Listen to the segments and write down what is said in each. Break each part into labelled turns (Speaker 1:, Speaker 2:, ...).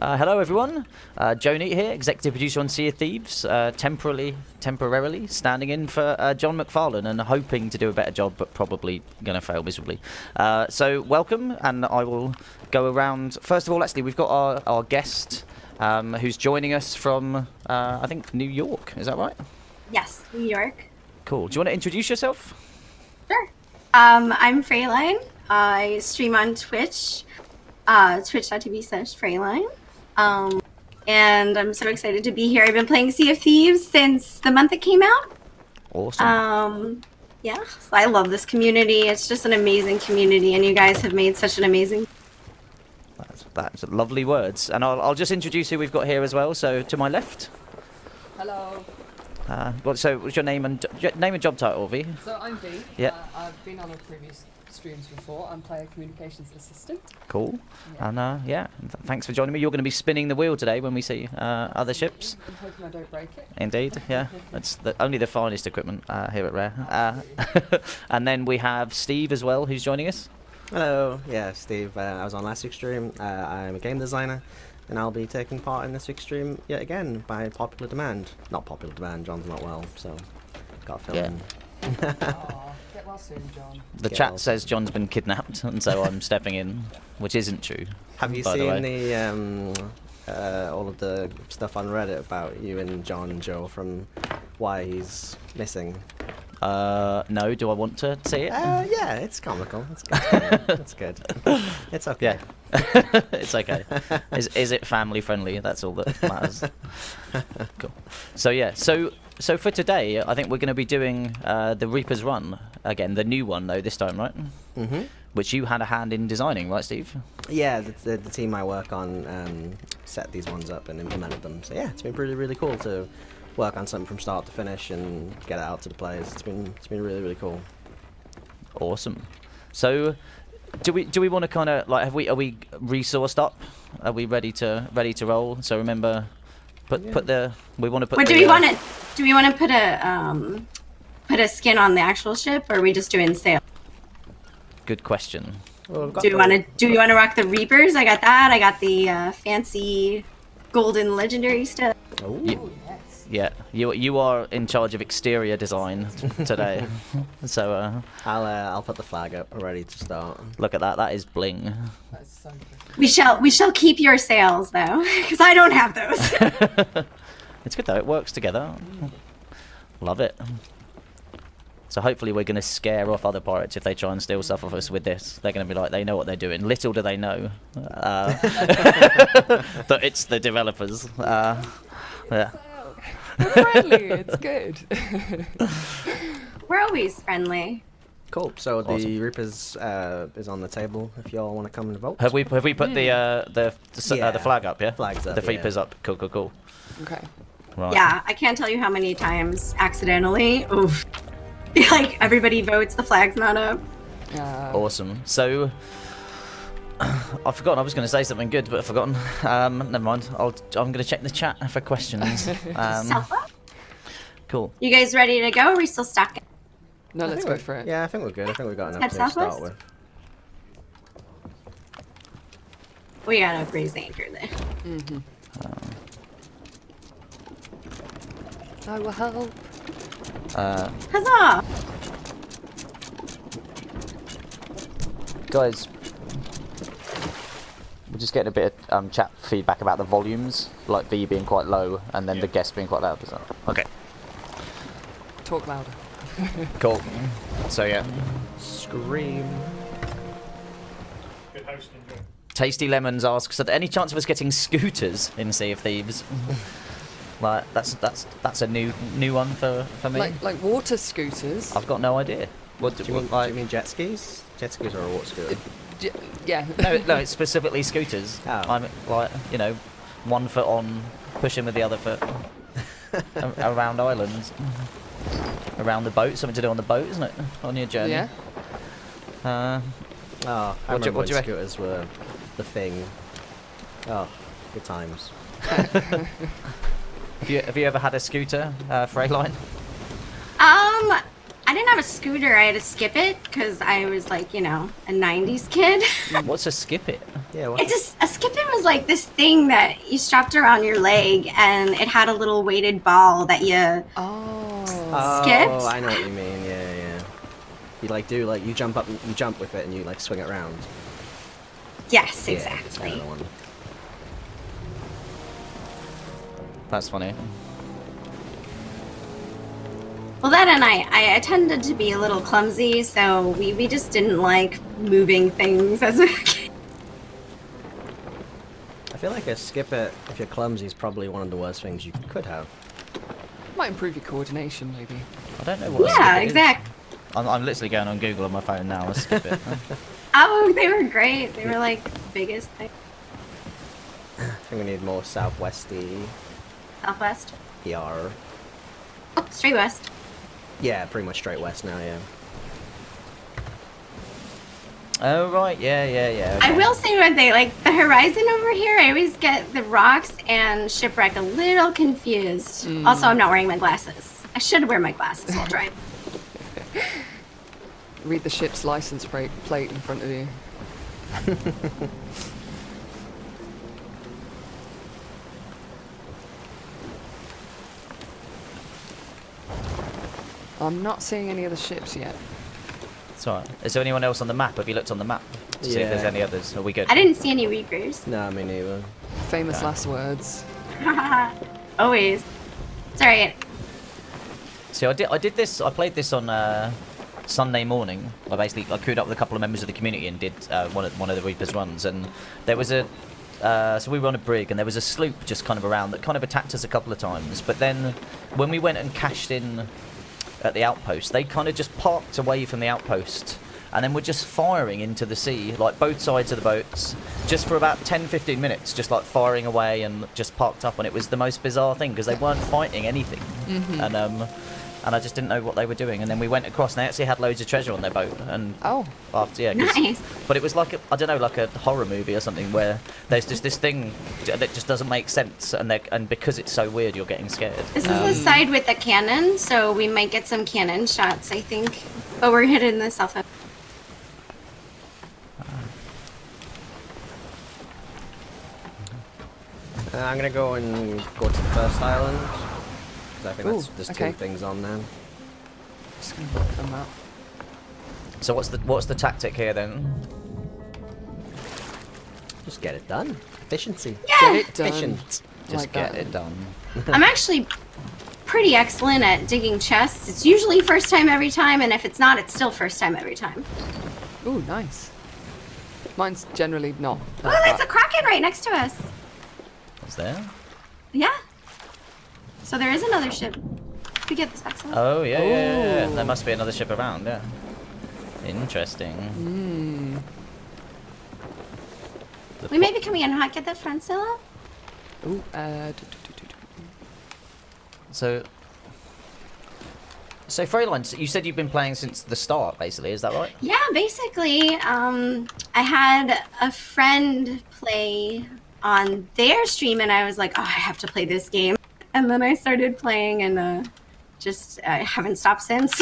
Speaker 1: Hello everyone, Joni here, executive producer on Sea of Thieves, temporarily standing in for John McFarlane and hoping to do a better job, but probably going to fail miserably. So welcome, and I will go around. First of all, actually, we've got our guest who's joining us from, I think, New York. Is that right?
Speaker 2: Yes, New York.
Speaker 1: Cool. Do you want to introduce yourself?
Speaker 2: Sure. I'm Freyline. I stream on Twitch, twitch.tv/Freyline. And I'm so excited to be here. I've been playing Sea of Thieves since the month it came out.
Speaker 1: Awesome.
Speaker 2: Yeah, so I love this community. It's just an amazing community, and you guys have made such an amazing...
Speaker 1: That's lovely words. And I'll just introduce who we've got here as well. So to my left.
Speaker 3: Hello.
Speaker 1: So what's your name and job title, V?
Speaker 3: So I'm V.
Speaker 1: Yeah.
Speaker 3: I've been on a previous streams before. I'm player communications assistant.
Speaker 1: Cool.
Speaker 3: Yeah.
Speaker 1: And thanks for joining me. You're going to be spinning the wheel today when we see other ships.
Speaker 3: I'm hoping I don't break it.
Speaker 1: Indeed, yeah. That's only the finest equipment here at Rare. And then we have Steve as well, who's joining us.
Speaker 4: Hello, yeah, Steve. I was on last week's stream. I'm a game designer, and I'll be taking part in this week's stream yet again by popular demand. Not popular demand, John's not well, so got to fill in.
Speaker 3: Aw, get well soon, John.
Speaker 1: The chat says John's been kidnapped, and so I'm stepping in, which isn't true.
Speaker 4: Have you
Speaker 1: by
Speaker 4: seen
Speaker 1: the
Speaker 4: all of the stuff on Reddit about you and John and Joe from why he's missing?
Speaker 1: No, do I want to see it?
Speaker 4: Yeah, it's comical. It's good. It's good. It's okay.
Speaker 1: Yeah. It's okay. Is it family friendly? That's all that matters. Cool. So yeah, so for today, I think we're going to be doing the Reaper's Run again, the new one though this time, right?
Speaker 4: Mhm.
Speaker 1: Which you had a hand in designing, right, Steve?
Speaker 4: Yeah, the team I work on set these ones up and implemented them. So yeah, it's been really cool to work on something from start to finish and get it out to the players. It's been really cool.
Speaker 1: Awesome. So, do we want to kind of like are we resourced up? Are we ready to roll? So remember, we want to put.
Speaker 2: What do we want to... Do we want to put a skin on the actual ship, or are we just doing sail?
Speaker 1: Good question.
Speaker 4: Well,
Speaker 2: Do we want to rock the Reapers? I got that. I got the fancy golden legendary stuff.
Speaker 4: Ooh.
Speaker 3: Oh, yes.
Speaker 1: Yeah, you are in charge of exterior design today. So
Speaker 4: I'll put the flag up, ready to start.
Speaker 1: look at that. That is bling.
Speaker 3: That's so good.
Speaker 2: We shall keep your sails though, because I don't have those.
Speaker 1: It's good though. It works together. Love it. So hopefully we're going to scare off other pirates if they try and steal stuff off us with this. They're going to be like, they know what they're doing. Little do they know that it's the developers. Yeah.
Speaker 3: We're friendly. It's good.
Speaker 2: We're always friendly.
Speaker 4: Cool. So the
Speaker 1: Awesome.
Speaker 4: Reapers is on the table. If y'all want to come and vote.
Speaker 1: Have we put the flag up? Yeah.
Speaker 4: Flag's up,
Speaker 1: The
Speaker 4: yeah.
Speaker 1: Reapers up. Cool.
Speaker 3: Okay.
Speaker 1: Right.
Speaker 2: Yeah, I can't tell you how many times accidentally, oof, like everybody votes, the flag's not up.
Speaker 1: Awesome. So I've forgotten. I was going to say something good, but I've forgotten. Never mind. I'm going to check the chat for questions.
Speaker 2: Self-up?
Speaker 1: Cool.
Speaker 2: You guys ready to go? Or are we still stuck?
Speaker 3: No, let's go for it.
Speaker 4: Yeah, I think we're good. I think we've got enough
Speaker 2: Head
Speaker 4: to start
Speaker 2: southwest?
Speaker 4: with.
Speaker 2: We gotta raise the anchor there.
Speaker 3: I will help.
Speaker 2: Huzzah!
Speaker 1: Guys, we're just getting a bit of chat feedback about the volumes, like V being quite low and then the guest being quite loud. Is that okay?
Speaker 3: Talk louder.
Speaker 1: Cool. So yeah,
Speaker 4: Scream.
Speaker 5: Good hosting, Joe.
Speaker 1: Tasty Lemons asks, are there any chance of us getting scooters in Sea of Thieves? Like that's a new one for me.
Speaker 3: Like water scooters.
Speaker 1: I've got no idea. What
Speaker 4: Do you mean jet skis? Jet skis are a water scooter.
Speaker 3: Yeah.
Speaker 1: No, it's specifically scooters.
Speaker 4: Oh.
Speaker 1: I'm like, 1 foot on, pushing with the other foot around islands, around the boat. Something to do on the boat, isn't it? On your journey.
Speaker 3: Yeah.
Speaker 4: I
Speaker 1: What do
Speaker 4: remember
Speaker 1: you
Speaker 4: when
Speaker 1: reckon?
Speaker 4: scooters were the thing. Oh, good times.
Speaker 1: Have you ever had a scooter, Freyline?
Speaker 2: I I didn't have a scooter. I had to skip it because I was like, you know, a 90s kid.
Speaker 1: What's a skip it?
Speaker 4: Yeah, what?
Speaker 2: It's just a skip it was like this thing that you strapped around your leg, and it had a little weighted ball that you skipped.
Speaker 4: Oh, I know what you mean. Yeah, yeah. You like do like you jump up, you jump with it, and you like swing it around.
Speaker 2: Yes,
Speaker 4: Yeah, that's
Speaker 2: exactly.
Speaker 4: kind of the one.
Speaker 1: That's funny.
Speaker 2: Well, that and I tended to be a little clumsy, so we just didn't like moving things as a kid.
Speaker 4: I feel like a skip it if you're clumsy is probably one of the worst things you could have.
Speaker 3: Might improve your coordination, maybe.
Speaker 1: I don't know what. a
Speaker 2: Yeah,
Speaker 1: skip it is.
Speaker 2: exactly.
Speaker 1: I'm literally going on Google on my phone now. Let's skip it.
Speaker 2: Oh, they were great. They were like the biggest thing.
Speaker 4: I think we need more southwesty
Speaker 2: Southwest.
Speaker 4: PR.
Speaker 2: Oh, straight west.
Speaker 4: Yeah, pretty much straight west now. Yeah.
Speaker 1: Oh right, yeah.
Speaker 2: I
Speaker 1: Okay.
Speaker 2: will say one thing, like the horizon over here, I always get the rocks and shipwreck a little confused. Also, I'm not wearing my glasses. I should wear my glasses while driving.
Speaker 3: Read the ship's license plate in front of you. I'm not seeing any other ships yet.
Speaker 1: It's alright. Is there anyone else on the map? Have you looked on the map to see if there's
Speaker 4: Yeah.
Speaker 1: any others? Are we good?
Speaker 2: I didn't see any reapers.
Speaker 4: No, me neither.
Speaker 3: Famous
Speaker 1: Okay.
Speaker 3: last words.
Speaker 2: Always. Sorry.
Speaker 1: See, I did this. I played this on Sunday morning. I crewed up with a couple of members of the community and did one of the Reapers runs. And there was a so we were on a brig and there was a sloop just kind of around that kind of attacked us a couple of times. But then when we went and cashed in at the outpost, they kind of just parked away from the outpost and then were just firing into the sea, like both sides of the boats, just for about 10-15 minutes, just like firing away and just parked up. And it was the most bizarre thing because they weren't fighting anything. And I just didn't know what they were doing. And then we went across and they actually had loads of treasure on their boat. And
Speaker 3: Oh,
Speaker 1: after, yeah, 'cause-
Speaker 2: Nice.
Speaker 1: but it was like I don't know, like a horror movie or something where there's just this thing that just doesn't make sense, and because it's so weird, you're getting scared.
Speaker 2: This is the side with the cannon, so we might get some cannon shots, I think. But we're hitting the south end.
Speaker 4: I'm gonna go and go to the first island. 'Cause I think
Speaker 3: Ooh,
Speaker 4: there's
Speaker 3: okay.
Speaker 4: two things on there.
Speaker 3: just gonna look them out.
Speaker 1: So what's the tactic here then?
Speaker 4: Just get it done. Efficiency.
Speaker 3: Get it done.
Speaker 4: Efficient.
Speaker 1: Just
Speaker 3: Like
Speaker 1: get
Speaker 3: that.
Speaker 1: it done.
Speaker 2: I'm actually pretty excellent at digging chests. It's usually first time every time, and if it's not, it's still first time every time.
Speaker 3: Ooh, nice. Mine's generally not.
Speaker 2: Oh,
Speaker 3: like
Speaker 2: there's a
Speaker 3: that.
Speaker 2: kraken right next to us.
Speaker 1: What's there?
Speaker 2: Yeah. So there is another ship. We get this excellent.
Speaker 1: Oh yeah.
Speaker 3: Ooh.
Speaker 1: There must be another ship around. Yeah. Interesting. The
Speaker 2: We may be coming in hot. Get the front sail up.
Speaker 3: Ooh,
Speaker 1: So Freyline, you said you've been playing since the start, basically. Is that right?
Speaker 2: Yeah, basically, I had a friend play on their stream, and I was like, oh, I have to play this game. And then I started playing, and I haven't stopped since.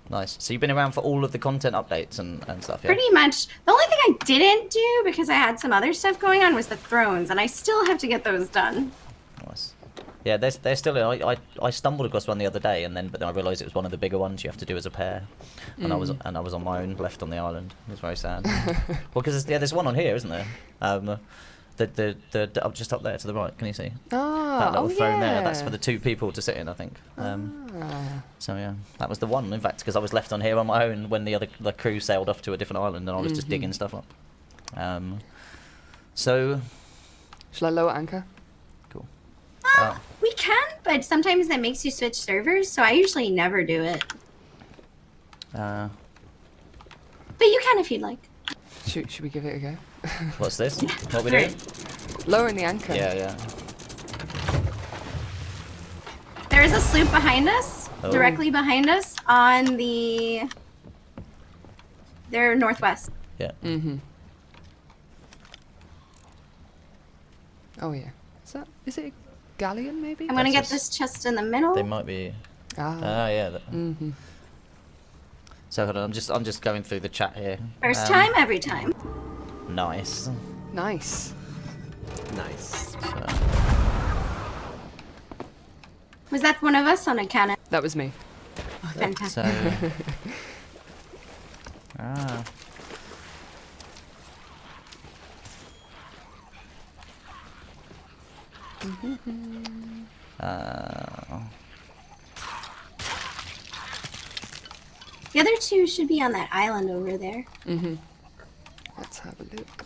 Speaker 1: Nice. So you've been around for all of the content updates and stuff, yeah?
Speaker 2: Pretty much. The only thing I didn't do, because I had some other stuff going on, was the thrones, and I still have to get those done.
Speaker 1: Nice. Yeah, they're still. I stumbled across one the other day, but then I realised it was one of the bigger ones you have to do as a pair, and I was on my own, left on the island. It was very sad. Well, because there's one on here, isn't there? The just up there to the right. Can you see that little throne there? That's for the two people to sit in, I think. So yeah, that was the one. In fact, because I was left on here on my own when the crew sailed off to a different island, and I was just digging stuff up. So
Speaker 3: Shall I lower anchor?
Speaker 1: cool.
Speaker 2: We can, but sometimes that makes you switch servers, so I usually never do it.
Speaker 1: Uh,
Speaker 2: But you can if you'd like.
Speaker 3: Should we give it a go?
Speaker 1: what's this? What we
Speaker 2: Three.
Speaker 1: doing?
Speaker 3: Lowering the anchor.
Speaker 1: Yeah.
Speaker 2: There is a sloop behind us,
Speaker 1: Oh.
Speaker 2: directly behind us, on the... They're northwest.
Speaker 1: Yeah.
Speaker 3: Mm-hmm. Oh yeah. Is it a galleon maybe?
Speaker 2: I'm gonna get
Speaker 1: That's
Speaker 2: this chest in the middle.
Speaker 1: They might be.
Speaker 3: Ah.
Speaker 1: Yeah.
Speaker 3: Mm-hmm.
Speaker 1: So hold on, I'm just going through the chat here.
Speaker 2: First time, every time.
Speaker 1: Nice.
Speaker 3: Nice.
Speaker 4: Nice.
Speaker 1: So,
Speaker 2: Was that one of us on a cannon?
Speaker 3: That was me.
Speaker 2: Oh, fantastic.
Speaker 1: so ah.
Speaker 2: The other two should be on that island over there.
Speaker 3: Mm-hmm. Let's have a look.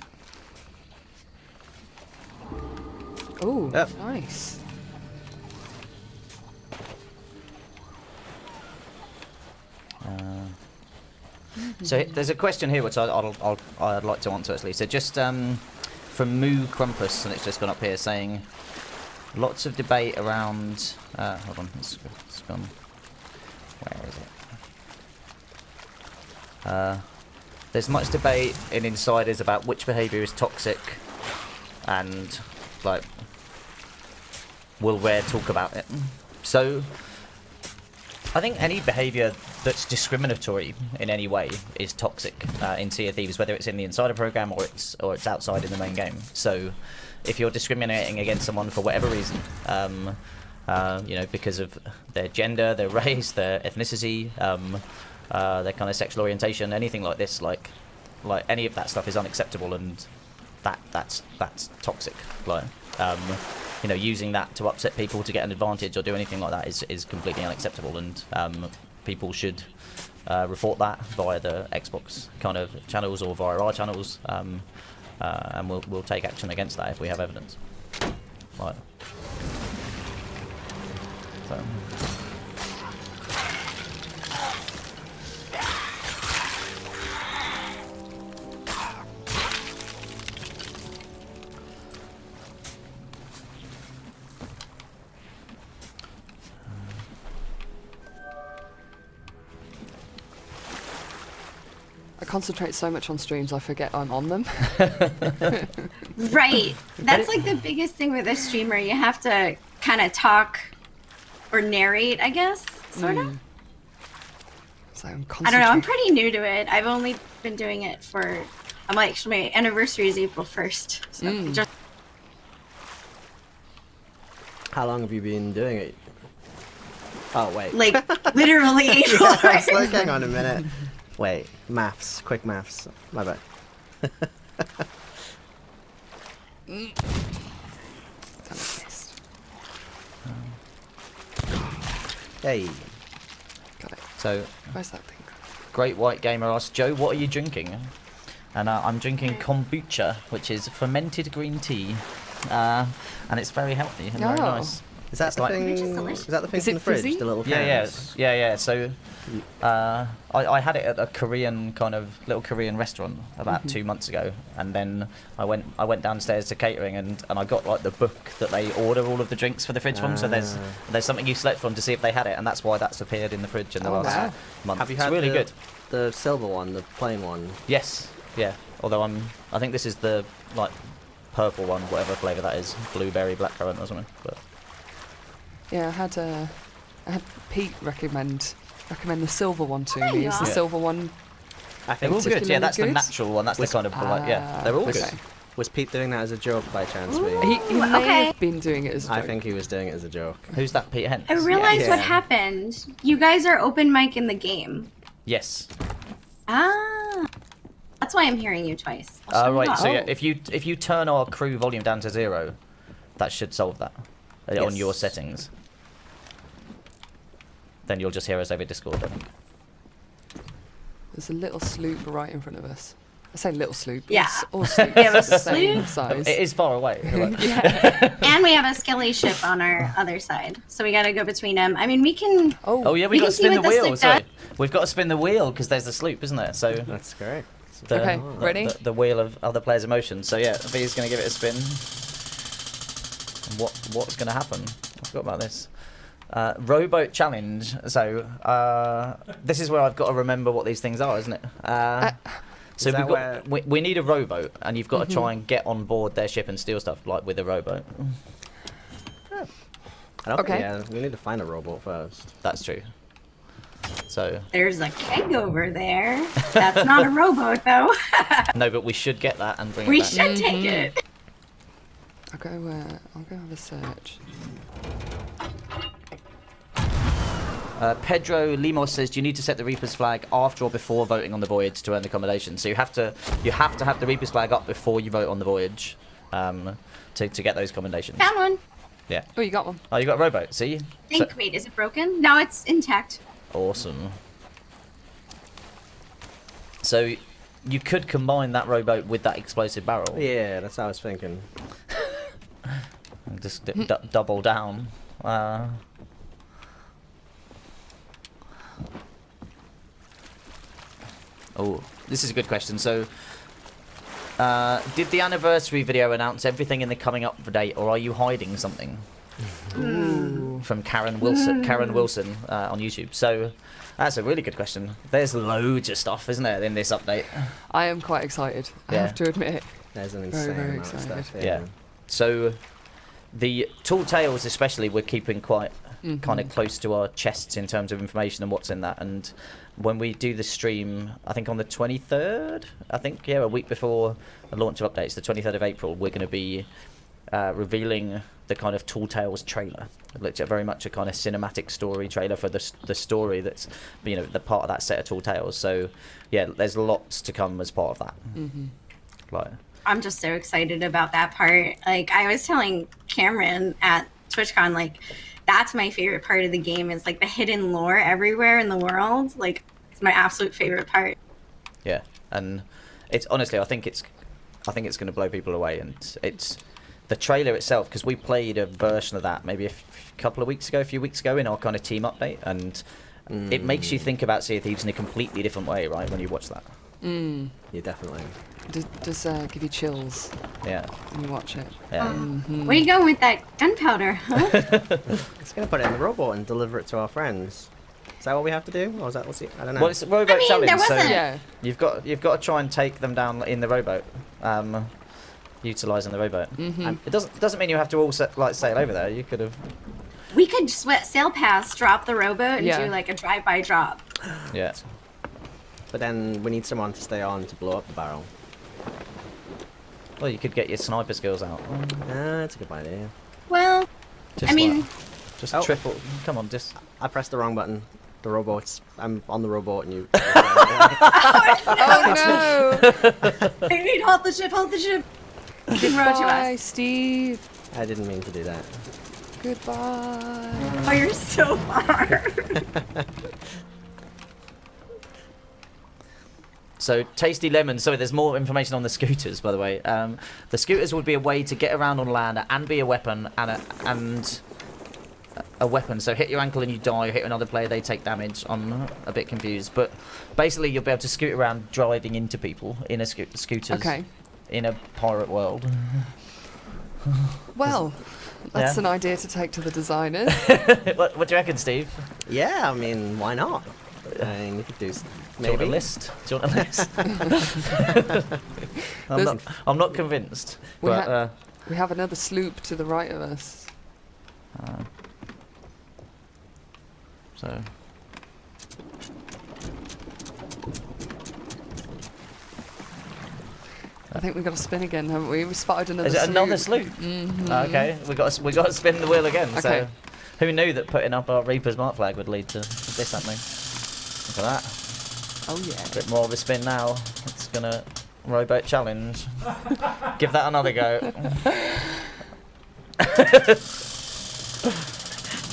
Speaker 3: Oh,
Speaker 4: Yep.
Speaker 3: nice.
Speaker 1: So there's a question here which I'd like to answer actually. So just from Moo Crumpus, and it's just gone up here saying lots of debate around. Hold on, it's gone. Where is it? There's much debate in insiders about which behaviour is toxic, and like, will Rare talk about it? So I think any behaviour that's discriminatory in any way is toxic in Sea of Thieves, whether it's in the Insider program or it's outside in the main game. So if you're discriminating against someone for whatever reason, you know, because of their gender, their race, their ethnicity, their kind of sexual orientation, anything like this, like any of that stuff is unacceptable, and that's toxic. Like, you know, using that to upset people to get an advantage or do anything like that is completely unacceptable, and people should report that via the Xbox kind of channels or via our channels, and we'll take action against that if we have evidence. Right. So.
Speaker 3: I concentrate so much on streams, I forget I'm on them.
Speaker 2: Right. That's like the biggest thing with a streamer. You have to kind of talk or narrate, I guess, sort of.
Speaker 3: So I'm
Speaker 2: I don't know. I'm
Speaker 3: concentrating.
Speaker 2: pretty new to it. I've only been doing it for. I'm like, my anniversary is April 1st. So just
Speaker 4: How long have you been doing it? Oh, wait.
Speaker 2: like literally April
Speaker 4: I was
Speaker 2: 1st.
Speaker 4: like, hang on a minute. Wait, maths. Quick maths. My bad. Hey.
Speaker 3: Got it.
Speaker 1: So
Speaker 3: Where's that thing?
Speaker 1: Great White Gamer asks, Joe, what are you drinking? And I'm drinking kombucha, which is fermented green tea, and it's very healthy and very
Speaker 3: Oh.
Speaker 1: nice.
Speaker 4: Is that
Speaker 1: It's
Speaker 4: the
Speaker 1: like-
Speaker 4: thing?
Speaker 2: Which is delicious.
Speaker 4: Is that the thing
Speaker 3: Is
Speaker 4: from
Speaker 3: it
Speaker 4: the fridge?
Speaker 3: fizzy?
Speaker 4: The little
Speaker 1: Yeah,
Speaker 4: cans?
Speaker 1: yeah. So I had it at a Korean kind of little Korean restaurant about 2 months ago, and then I went downstairs to catering, and I got like the book that they order all of the drinks for the fridge from. So there's something you select from to see if they had it, and that's why that's appeared in the fridge in the
Speaker 3: Oh,
Speaker 1: last
Speaker 3: wow.
Speaker 1: month.
Speaker 4: Have you
Speaker 1: it's
Speaker 4: had
Speaker 1: really
Speaker 4: the,
Speaker 1: good.
Speaker 4: the silver one, the plain one?
Speaker 1: Yes, yeah. Although I think this is the like purple one, whatever flavour that is, blueberry blackcurrant or something. But
Speaker 3: Yeah, I had Pete recommend the silver one to
Speaker 2: There
Speaker 3: me.
Speaker 2: you
Speaker 3: Is the
Speaker 2: are.
Speaker 3: silver one?
Speaker 4: I
Speaker 1: they're
Speaker 4: think
Speaker 1: all good. Yeah,
Speaker 3: particularly
Speaker 1: that's the
Speaker 3: good?
Speaker 1: natural one. That's the
Speaker 4: Was-
Speaker 1: kind of like, yeah, they're all
Speaker 4: was,
Speaker 1: good.
Speaker 4: was Pete doing that as a joke by chance?
Speaker 2: Ooh.
Speaker 3: He may
Speaker 2: Okay.
Speaker 3: have been doing it as a joke.
Speaker 4: I think he was doing it as a joke.
Speaker 1: Who's that, Peter Hens?
Speaker 2: I realized what
Speaker 4: Yeah.
Speaker 2: happened. You guys are open mic in the game.
Speaker 1: Yes.
Speaker 2: Ah, that's why I'm hearing you twice. I'll shut it
Speaker 1: Right.
Speaker 2: off.
Speaker 1: So yeah, if you turn our crew volume down to 0, that should solve that on your
Speaker 4: Yes.
Speaker 1: settings. Then you'll just hear us over Discord, I think.
Speaker 3: There's a little sloop right in front of us. I say little sloop.
Speaker 2: Yeah.
Speaker 3: All sloops
Speaker 2: We have a
Speaker 3: are the same
Speaker 2: sloop.
Speaker 3: size.
Speaker 1: It is far away.
Speaker 2: And we have a skelly ship on our other side, so we got to go between them. I mean, we can.
Speaker 1: Oh yeah,
Speaker 2: We
Speaker 1: we got
Speaker 2: can
Speaker 1: to
Speaker 2: see
Speaker 1: spin the
Speaker 2: what the
Speaker 1: wheel.
Speaker 2: sloop
Speaker 1: Sorry,
Speaker 2: does.
Speaker 1: we've got to spin the wheel because there's a sloop, isn't there? So
Speaker 4: That's correct.
Speaker 1: the,
Speaker 3: Okay, ready?
Speaker 1: The wheel of other players' emotions. So yeah, V's going to give it a spin. And what's going to happen? I forgot about this. Rowboat challenge. So this is where I've got to remember what these things are, isn't it? So
Speaker 4: Is
Speaker 1: we've
Speaker 4: that
Speaker 1: got we need a rowboat, and you've got to try and get on board their ship and steal stuff like with a rowboat.
Speaker 4: I don't
Speaker 3: Okay.
Speaker 4: think, yeah, we need to find a rowboat first.
Speaker 1: That's true. So
Speaker 2: There's a keg over there. That's not a rowboat, though.
Speaker 1: no, but we should get that and bring
Speaker 2: We
Speaker 1: it back.
Speaker 2: should take it.
Speaker 3: I'll go have a search.
Speaker 1: Pedro Limos says, do you need to set the Reaper's flag after or before voting on the Voyage to earn the accommodation? So you have to have the Reaper's flag up before you vote on the Voyage to get those commendations.
Speaker 2: Found one.
Speaker 1: Yeah.
Speaker 3: Oh, you got one.
Speaker 1: Oh, you got a rowboat, see?
Speaker 2: Wait, is it broken? No, it's intact.
Speaker 1: Awesome. So you could combine that rowboat with that explosive barrel.
Speaker 4: Yeah, that's what I was thinking.
Speaker 1: And just double down. Oh, this is a good question. So, did the anniversary video announce everything in the coming up date, or are you hiding something?
Speaker 3: Ooh.
Speaker 1: From Karen Wilson on YouTube. So, that's a really good question. There's loads of stuff, isn't there, in this update?
Speaker 3: I am quite excited. I
Speaker 1: Yeah.
Speaker 3: have to admit.
Speaker 4: There's an
Speaker 3: Very,
Speaker 4: insane
Speaker 3: very
Speaker 4: amount of
Speaker 3: excited.
Speaker 4: stuff.
Speaker 1: Yeah. So, the tall tales, especially, we're keeping quite kind of close to our chests in terms of information and what's in that. And when we do the stream, I think on the 23rd, a week before the launch of updates, the 23rd of April, we're going to be revealing the kind of Tall Tales trailer. It's very much a kind of cinematic story trailer for the story that's, the part of that set of Tall Tales. So, yeah, there's lots to come as part of that. Like,
Speaker 2: I'm just so excited about that part. Like, I was telling Cameron at TwitchCon, like, that's my favorite part of the game is, like, the hidden lore everywhere in the world. Like, it's my absolute favorite part.
Speaker 1: yeah, and it's honestly, I think it's going to blow people away, and it's the trailer itself, because we played a version of that maybe a few weeks ago in our kind of team update, and it makes you think about Sea of Thieves in a completely different way, right, when you watch that.
Speaker 4: Yeah, definitely.
Speaker 3: Does give you chills
Speaker 1: Yeah,
Speaker 3: when you watch it.
Speaker 1: yeah.
Speaker 2: Where you going with that gunpowder, huh?
Speaker 4: It's gonna put it in the robot and deliver it to our friends. Is that what we have to do, or is that what's it? I don't know.
Speaker 1: Well, it's a rowboat challenge,
Speaker 2: there
Speaker 1: so
Speaker 2: wasn't-
Speaker 3: Yeah.
Speaker 1: you've got to try and take them down in the rowboat, utilising the rowboat. It doesn't mean you have to all sail over there. You could have.
Speaker 2: We could sail past, drop the rowboat, and
Speaker 3: Yeah.
Speaker 2: do, like, a drive-by drop.
Speaker 1: Yeah.
Speaker 4: But then we need someone to stay on to blow up the barrel.
Speaker 1: Well, you could get your sniper skills out.
Speaker 4: That's a good idea.
Speaker 2: Well,
Speaker 1: Just
Speaker 2: I mean...
Speaker 1: just
Speaker 4: Oh.
Speaker 1: triple. Come on, just.
Speaker 4: I pressed the wrong button. The robot's. I'm on the robot and you.
Speaker 3: Oh no!
Speaker 2: Wait, hold the ship, hold the ship. Row to
Speaker 3: Goodbye,
Speaker 2: us.
Speaker 3: Steve.
Speaker 4: I didn't mean to do that.
Speaker 3: Goodbye.
Speaker 2: Oh, you're so far.
Speaker 1: So, Tasty Lemon. Sorry, there's more information on the scooters, by the way. The scooters would be a way to get around on land and be a weapon and a weapon. So, hit your ankle and you die. Hit another player, they take damage. I'm a bit confused, but basically, you'll be able to scoot around, driving into people in a scooters.
Speaker 3: Okay.
Speaker 1: In a pirate world.
Speaker 3: Well, that's
Speaker 1: Yeah.
Speaker 3: an idea to take to the designers.
Speaker 1: What do you reckon, Steve?
Speaker 4: Yeah, I mean, why not? I mean, you could do.
Speaker 1: Do you want a
Speaker 4: Maybe.
Speaker 1: list? Do you want a list?
Speaker 3: There's-
Speaker 1: I'm not convinced.
Speaker 3: We
Speaker 1: But
Speaker 3: We have another sloop to the right of us.
Speaker 1: so.
Speaker 3: I think we've got to spin again, haven't we? We spotted another
Speaker 1: Is it
Speaker 3: sloop.
Speaker 1: another sloop? Okay, we got to spin the wheel again. So,
Speaker 3: Okay.
Speaker 1: who knew that putting up our Reaper's mark flag would lead to this happening? Look at that.
Speaker 3: Oh yeah.
Speaker 1: A bit more of a spin now. It's gonna rowboat challenge. Give that another go.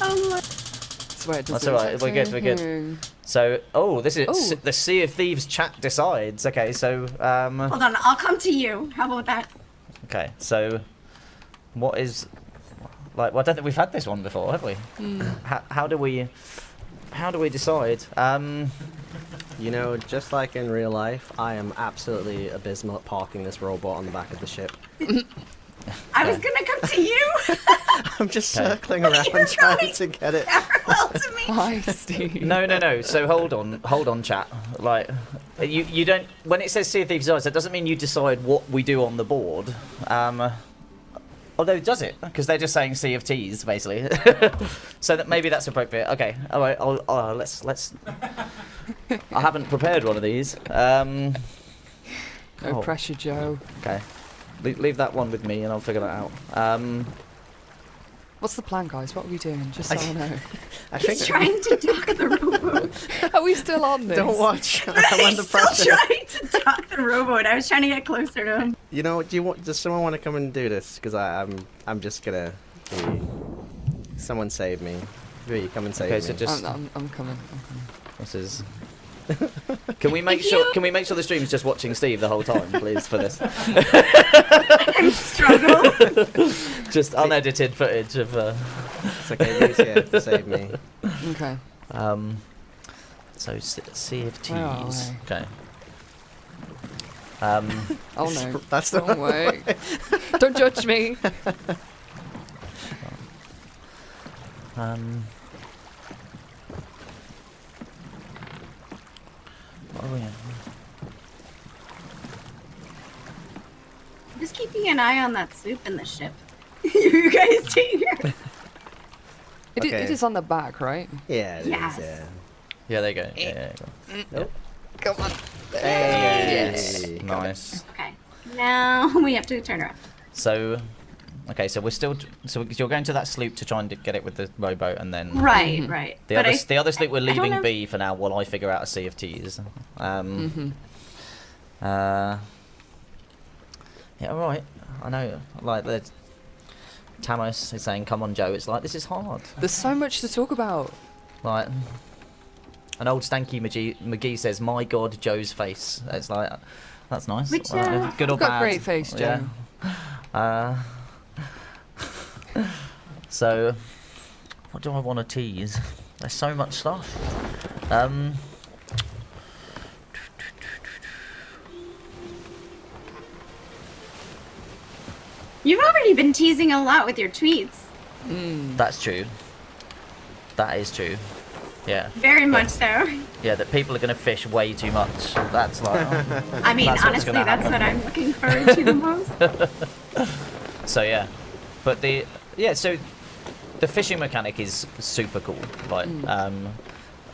Speaker 2: Oh my.
Speaker 3: That's where it does
Speaker 1: That's
Speaker 3: it.
Speaker 1: alright, we're good, we're good. So, this is
Speaker 3: Oh.
Speaker 1: the Sea of Thieves chat decides. Okay, so
Speaker 2: Hold on, I'll come to you. How about that?
Speaker 1: okay, so what is well, I don't think we've had this one before, have we? How do we decide?
Speaker 4: You know, just like in real life, I am absolutely abysmal at parking this robot on the back of the ship.
Speaker 2: I was gonna come to you.
Speaker 4: I'm just
Speaker 1: Okay.
Speaker 4: circling around
Speaker 2: You're
Speaker 4: trying
Speaker 2: going
Speaker 4: to get it.
Speaker 2: Parallel to me.
Speaker 3: Hi, Steve.
Speaker 1: No. So hold on, chat. Like, you don't. When it says Sea of Thieves Eyes, that doesn't mean you decide what we do on the board. Oh no, does it? Because they're just saying Sea of Teas, basically. So that maybe that's appropriate. Okay, all right. Let's. I haven't prepared one of these.
Speaker 3: No pressure, Joe.
Speaker 1: Okay, leave that one with me, and I'll figure that out.
Speaker 3: What's the plan, guys? What are we doing? Just so I know.
Speaker 4: I
Speaker 2: He's
Speaker 4: think
Speaker 2: trying to dock the rowboat.
Speaker 3: Are we still on this?
Speaker 4: don't watch. I'm under
Speaker 2: He's still
Speaker 4: pressure.
Speaker 2: trying to dock the rowboat. I was trying to get closer to him.
Speaker 4: You know, does someone want to come and do this? Because I'm just gonna. Someone save me. Really, come and save
Speaker 1: Okay,
Speaker 4: me.
Speaker 1: so just
Speaker 3: I'm coming.
Speaker 1: this is. Can we make sure? Can we make sure the stream's just watching Steve the whole time, please, for this?
Speaker 2: I struggle.
Speaker 1: Just unedited footage of.
Speaker 4: It's okay, Luke's here to save me.
Speaker 3: Okay.
Speaker 1: So Sea of
Speaker 3: Where are
Speaker 1: Teas.
Speaker 3: we?
Speaker 1: Okay.
Speaker 3: Oh no.
Speaker 4: That's the
Speaker 3: Wrong way. Don't judge me.
Speaker 1: What are we in?
Speaker 2: I'm just keeping an eye on that sloop in the ship. You guys take it.
Speaker 4: Okay.
Speaker 3: It is on the back, right?
Speaker 4: Yeah, it is,
Speaker 2: Yes.
Speaker 4: yeah.
Speaker 1: Yeah, there you go. Yeah,
Speaker 4: Nope.
Speaker 3: Come on.
Speaker 4: Hey.
Speaker 1: nice.
Speaker 2: Okay. Now we have to turn around.
Speaker 1: So, okay, so we're still. So you're going to that sloop to try and get it with the rowboat, and then
Speaker 2: Right, right.
Speaker 1: the
Speaker 2: But
Speaker 1: other the other sloop we're
Speaker 2: I don't
Speaker 1: leaving
Speaker 2: know-
Speaker 1: be for now while I figure out a Sea of Teas. Yeah, all right. I know. Like the Tamos is saying, "Come on, Joe." It's like this is hard.
Speaker 3: There's so much to talk about.
Speaker 1: Like an old stanky McGee says, "My God, Joe's face." It's like that's nice.
Speaker 2: Which,
Speaker 1: Good or
Speaker 3: You've got
Speaker 1: bad.
Speaker 3: a great face, Joe.
Speaker 1: Yeah. So, what do I want to tease? There's so much stuff.
Speaker 2: You've already been teasing a lot with your tweets.
Speaker 1: That's true. That is true. Yeah.
Speaker 2: Very much so.
Speaker 1: Yeah, that people are going to fish way too much. That's like.
Speaker 2: I mean,
Speaker 1: That's what's
Speaker 2: honestly,
Speaker 1: gonna
Speaker 2: that's
Speaker 1: happen.
Speaker 2: what I'm looking forward to the most.
Speaker 1: So yeah, but so the fishing mechanic is super cool.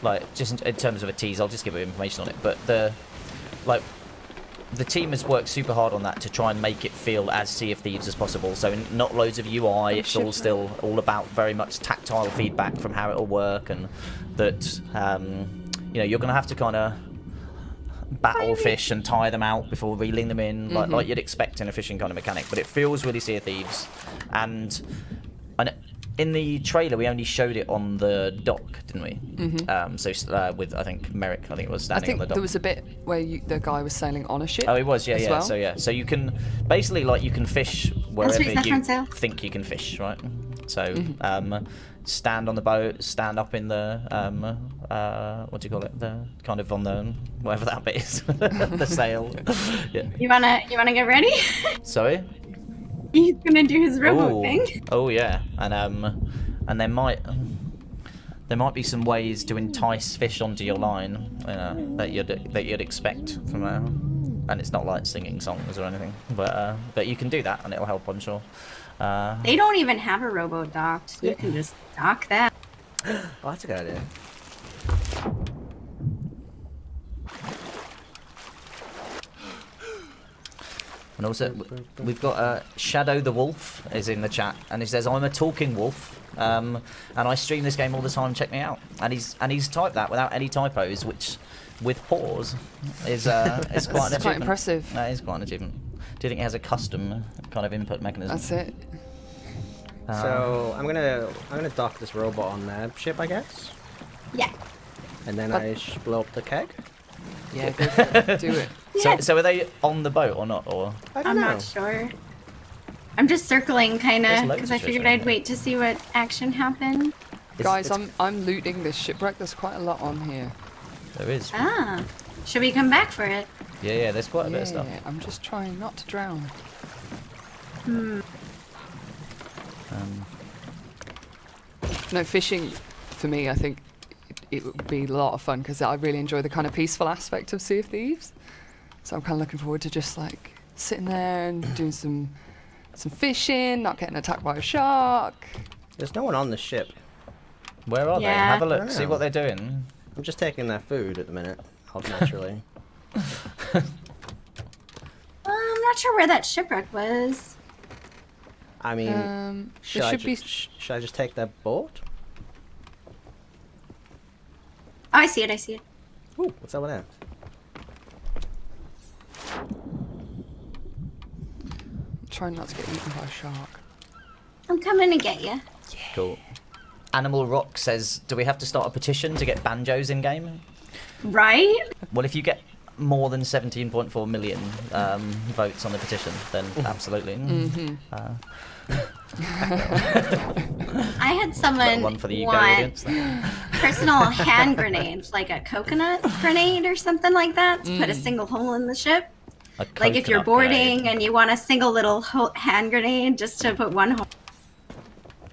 Speaker 1: Like just in terms of a tease, I'll just give you information on it. But the team has worked super hard on that to try and make it feel as Sea of Thieves as possible. So not loads of UI. It's all still all about very much tactile feedback from how it'll work, and that you're gonna have to kind of battle fish and tie them out before reeling them in, like you'd expect in a fishing kind of mechanic. But it feels really Sea of Thieves, and in the trailer we only showed it on the dock, didn't we? With I think Merrick, I think it was
Speaker 3: I
Speaker 1: standing
Speaker 3: think
Speaker 1: on the dock.
Speaker 3: there was a bit where the guy was sailing on a ship.
Speaker 1: Oh, it was, yeah,
Speaker 3: as
Speaker 1: yeah.
Speaker 3: well.
Speaker 1: So you can basically you can fish wherever
Speaker 2: raise that
Speaker 1: you
Speaker 2: front sail.
Speaker 1: think you can fish, right? So stand on the boat, stand up in the what do you call it? The kind of on the whatever that bit is, the sail. Yeah.
Speaker 2: You wanna get ready?
Speaker 1: Sorry.
Speaker 2: He's gonna do his rowboat
Speaker 1: Oh,
Speaker 2: thing.
Speaker 1: oh yeah, and there might be some ways to entice fish onto your line that you'd expect from and it's not like singing songs or anything, but you can do that and it'll help, I'm sure.
Speaker 2: They don't even have a rowboat docked. You can just dock that.
Speaker 4: Oh, that's a good idea.
Speaker 1: And also, we've got Shadow the Wolf is in the chat, and he says, "I'm a talking wolf, and I stream this game all the time. Check me out." And he's typed that without any typos, which, with pause, is quite an achievement.
Speaker 3: Quite impressive.
Speaker 1: That is quite an achievement. Do you think it has a custom kind of input mechanism?
Speaker 3: That's it.
Speaker 4: So I'm gonna dock this robot on their ship, I guess,
Speaker 2: Yeah.
Speaker 4: and then I blow up the keg.
Speaker 3: Yeah, go for it. Do it.
Speaker 1: So are they on the boat or not? Or
Speaker 4: I don't
Speaker 2: I'm
Speaker 4: know.
Speaker 2: not sure. I'm just circling, kind
Speaker 1: There's
Speaker 2: of,
Speaker 1: loads
Speaker 2: because
Speaker 1: of
Speaker 2: I
Speaker 1: fish
Speaker 2: figured
Speaker 1: on
Speaker 2: I'd
Speaker 1: there.
Speaker 2: wait to see what action happened.
Speaker 3: Guys, I'm looting this shipwreck. There's quite a lot on here.
Speaker 1: there is.
Speaker 2: Ah. Should we come back for it?
Speaker 1: Yeah, there's quite a bit of stuff.
Speaker 3: I'm just trying not to drown. No, fishing, for me, I think it would be a lot of fun because I really enjoy the kind of peaceful aspect of Sea of Thieves. So I'm kind of looking forward to just like sitting there and doing some some fishing, not getting attacked by a shark.
Speaker 4: There's no one on the ship.
Speaker 1: Where are they?
Speaker 2: Yeah.
Speaker 1: Have a
Speaker 4: I
Speaker 1: look.
Speaker 4: don't
Speaker 1: See
Speaker 4: know.
Speaker 1: what they're doing.
Speaker 4: I'm just taking their food at the minute, naturally.
Speaker 2: I'm not sure where that shipwreck was.
Speaker 4: I mean,
Speaker 3: There
Speaker 4: should I,
Speaker 3: should be.
Speaker 4: should I just take their boat?
Speaker 2: Oh, I see it. I see it.
Speaker 4: Ooh, what's over there?
Speaker 3: Trying not to get eaten by a shark.
Speaker 2: I'm coming to get you.
Speaker 1: Cool. Animal Rock says, do we have to start a petition to get banjos in game?
Speaker 2: Right?
Speaker 1: Well, if you get more than 17.4 million votes on the petition, then absolutely.
Speaker 2: I had someone
Speaker 1: One for the UK
Speaker 2: want
Speaker 1: audience.
Speaker 2: personal hand grenades, like a coconut grenade or something like that, to put a single hole in the ship. Like if you're
Speaker 1: coconut
Speaker 2: boarding
Speaker 1: grenade.
Speaker 2: and you want a single little hand grenade just to put one hole.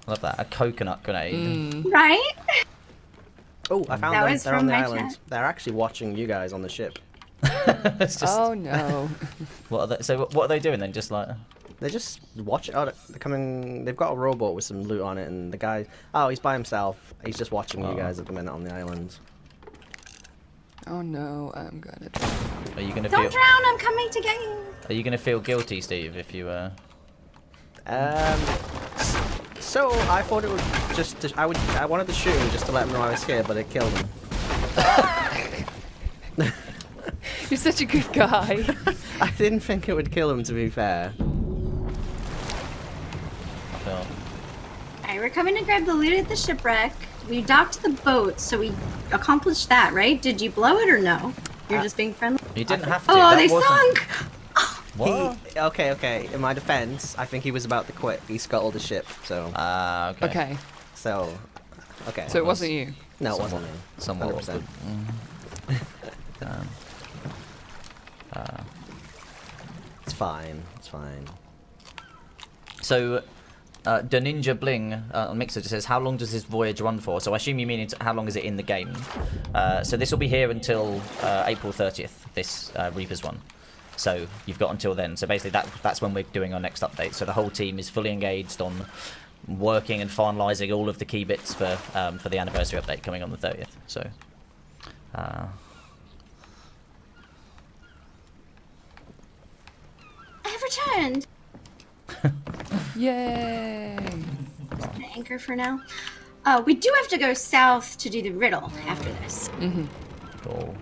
Speaker 1: Love that. A coconut grenade.
Speaker 2: Right?
Speaker 4: Oh, I found
Speaker 2: That
Speaker 4: them.
Speaker 2: was
Speaker 4: They're
Speaker 2: from
Speaker 4: on the
Speaker 2: my
Speaker 4: island.
Speaker 2: chat.
Speaker 4: They're actually watching you guys on the ship.
Speaker 1: It's just,
Speaker 3: Oh no.
Speaker 1: what are they, so what are they doing then? Just like...
Speaker 4: They're just watching. Oh, they're coming. They've got a rowboat with some loot on it, and the guy. Oh, he's by himself. He's just watching you guys at the minute on the island.
Speaker 3: Oh no, I'm gonna.
Speaker 1: Are you gonna
Speaker 2: Don't
Speaker 1: feel?
Speaker 2: drown, I'm coming to get you.
Speaker 1: Are you gonna feel guilty, Steve, if you?
Speaker 4: So I thought it would just. I wanted to shoot him just to let him know I was here, but it killed him.
Speaker 3: You're such a good guy.
Speaker 4: I didn't think it would kill him, to be fair.
Speaker 1: I feel.
Speaker 2: Alright, we're coming to grab the loot at the shipwreck. We docked the boat, so we accomplished that, right? Did you blow it or no? You're just being friendly?
Speaker 1: You didn't have to.
Speaker 2: Oh,
Speaker 1: that
Speaker 2: they
Speaker 1: wasn't...
Speaker 2: sunk!
Speaker 1: What?
Speaker 4: Okay. In my defense, I think he was about to quit. He scuttled the ship, so.
Speaker 1: Ah, okay.
Speaker 3: Okay,
Speaker 4: So. Okay.
Speaker 3: so it wasn't you.
Speaker 4: No, it wasn't me.
Speaker 1: Somewhat
Speaker 4: 100%.
Speaker 1: awkward.
Speaker 4: It's fine. It's fine.
Speaker 1: So, the Ninja Bling on Mixer just says, how long does this voyage run for? So I assume you mean how long is it in the game? So this will be here until April 30th, this Reapers one. So you've got until then. So basically that's when we're doing our next update. So the whole team is fully engaged on working and finalising all of the key bits for the anniversary update coming on the 30th. So.
Speaker 2: I have returned.
Speaker 3: Yay!
Speaker 2: An anchor for now. We do have to go south to do the riddle after this.
Speaker 1: Cool.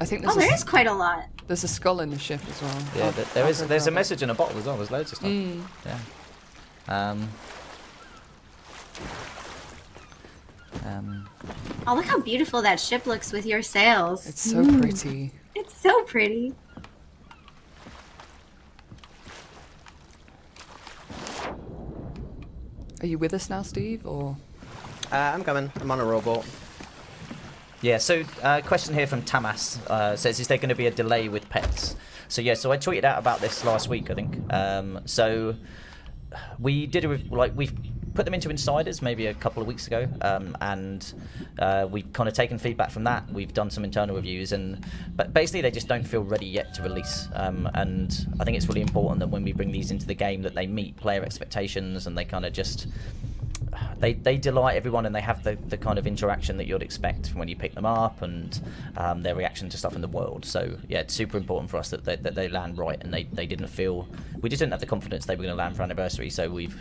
Speaker 3: I think
Speaker 2: Oh, there is quite a lot.
Speaker 3: there's a skull in the ship as well.
Speaker 1: Yeah,
Speaker 3: I'll-
Speaker 1: there
Speaker 3: I'll
Speaker 1: is.
Speaker 3: go
Speaker 1: There's a
Speaker 3: grab it.
Speaker 1: message in a bottle as well. There's loads of stuff. Yeah.
Speaker 2: Oh, look how beautiful that ship looks with your sails.
Speaker 3: It's so pretty.
Speaker 2: It's so pretty.
Speaker 3: Are you with us now, Steve, or?
Speaker 4: I'm coming. I'm on a rowboat.
Speaker 1: Yeah, so question here from Tamas says, is there going to be a delay with pets? So yeah, so I tweeted out about this last week, I think. So we did we've put them into Insiders maybe a couple of weeks ago, and we've kind of taken feedback from that. We've done some internal reviews, but basically they just don't feel ready yet to release. And I think it's really important that when we bring these into the game that they meet player expectations and they kind of just they delight everyone, and they have the kind of interaction that you'd expect when you pick them up, and their reaction to stuff in the world. So yeah, it's super important for us that they land right, and they didn't feel, we just didn't have the confidence they were going to land for anniversary. So we've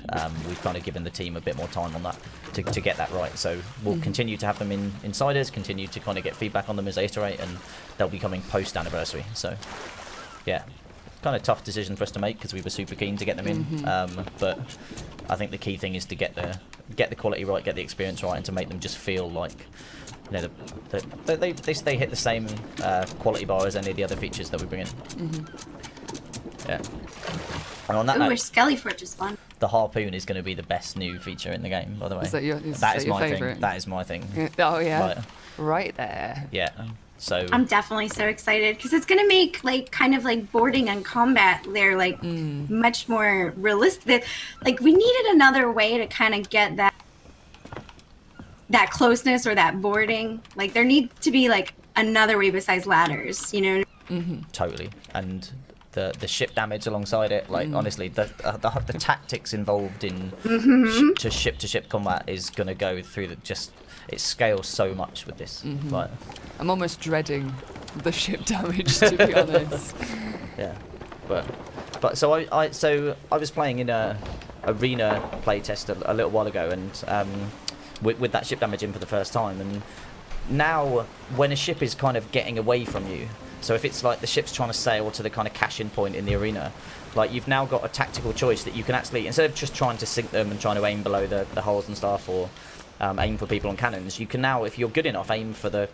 Speaker 1: kind of given the team a bit more time on that to get that right. So we'll continue to have them in Insiders, continue to kind of get feedback on them as they iterate, and they'll be coming post anniversary. So yeah, kind of tough decision for us to make because we were super keen to get them in, but I think the key thing is to get the quality right, get the experience right, and to make them just feel like, you know, they hit the same quality bar as any of the other features that we bring in. Yeah. And on that
Speaker 2: Ooh, where
Speaker 1: note,
Speaker 2: Skellyfoot just spawned.
Speaker 1: the harpoon is going to be the best new feature in the game, by the way.
Speaker 3: Is that your
Speaker 1: my
Speaker 3: favourite?
Speaker 1: thing. That is my thing.
Speaker 3: Oh yeah,
Speaker 1: Like,
Speaker 3: right there.
Speaker 1: yeah. So
Speaker 2: I'm definitely so excited because it's gonna make like kind of like boarding and combat there like much more realistic. Like we needed another way to kind of get that closeness or that boarding. Like there needs to be like another way besides ladders, you know?
Speaker 1: totally. And the ship damage alongside it. Like honestly, the tactics involved in ship to ship combat is gonna go through it scales so much with this. Like,
Speaker 3: I'm almost dreading the ship damage, to be honest.
Speaker 1: yeah, but so I was playing in a arena playtest a little while ago, and with that ship damage in for the first time, and now when a ship is kind of getting away from you, so if it's like the ship's trying to sail to the kind of cash-in point in the arena, like you've now got a tactical choice that you can actually, instead of just trying to sink them and trying to aim below the hulls and stuff, or aim for people on cannons, you can now, if you're good enough, aim for the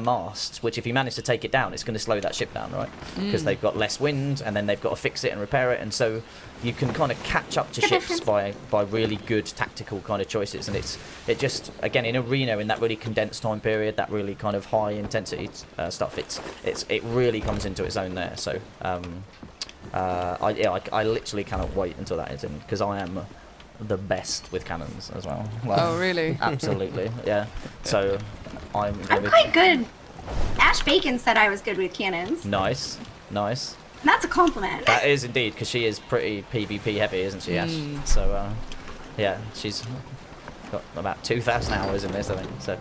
Speaker 1: masts, which if you manage to take it down, it's going to slow that ship down, right? Because they've got less wind, and then they've got to fix it and repair it, and so you can kind of catch up to ships by really good tactical kind of choices. And it just, again, in arena, in that really condensed time period, that really kind of high intensity stuff, it really comes into its own there. So I literally cannot wait until that is in, because I am the best with cannons as well. Like,
Speaker 3: Oh, really?
Speaker 1: absolutely, yeah. So I'm
Speaker 2: quite good. Ash Bacon said I was good with cannons.
Speaker 1: Nice.
Speaker 2: That's a compliment.
Speaker 1: That is indeed, because she is pretty PvP heavy, isn't she, Ash? So yeah, she's got about 2,000 hours in this, I think. So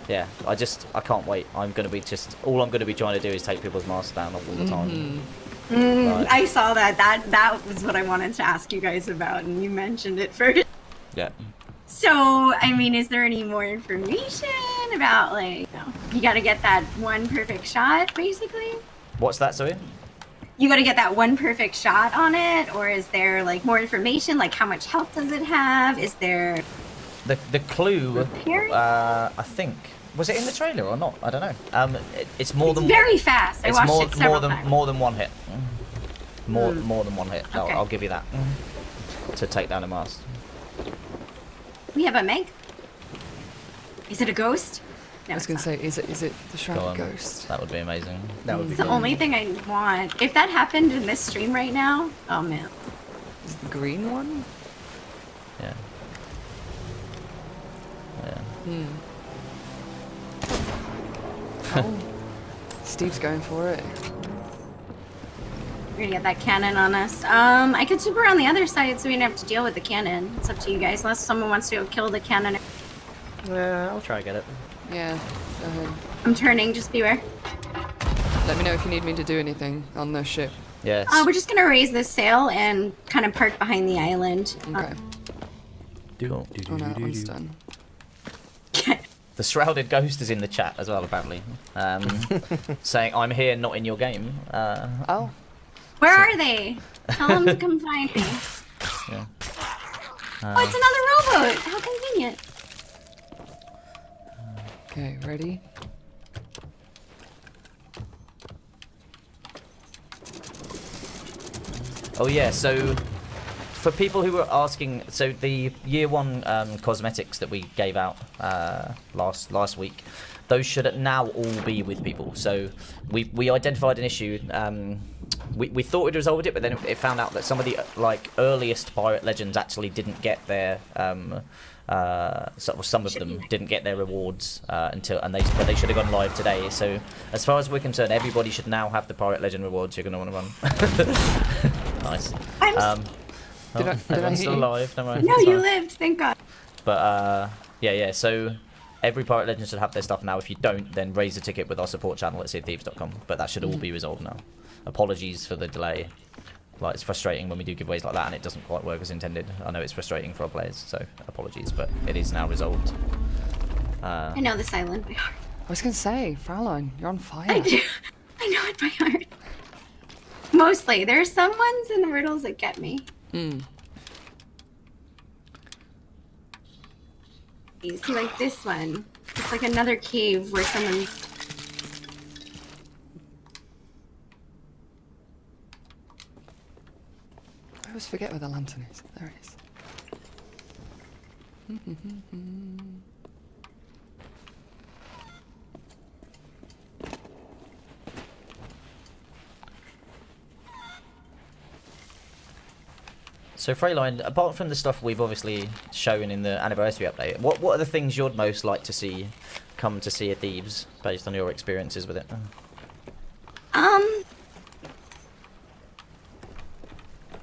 Speaker 1: yeah, I can't wait. All I'm going to be trying to do is take people's masks down all the time. Right.
Speaker 2: I saw that. That was what I wanted to ask you guys about, and you mentioned it first.
Speaker 1: Yeah.
Speaker 2: So, I mean, is there any more information about, like, you got to get that one perfect shot, basically?
Speaker 1: What's that, sorry?
Speaker 2: You got to get that one perfect shot on it, or is there, like, more information? Like, how much health does it have? Is there...
Speaker 1: The clue,
Speaker 2: repairing?
Speaker 1: I think... Was it in the trailer or not? I don't know. It's more than
Speaker 2: very fast. I watched it several times.
Speaker 1: More than one hit. More than one hit.
Speaker 2: Okay.
Speaker 1: I'll give you that. To take down a mast.
Speaker 2: We have a Meg. Is it a ghost? No,
Speaker 3: I was going to say, is it the
Speaker 1: Go
Speaker 3: Shrouded
Speaker 1: on.
Speaker 3: Ghost?
Speaker 1: That would be amazing.
Speaker 4: That would be
Speaker 2: It's the
Speaker 4: good.
Speaker 2: only thing I want. If that happened in this stream right now, oh man.
Speaker 3: Is it the green one?
Speaker 1: Yeah.
Speaker 3: Oh. Steve's going for it.
Speaker 2: We're gonna get that cannon on us. I could super on the other side so we don't have to deal with the cannon. It's up to you guys, unless someone wants to go kill the cannon.
Speaker 4: Yeah, I'll try to get it.
Speaker 3: Yeah, go ahead.
Speaker 2: I'm turning, just beware.
Speaker 3: Let me know if you need me to do anything on the ship.
Speaker 1: Yes.
Speaker 2: We're just gonna raise the sail and kind of park behind the island.
Speaker 3: Okay.
Speaker 1: Cool.
Speaker 3: Oh no, that one's done.
Speaker 1: The Shrouded Ghost is in the chat as well, apparently. Saying, I'm here, not in your game.
Speaker 3: Oh.
Speaker 2: Where are they? Tell them to come find me.
Speaker 1: Yeah.
Speaker 2: Oh, it's another rowboat! How convenient.
Speaker 3: Okay, ready?
Speaker 1: Oh yeah, so for people who were asking, so the year one cosmetics that we gave out last week, those should now all be with people. So we identified an issue. We thought we'd resolved it, but then it found out that some of the earliest pirate legends actually didn't get their some of them didn't get their rewards but they should have gone live today. So as far as we're concerned, everybody should now have the pirate legend rewards you're going to want to run. Nice.
Speaker 3: Did I
Speaker 1: Everyone's
Speaker 3: hit
Speaker 1: still
Speaker 3: you?
Speaker 1: alive, don't worry.
Speaker 2: No,
Speaker 1: It's
Speaker 2: you
Speaker 1: fine.
Speaker 2: lived, thank God.
Speaker 1: But yeah, so every pirate legend should have their stuff now. If you don't, then raise a ticket with our support channel at seathieves.com. But that should all be resolved now. Apologies for the delay. Like, it's frustrating when we do giveaways like that and it doesn't quite work as intended. I know it's frustrating for our players, so apologies, but it is now resolved.
Speaker 2: I know this island by heart.
Speaker 3: I was going to say, Fraulein, you're on fire.
Speaker 2: I do. I know it by heart. Mostly. There are some ones in the riddles that get me. You see, like this one. It's like another cave where someone's...
Speaker 3: I always forget where the lantern is. There it is.
Speaker 1: So Freyline, apart from the stuff we've obviously shown in the anniversary update, what are the things you'd most like to see come to Sea of Thieves based on your experiences with it?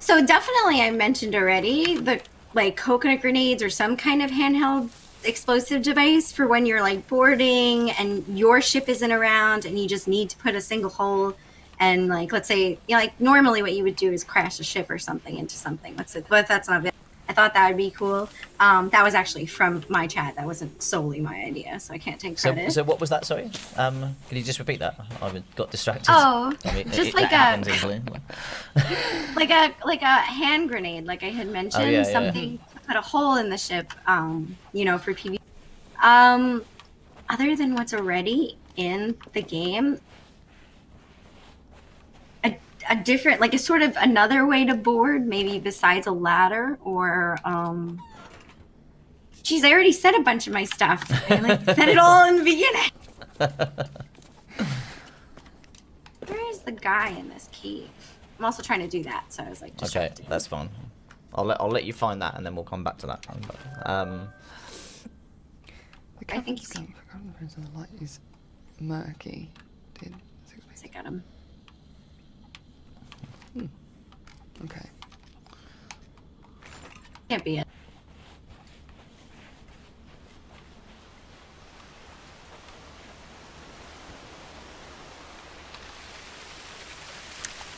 Speaker 2: So definitely, I mentioned already the like coconut grenades or some kind of handheld explosive device for when you're like boarding and your ship isn't around and you just need to put a single hole. And like, let's say, like normally what you would do is crash a ship or something into something. But that's not it. I thought that would be cool. That was actually from my chat. That wasn't solely my idea, so I can't take credit.
Speaker 1: So what was that? Sorry. Can you just repeat that? I got distracted.
Speaker 2: Oh,
Speaker 1: I mean,
Speaker 2: just
Speaker 1: that
Speaker 2: like
Speaker 1: happens easily.
Speaker 2: like a hand grenade, like I had mentioned, something to put a hole in the ship, for PvP. Other than what's already in the game, a different, like a sort of another way to board, maybe besides a ladder or geez, I already said a bunch of my stuff. I said it all in the beginning. Where is the guy in this cave? I'm also trying to do that, so I was like,
Speaker 1: okay, that's fine. I'll let you find that, and then we'll come back to that.
Speaker 2: I think he's here.
Speaker 3: The light is murky.
Speaker 2: I got him.
Speaker 3: Okay.
Speaker 2: Can't be it.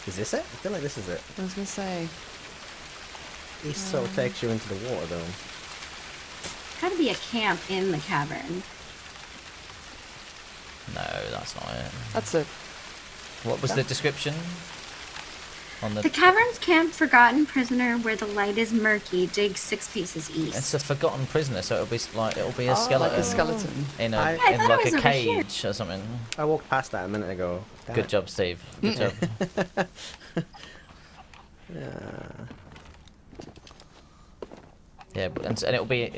Speaker 4: Is this it? I feel like this is it.
Speaker 3: I was gonna say.
Speaker 4: He sort of takes you into the water, though.
Speaker 2: Gotta be a camp in the cavern.
Speaker 1: No, that's not it.
Speaker 3: That's it.
Speaker 1: What was the description? On
Speaker 2: The cavern's camp, forgotten prisoner, where the light is murky. Dig 6 paces east.
Speaker 1: It's a forgotten prisoner, so it'll be a skeleton.
Speaker 3: Like a skeleton.
Speaker 1: In
Speaker 2: I
Speaker 1: like
Speaker 2: thought it
Speaker 1: a
Speaker 2: was over here.
Speaker 1: cage or something.
Speaker 4: I walked past that a minute ago. Damn
Speaker 1: Good
Speaker 4: it.
Speaker 1: job, Steve. Good job. Yeah, and it'll be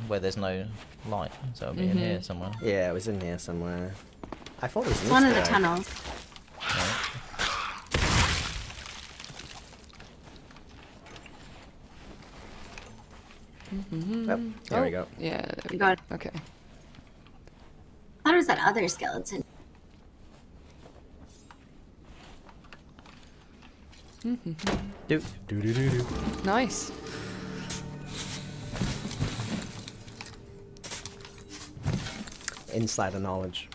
Speaker 1: where there's no light, so it'll be in here somewhere.
Speaker 4: Yeah, it was in here somewhere. I thought it was in
Speaker 2: One of
Speaker 4: this
Speaker 2: the
Speaker 4: guy.
Speaker 2: tunnels.
Speaker 1: Right.
Speaker 4: Yep, there we go.
Speaker 3: Yeah. There we
Speaker 2: You
Speaker 3: go.
Speaker 2: got it.
Speaker 3: Okay.
Speaker 2: I thought it was that other skeleton.
Speaker 4: Do.
Speaker 3: Nice.
Speaker 4: Insider knowledge.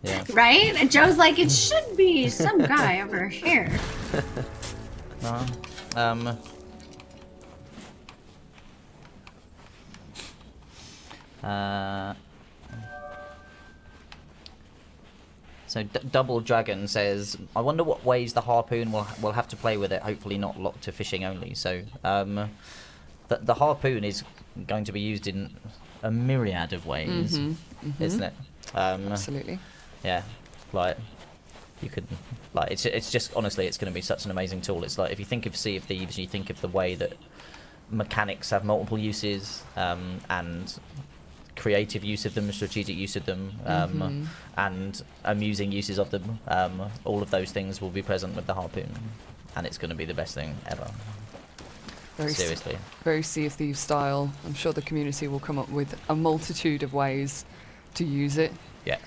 Speaker 1: Yeah.
Speaker 2: Right? And Joe's like, it should be some guy over here.
Speaker 1: So Double Dragon says, I wonder what ways the harpoon will have to play with it. Hopefully not locked to fishing only. So the harpoon is going to be used in a myriad of ways, isn't it?
Speaker 3: Absolutely.
Speaker 1: Yeah, like you could, like it's just honestly, it's going to be such an amazing tool. It's like if you think of Sea of Thieves, you think of the way that mechanics have multiple uses and creative use of them, strategic use of them, and amusing uses of them. All of those things will be present with the harpoon, and it's going to be the best thing ever. Seriously.
Speaker 3: Very Sea of Thieves style. I'm sure the community will come up with a multitude of ways to use it.
Speaker 1: Yeah.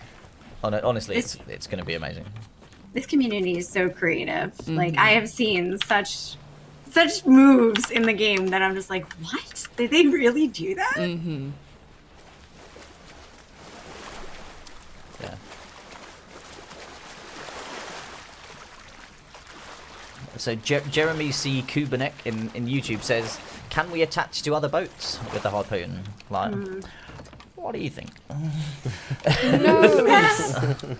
Speaker 1: Honestly, it's going to be amazing.
Speaker 2: This community is so creative. Like, I have seen such moves in the game that I'm just like, what? Did they really do that?
Speaker 1: Yeah. So Jeremy C. Kubanek in YouTube says, can we attach to other boats with the harpoon? Like, what do you think?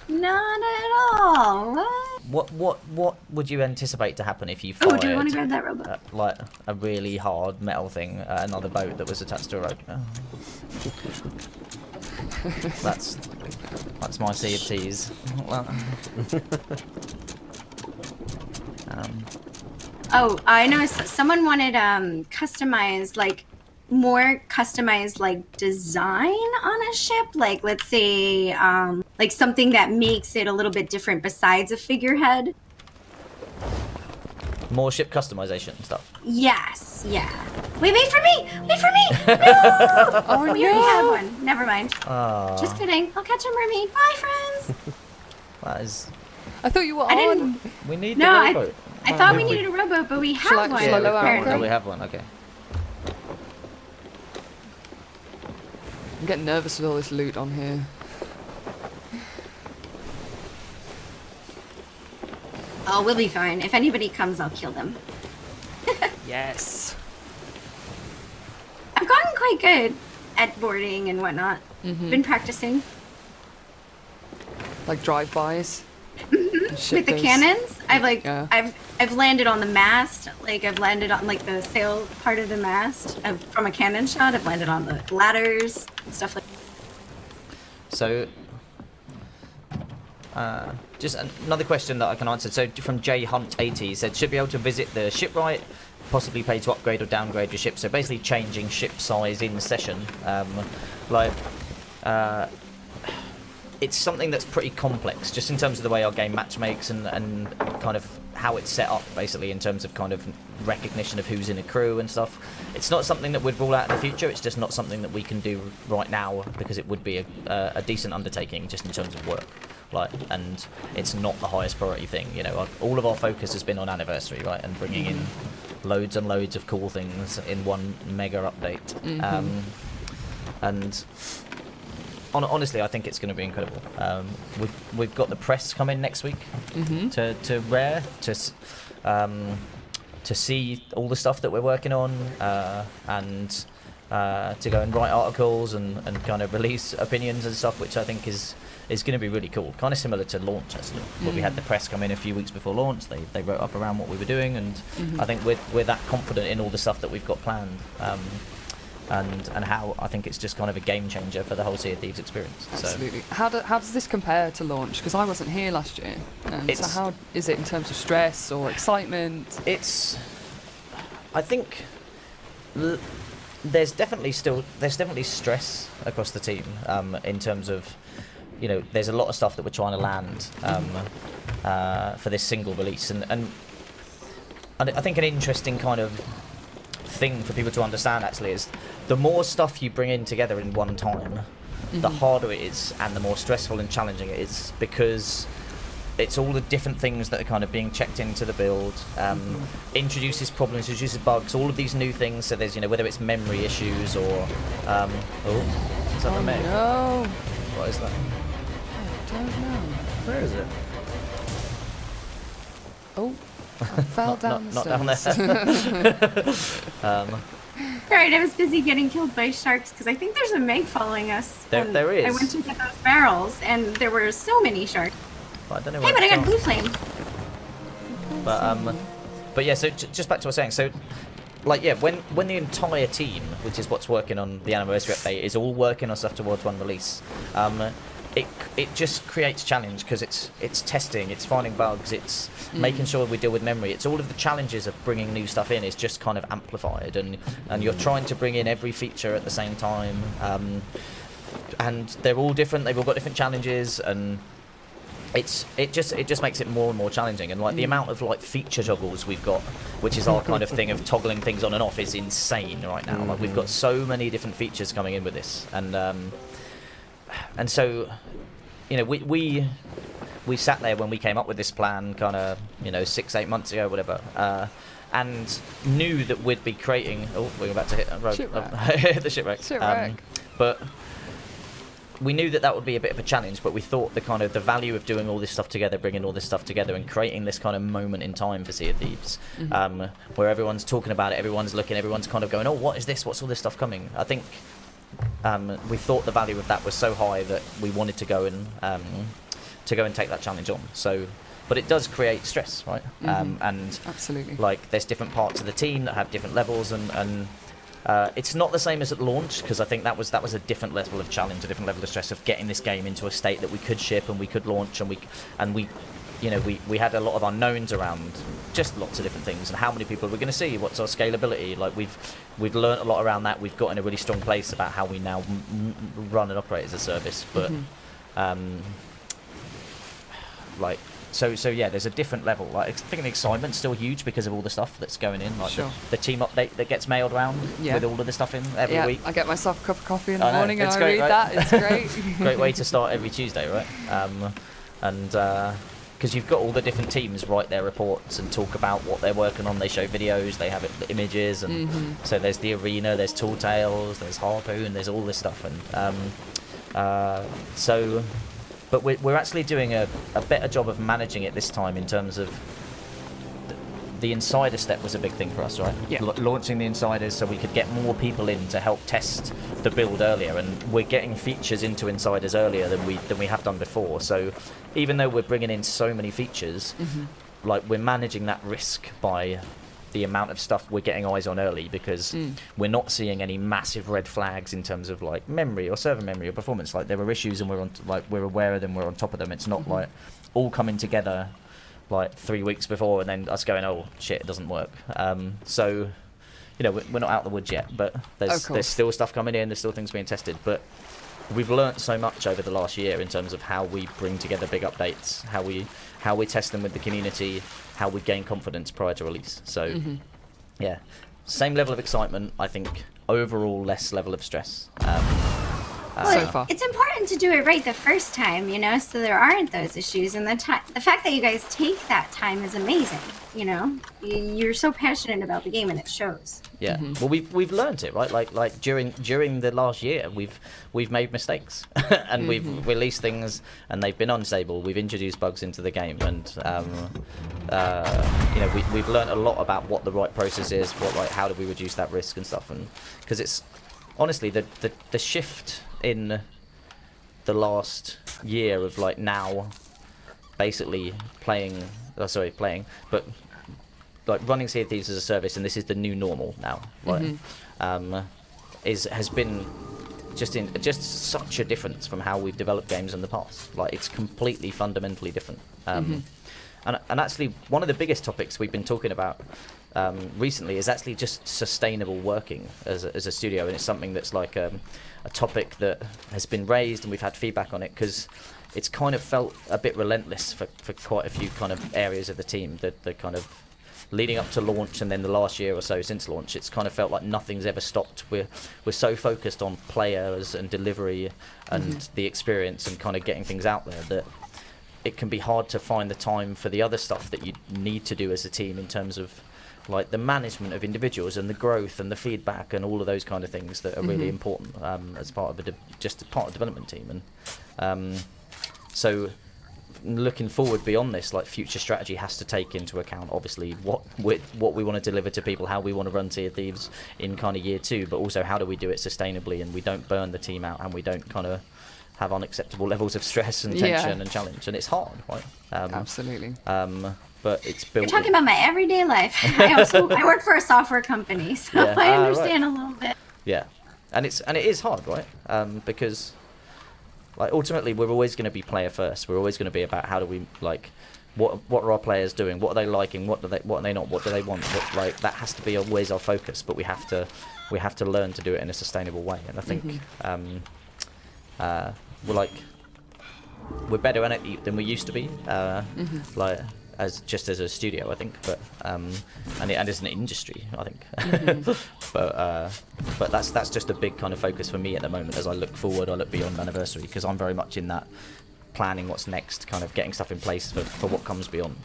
Speaker 2: Not at all.
Speaker 1: What would you anticipate to happen if you
Speaker 2: Oh,
Speaker 1: fired
Speaker 2: do you want to grab that robot?
Speaker 1: like a really hard metal thing at another boat that was attached to a rope? That's my Sea of Teas.
Speaker 2: Oh, I know someone wanted customized, like more customized, like design on a ship. Like, let's say, like something that makes it a little bit different besides a figurehead.
Speaker 1: More ship customization stuff.
Speaker 2: Yes, yeah. Wait for me! Wait for me! No!
Speaker 3: Oh,
Speaker 2: we already had one. Never mind.
Speaker 1: Ah,
Speaker 2: Just kidding. I'll catch a mermaid. Bye, friends.
Speaker 1: that is.
Speaker 3: I thought you were
Speaker 2: I
Speaker 3: on.
Speaker 2: didn't.
Speaker 1: We need
Speaker 2: No,
Speaker 1: the rowboat.
Speaker 2: I thought we needed a rowboat, but we have
Speaker 3: Shall I-
Speaker 2: one.
Speaker 3: shall I lower our
Speaker 2: apparently.
Speaker 1: Oh, we have one. Okay.
Speaker 3: I'm getting nervous with all this loot on here.
Speaker 2: Oh, we'll be fine. If anybody comes, I'll kill them.
Speaker 3: Yes.
Speaker 2: I've gotten quite good at boarding and whatnot.
Speaker 3: Mm-hmm.
Speaker 2: Been practicing
Speaker 3: Like drive-bys.
Speaker 2: with the cannons.
Speaker 3: Yeah.
Speaker 2: I've landed on the mast. Like I've landed on like the sail part of the mast from a cannon shot. I've landed on the ladders, stuff like.
Speaker 1: So, just another question that I can answer. So, from J Hunt 80, he said, should be able to visit the shipwright, possibly pay to upgrade or downgrade your ship. So, basically changing ship size in session. It's something that's pretty complex, just in terms of the way our game match makes and kind of how it's set up, basically, in terms of kind of recognition of who's in a crew and stuff. It's not something that we'd rule out in the future. It's just not something that we can do right now because it would be a decent undertaking just in terms of work. And it's not the highest priority thing. You know, all of our focus has been on Anniversary, right, and bringing in loads and loads of cool things in one mega update. And honestly, I think it's going to be incredible. We've got the press coming next week to Rare to see all the stuff that we're working on and to go and write articles and kind of release opinions and stuff, which I think is going to be really cool. Kind of similar to launch, actually. But we had the press come in a few weeks before launch. They wrote up around what we were doing, and I think we're that confident in all the stuff that we've got planned. And how I think it's just kind of a game changer for the whole Sea of Thieves experience.
Speaker 3: Absolutely. How does this compare to launch? Because I wasn't here last year. So how is it in terms of stress or excitement?
Speaker 1: I think there's definitely stress across the team in terms of, you know, there's a lot of stuff that we're trying to land for this single release, and I think an interesting kind of thing for people to understand actually is the more stuff you bring in together in one time, the harder it is and the more stressful and challenging it is, because it's all the different things that are kind of being checked into the build, introduces problems, introduces bugs, all of these new things. So there's, you know, whether it's memory issues or is that the Meg?
Speaker 3: No,
Speaker 1: What is that?
Speaker 3: I don't know.
Speaker 1: Where is it?
Speaker 3: Oh, I fell down the
Speaker 1: not
Speaker 3: stairs.
Speaker 1: down there.
Speaker 2: Right, I was busy getting killed by sharks because I think there's a Meg following us.
Speaker 1: There is.
Speaker 2: I went to get those barrels and there were so many sharks.
Speaker 1: Well, I don't know.
Speaker 2: Hey,
Speaker 1: where
Speaker 2: but I
Speaker 1: it's
Speaker 2: got
Speaker 1: gone.
Speaker 2: blue flame.
Speaker 1: But yeah. So just back to what I was saying. So, like, yeah, when the entire team, which is what's working on the anniversary update, is all working on stuff towards one release, it just creates challenge because it's testing, it's finding bugs, it's making sure we deal with memory. It's all of the challenges of bringing new stuff in is just kind of amplified, and you're trying to bring in every feature at the same time, and they're all different. They've all got different challenges, and it just makes it more and more challenging. And like the amount of like feature toggles we've got, which is our kind of thing of toggling things on and off, is insane right now. Like we've got so many different features coming in with this, and so, you know, we sat there when we came up with this plan, kind of, you know, 6-8 months ago, whatever, and knew that we'd be creating. Oh, we're about to hit a road.
Speaker 3: Shipwreck.
Speaker 1: The shipwreck.
Speaker 3: Shipwreck.
Speaker 1: But we knew that would be a bit of a challenge. But we thought the value of doing all this stuff together, bringing all this stuff together, and creating this kind of moment in time for Sea of Thieves, where everyone's talking about it, everyone's looking, everyone's kind of going, oh, what is this? What's all this stuff coming? I think. We thought the value of that was so high that we wanted to go and take that challenge on. So, but it does create stress, right? And
Speaker 3: Absolutely.
Speaker 1: like there's different parts of the team that have different levels, and it's not the same as at launch, because I think that was a different level of challenge, a different level of stress of getting this game into a state that we could ship and we could launch, and we you know, we had a lot of unknowns around just lots of different things, and how many people we're going to see, what's our scalability. Like we've learned a lot around that. We've got in a really strong place about how we now run and operate as a service. But like so yeah, there's a different level. Like I think the excitement's still huge because of all the stuff that's going in, like the team update that gets mailed around with all of the stuff in every week.
Speaker 3: I get myself a cup of coffee in the
Speaker 1: I know,
Speaker 3: morning and
Speaker 1: it's
Speaker 3: I
Speaker 1: great,
Speaker 3: read
Speaker 1: right?
Speaker 3: that. It's great.
Speaker 1: Great way to start every Tuesday, right? And because you've got all the different teams write their reports and talk about what they're working on. They show videos, they have images, and so there's the arena, there's Tall Tales, there's Harpoon, there's all this stuff, and but we're actually doing a better job of managing it this time in terms of the insider step was a big thing for us, right?
Speaker 3: Yeah.
Speaker 1: Launching the insiders so we could get more people in to help test the build earlier, and we're getting features into insiders earlier than we have done before. So even though we're bringing in so many features, like we're managing that risk by the amount of stuff we're getting eyes on early, because we're not seeing any massive red flags in terms of like memory or server memory or performance. Like there are issues and we're aware of them, we're on top of them. It's not like all coming together like 3 weeks before and then us going, oh shit, it doesn't work. So you know, we're not out of the woods yet, but there's still stuff coming in, there's still things being tested, but we've learnt so much over the last year in terms of how we bring together big updates, how we test them with the community, how we gain confidence prior to release. So yeah, same level of excitement, I think, overall less level of stress.
Speaker 3: So far.
Speaker 2: It's important to do it right the first time, you know, so there aren't those issues. And the fact that you guys take that time is amazing. You know, you're so passionate about the game, and it shows.
Speaker 1: Yeah. Well, we've learned it, right? Like during the last year, we've made mistakes, and we've released things, and they've been unstable. We've introduced bugs into the game, and you know, we've learned a lot about what the right process is, how do we reduce that risk and stuff, and because it's honestly the shift in the last year of like now basically playing, but like running Sea of Thieves as a service, and this is the new normal now, right? Has been just such a difference from how we've developed games in the past. Like it's completely fundamentally different. And actually one of the biggest topics we've been talking about recently is actually just sustainable working as a studio, and it's something that's like a topic that has been raised, and we've had feedback on it because it's kind of felt a bit relentless for quite a few kind of areas of the team. The kind of leading up to launch, and then the last year or so since launch, it's kind of felt like nothing's ever stopped. We're so focused on players and delivery and the experience and kind of getting things out there that it can be hard to find the time for the other stuff that you need to do as a team in terms of like the management of individuals and the growth and the feedback and all of those kind of things that are really important as part of just part of the development team. And so looking forward beyond this, like future strategy has to take into account obviously what we want to deliver to people, how we want to run Sea of Thieves in kind of year 2, but also how do we do it sustainably and we don't burn the team out and we don't kind of have unacceptable levels of stress and tension and challenge, and it's hard, right?
Speaker 3: Absolutely.
Speaker 1: But it's built.
Speaker 2: You're talking about my everyday life. I work for a software company, so I understand a little bit.
Speaker 1: Yeah, and it is hard, right? Because like ultimately we're always going to be player first. We're always going to be about how do we like what are our players doing? What are they liking? What are they not? What do they want? Like that has to be always our focus. But we have to learn to do it in a sustainable way. And I think we're better at it than we used to be. Like as a studio, I think, but and as an industry, I think. But that's just a big kind of focus for me at the moment. As I look forward, I look beyond Anniversary, because I'm very much in that planning what's next, kind of getting stuff in place for what comes beyond.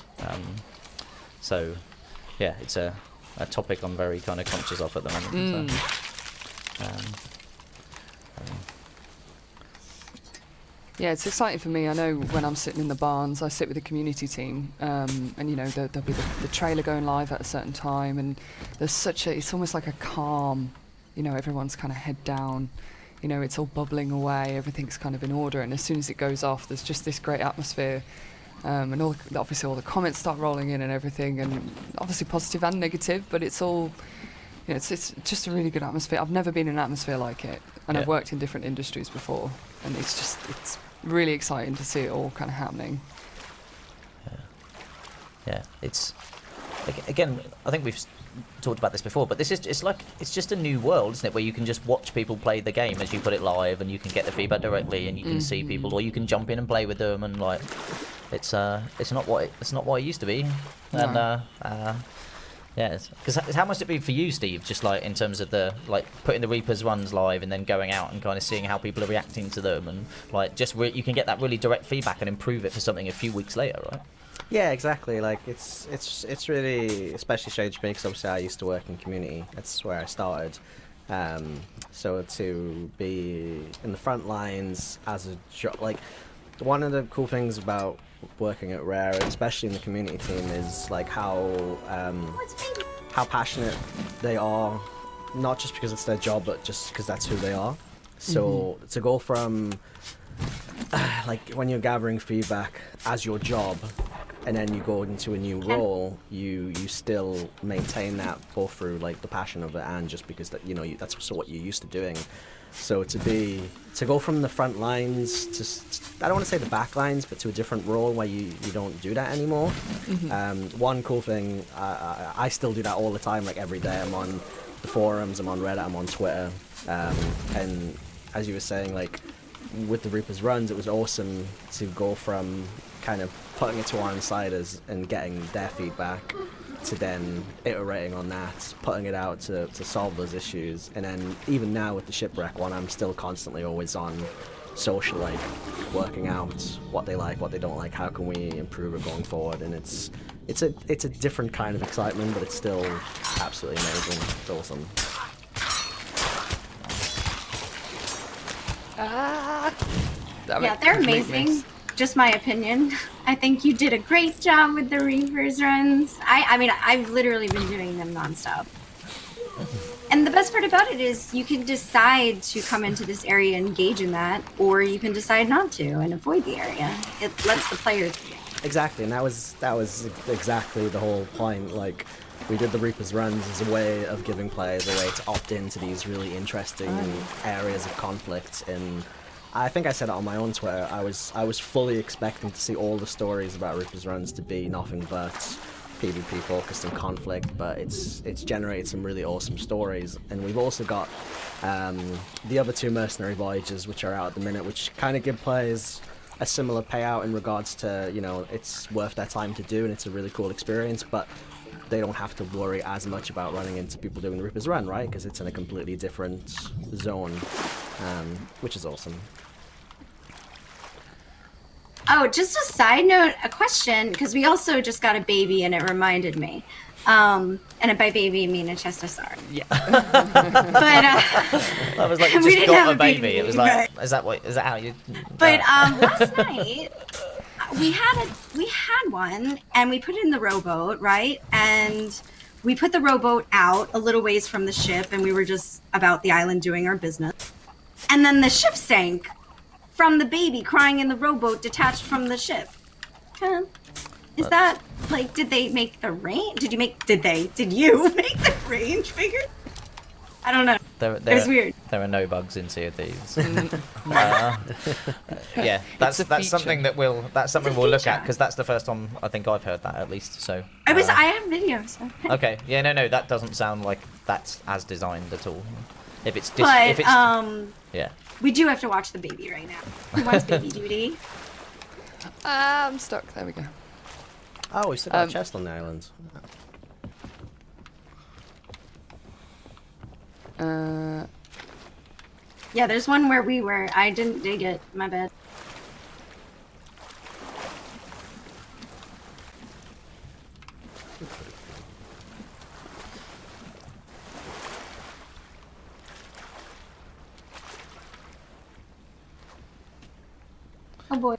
Speaker 1: So yeah, it's a topic I'm very kind of conscious of at the moment. So,
Speaker 3: yeah, it's exciting for me. I know when I'm sitting in the barns, I sit with the community team, and you know there'll be the trailer going live at a certain time, and there's it's almost like a calm, you know, everyone's kind of head down, you know, it's all bubbling away, everything's kind of in order, and as soon as it goes off, there's just this great atmosphere, and obviously all the comments start rolling in and everything, and obviously positive and negative, but it's all, you know, it's just a really good atmosphere. I've never been in an atmosphere like it, and I've worked in different industries before, and it's really exciting to see it all kind of happening.
Speaker 1: Yeah, it's again, I think we've talked about this before, but it's just a new world, isn't it, where you can just watch people play the game as you put it live, and you can get the feedback directly, and you can see people, or you can jump in and play with them, and like it's not what it used to be. And yeah, because how must it be for you, Steve? Just like in terms of the like putting the Reapers runs live and then going out and kind of seeing how people are reacting to them, and like just you can get that really direct feedback and improve it for something a few weeks later, right?
Speaker 4: Yeah, exactly. Like it's really especially strange for me because obviously I used to work in community. That's where I started. So to be in the front lines as a job, like one of the cool things about working at Rare, especially in the community team, is like how passionate they are, not just because it's their job, but just because that's who they are. So to go from like when you're gathering feedback as your job, and then you go into a new role, you still maintain that both through like the passion of it and just because that that's also what you're used to doing. So to go from the front lines to I don't want to say the back lines, but to a different role where you don't do that anymore. One cool thing, I still do that all the time. Like every day, I'm on the forums, I'm on Reddit, I'm on Twitter, and as you were saying, like with the Reaper's runs, it was awesome to go from kind of putting it to one side and getting their feedback to then iterating on that, putting it out to solve those issues. And then even now with the Shipwreck one, I'm still constantly always on social, like working out what they like, what they don't like, how can we improve it going forward. And it's a different kind of excitement, but it's still absolutely amazing. It's awesome.
Speaker 2: Yeah, they're amazing. Just my opinion. I think you did a great job with the Reapers runs. I mean, I've literally been doing them nonstop. And the best part about it is you can decide to come into this area and engage in that, or you can decide not to and avoid the area. It lets the players begin.
Speaker 4: Exactly, and that was exactly the whole point. Like, we did the Reaper's runs as a way of giving players a way to opt into these really interesting areas of conflict. And I think I said it on my own Twitter. I was fully expecting to see all the stories about Reaper's runs to be nothing but PvP focused and conflict, but it's generated some really awesome stories. And we've also got the other two mercenary voyages, which are out at the minute, which kind of give players a similar payout in regards to, it's worth their time to do and it's a really cool experience, but they don't have to worry as much about running into people doing the Reaper's Run, right? Because it's in a completely different zone, which is awesome.
Speaker 2: Oh, just a side note, a question, because we also just got a baby and it reminded me. And by baby, I mean a Chestosauron.
Speaker 1: Yeah.
Speaker 2: But
Speaker 1: I was like, you
Speaker 2: we
Speaker 1: just
Speaker 2: didn't
Speaker 1: got
Speaker 2: have
Speaker 1: a baby. It was like,
Speaker 2: but-
Speaker 1: is that how you?
Speaker 2: But last night we had one and we put it in the rowboat, right? And we put the rowboat out a little ways from the ship and we were just about the island doing our business. And then the ship sank from the baby crying in the rowboat detached from the ship. Is that like, did they make the range? Did you make the range figure? I don't know. It was weird.
Speaker 1: There are no bugs in Sea of Thieves. Yeah, that's something we'll look at, because that's the first time I think I've heard that, at least. So
Speaker 2: I have videos.
Speaker 1: Okay, yeah, no, that doesn't sound like that's as designed at all. If it's yeah.
Speaker 2: We do have to watch the baby right now. Who wants baby duty?
Speaker 3: I'm stuck. There we go.
Speaker 4: Oh, we still got a chest on the island.
Speaker 2: Yeah, there's one where we were. I didn't dig it. My bad. Oh boy.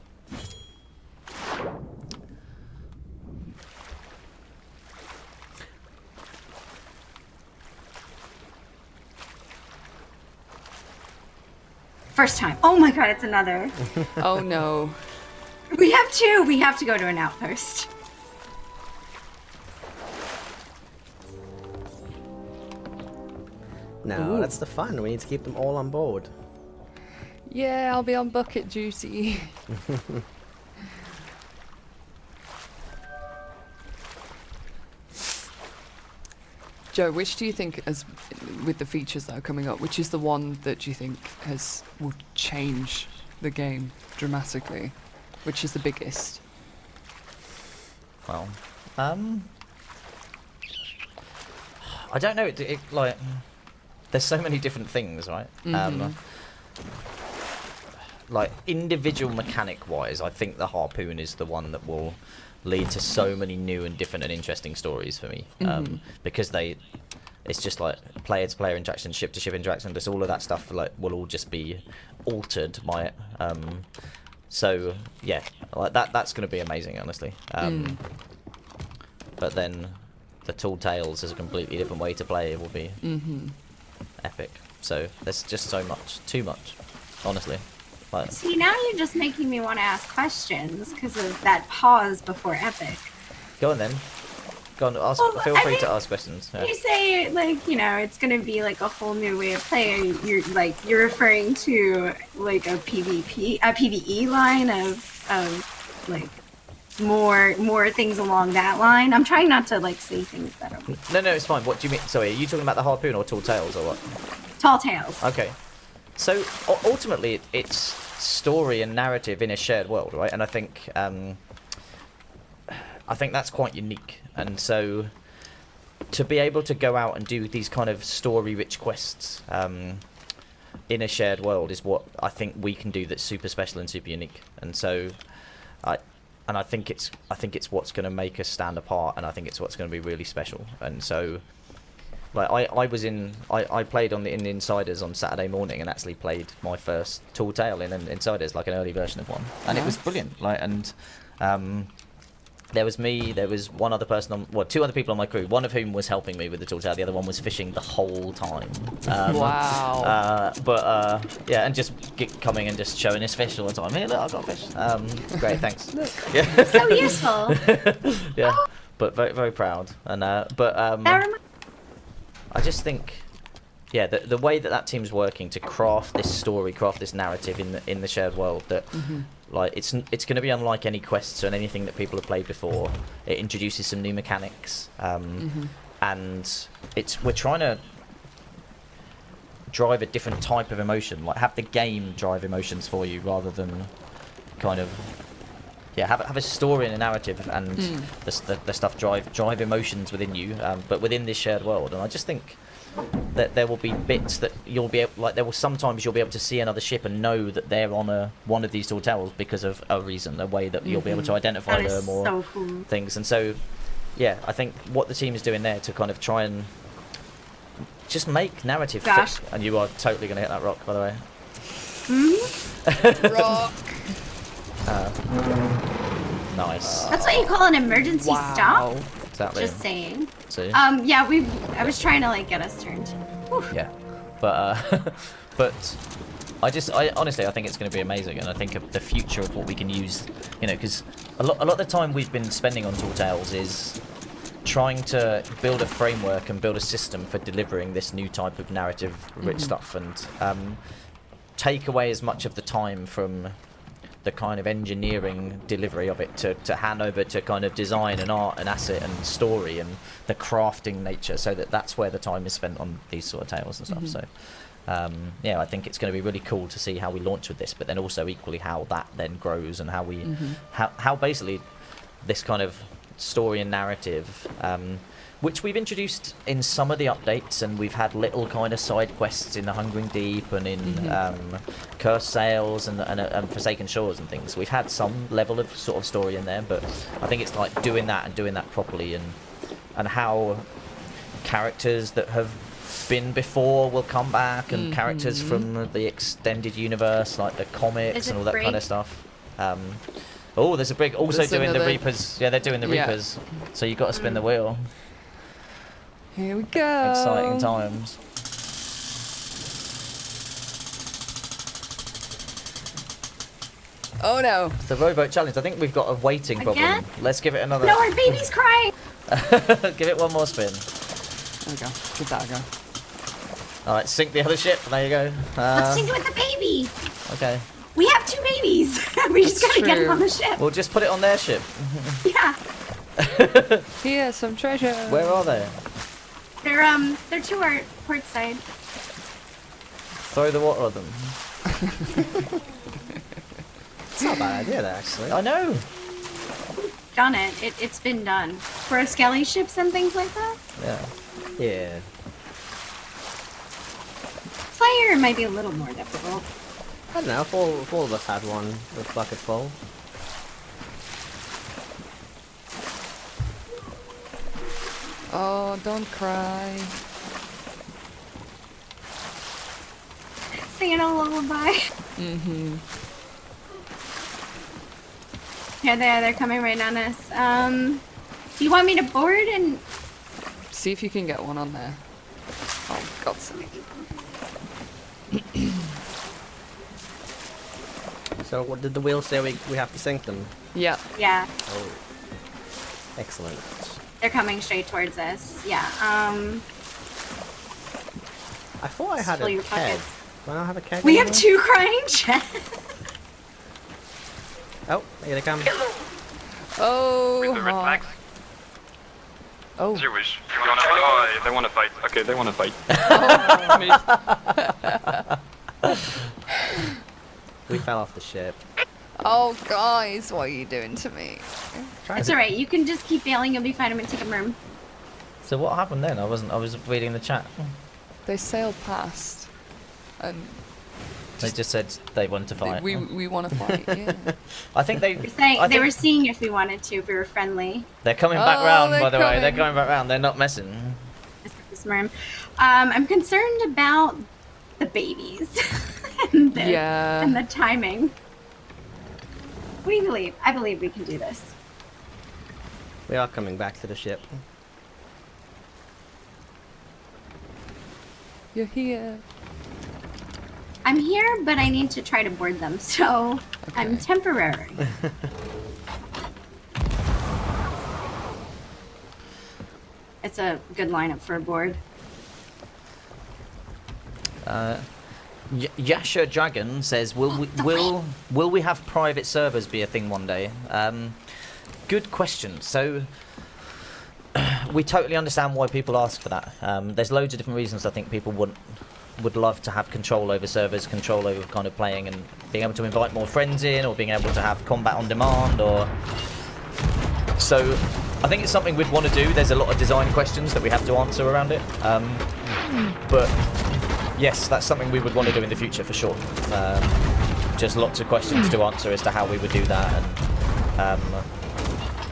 Speaker 2: First time. Oh my god, it's another.
Speaker 3: Oh no.
Speaker 2: We have two. We have to go to an outpost.
Speaker 4: No, that's the fun. We need to keep them all on board.
Speaker 3: Yeah, I'll be on bucket duty. Joe, which do you think, as with the features that are coming up, which is the one that you think will change the game dramatically? Which is the biggest?
Speaker 1: Well, I don't know. Like, there's so many different things, right? like individual mechanic wise, I think the harpoon is the one that will lead to so many new and different and interesting stories for me, because it's just like player to player interaction, ship to ship interaction, just all of that stuff like will all just be altered by it. So yeah, like that's going to be amazing, honestly. But then the Tall Tales is a completely different way to play. It will be epic. So there's just so much, too much, honestly. Like,
Speaker 2: See, now you're just making me want to ask questions because of that pause before epic.
Speaker 1: go on then. Go on, ask.
Speaker 2: Well,
Speaker 1: Feel
Speaker 2: I
Speaker 1: free
Speaker 2: mean,
Speaker 1: to ask questions. Yeah.
Speaker 2: You say like, you know, it's gonna be like a whole new way of playing. You're referring to like a PvE line of like more things along that line. I'm trying not to like say things that are
Speaker 1: No, it's fine. What do you mean? Sorry, are you talking about the harpoon or Tall Tales or what?
Speaker 2: tall tales.
Speaker 1: Okay. So ultimately, it's story and narrative in a shared world, right? And I think that's quite unique. And so to be able to go out and do these kind of story-rich quests in a shared world is what I think we can do that's super special and super unique. And so I think it's what's going to make us stand apart, and I think it's what's going to be really special. And so, like I played in the Insiders on Saturday morning, and actually played my first Tall Tale in Insiders, like an early version of one, and it was brilliant. Like, and there was me, there was one other person two other people on my crew, one of whom was helping me with the Tall Tale, the other one was fishing the whole time.
Speaker 3: Wow.
Speaker 1: Yeah, and just coming and just showing his fish all the time. Here, look, I've got a fish. Great, thanks. Yeah.
Speaker 2: So useful.
Speaker 1: Yeah, but very, very proud. And I just think, yeah, the way that team's working to craft this story, craft this narrative in the shared world, that like it's going to be unlike any quests or anything that people have played before. It introduces some new mechanics, and we're trying to drive a different type of emotion, like have the game drive emotions for you rather than kind of have a story and a narrative, and the stuff drive emotions within you, but within this shared world. And I just think that there will be bits that you'll be able, like sometimes you'll be able to see another ship and know that they're on one of these Tall Tales because of a reason, a way that you'll be able to identify them or
Speaker 2: so cool.
Speaker 1: things. And so yeah, I think what the team is doing there to kind of try and just make narrative fit. And you are totally going to hit that rock, by the way.
Speaker 3: Rock.
Speaker 1: Nice.
Speaker 2: That's what you call an emergency stop.
Speaker 1: Exactly.
Speaker 2: Just saying.
Speaker 1: See?
Speaker 2: Yeah, I was trying to like get us turned. Whew.
Speaker 1: Yeah, but I honestly think it's going to be amazing, and I think of the future of what we can use, you know, because a lot of the time we've been spending on Tall Tales is trying to build a framework and build a system for delivering this new type of narrative-rich stuff, and take away as much of the time from the kind of engineering delivery of it to hand over to kind of design and art and asset and story and the crafting nature, so that's where the time is spent on these sort of tales and stuff. So yeah, I think it's going to be really cool to see how we launch with this, but then also equally how that then grows, and how we how basically this kind of story and narrative, which we've introduced in some of the updates, and we've had little kind of side quests in the Hungering Deep and in Cursed Sails and Forsaken Shores and things. We've had some level of sort of story in there, but I think it's like doing that properly, and how characters that have been before will come back, and characters from the extended universe, like the comics and all that kind of stuff. Oh, there's a brig also
Speaker 3: There's
Speaker 1: doing the
Speaker 3: another-
Speaker 1: Reapers. Yeah, they're doing the Reapers. So you've got to spin the wheel.
Speaker 3: Here we go.
Speaker 1: Exciting times.
Speaker 3: Oh no.
Speaker 1: The rowboat challenge. I think we've got a waiting problem.
Speaker 2: Again?
Speaker 1: Let's give it another.
Speaker 2: No, our baby's crying.
Speaker 1: Give it one more spin.
Speaker 3: There we go. Give that a go.
Speaker 1: All right, sink the other ship. There you go.
Speaker 2: Let's sing it with the baby.
Speaker 1: Okay.
Speaker 2: We have 2 babies. We just gotta get them on the ship.
Speaker 1: We'll just put it on their ship.
Speaker 2: Yeah.
Speaker 3: Here, some treasure.
Speaker 1: Where are they?
Speaker 2: They're to our port side.
Speaker 1: Throw the water at them.
Speaker 4: It's not a bad idea, though, actually.
Speaker 1: I know.
Speaker 2: Done it. It's been done. For skelly ships and things like that.
Speaker 1: Yeah.
Speaker 4: Yeah.
Speaker 2: Player might be a little more difficult.
Speaker 4: I don't know, if all of us had one with bucket full.
Speaker 3: Oh, don't cry.
Speaker 2: Singing a lullaby.
Speaker 3: Mm-hmm.
Speaker 2: Here they are, they're coming right on us. Do you want me to board and...
Speaker 3: See if you can get one on there. Oh, God's sake.
Speaker 4: So what did the wheel say we have to sink them?
Speaker 3: Yeah.
Speaker 2: Yeah,
Speaker 4: Oh. Excellent.
Speaker 2: they're coming straight towards us. Yeah,
Speaker 4: I thought I had
Speaker 2: fill
Speaker 4: a
Speaker 2: your
Speaker 4: keg.
Speaker 2: buckets.
Speaker 4: Do I not have a keg
Speaker 2: We have
Speaker 4: anymore?
Speaker 2: 2 crying chests.
Speaker 4: Oh, here they come.
Speaker 3: Oh,
Speaker 5: With the red
Speaker 3: hot.
Speaker 5: flags.
Speaker 3: Oh.
Speaker 5: As you wish. You wanna fight? Oh, they wanna fight. Okay, they wanna fight.
Speaker 4: We fell off the ship.
Speaker 3: Oh, guys, what are you doing to me?
Speaker 2: It's alright, you can just keep bailing, you'll be fine. I'm gonna take a room.
Speaker 1: So what happened then? I was reading the chat.
Speaker 3: They sailed past, and
Speaker 1: They just said they wanted to fight.
Speaker 3: we want to fight. Yeah.
Speaker 1: I think they.
Speaker 2: They're saying
Speaker 1: I
Speaker 2: they
Speaker 1: think
Speaker 2: were seeing if we wanted to, if we were friendly.
Speaker 1: They're coming back
Speaker 3: Oh,
Speaker 1: round.
Speaker 3: they're
Speaker 1: By the way, they're
Speaker 3: coming.
Speaker 1: going back round. They're not messing.
Speaker 2: This room. I'm concerned about the babies. and the,
Speaker 3: Yeah.
Speaker 2: And the timing. We believe. I believe we can do this.
Speaker 4: We are coming back to the ship.
Speaker 3: You're here.
Speaker 2: I'm here, but I need to try to board them, so I'm
Speaker 3: Okay.
Speaker 2: temporary. It's a good lineup for a board.
Speaker 1: Yasha Dragon says, "Will we have private servers be a thing one day?" Good question. So we totally understand why people ask for that. There's loads of different reasons I think people would love to have control over servers, control over kind of playing and being able to invite more friends in, or being able to have combat on demand, or so. I think it's something we'd want to do. There's a lot of design questions that we have to answer around it, but yes, that's something we would want to do in the future for sure. Just lots of questions to answer as to how we would do that and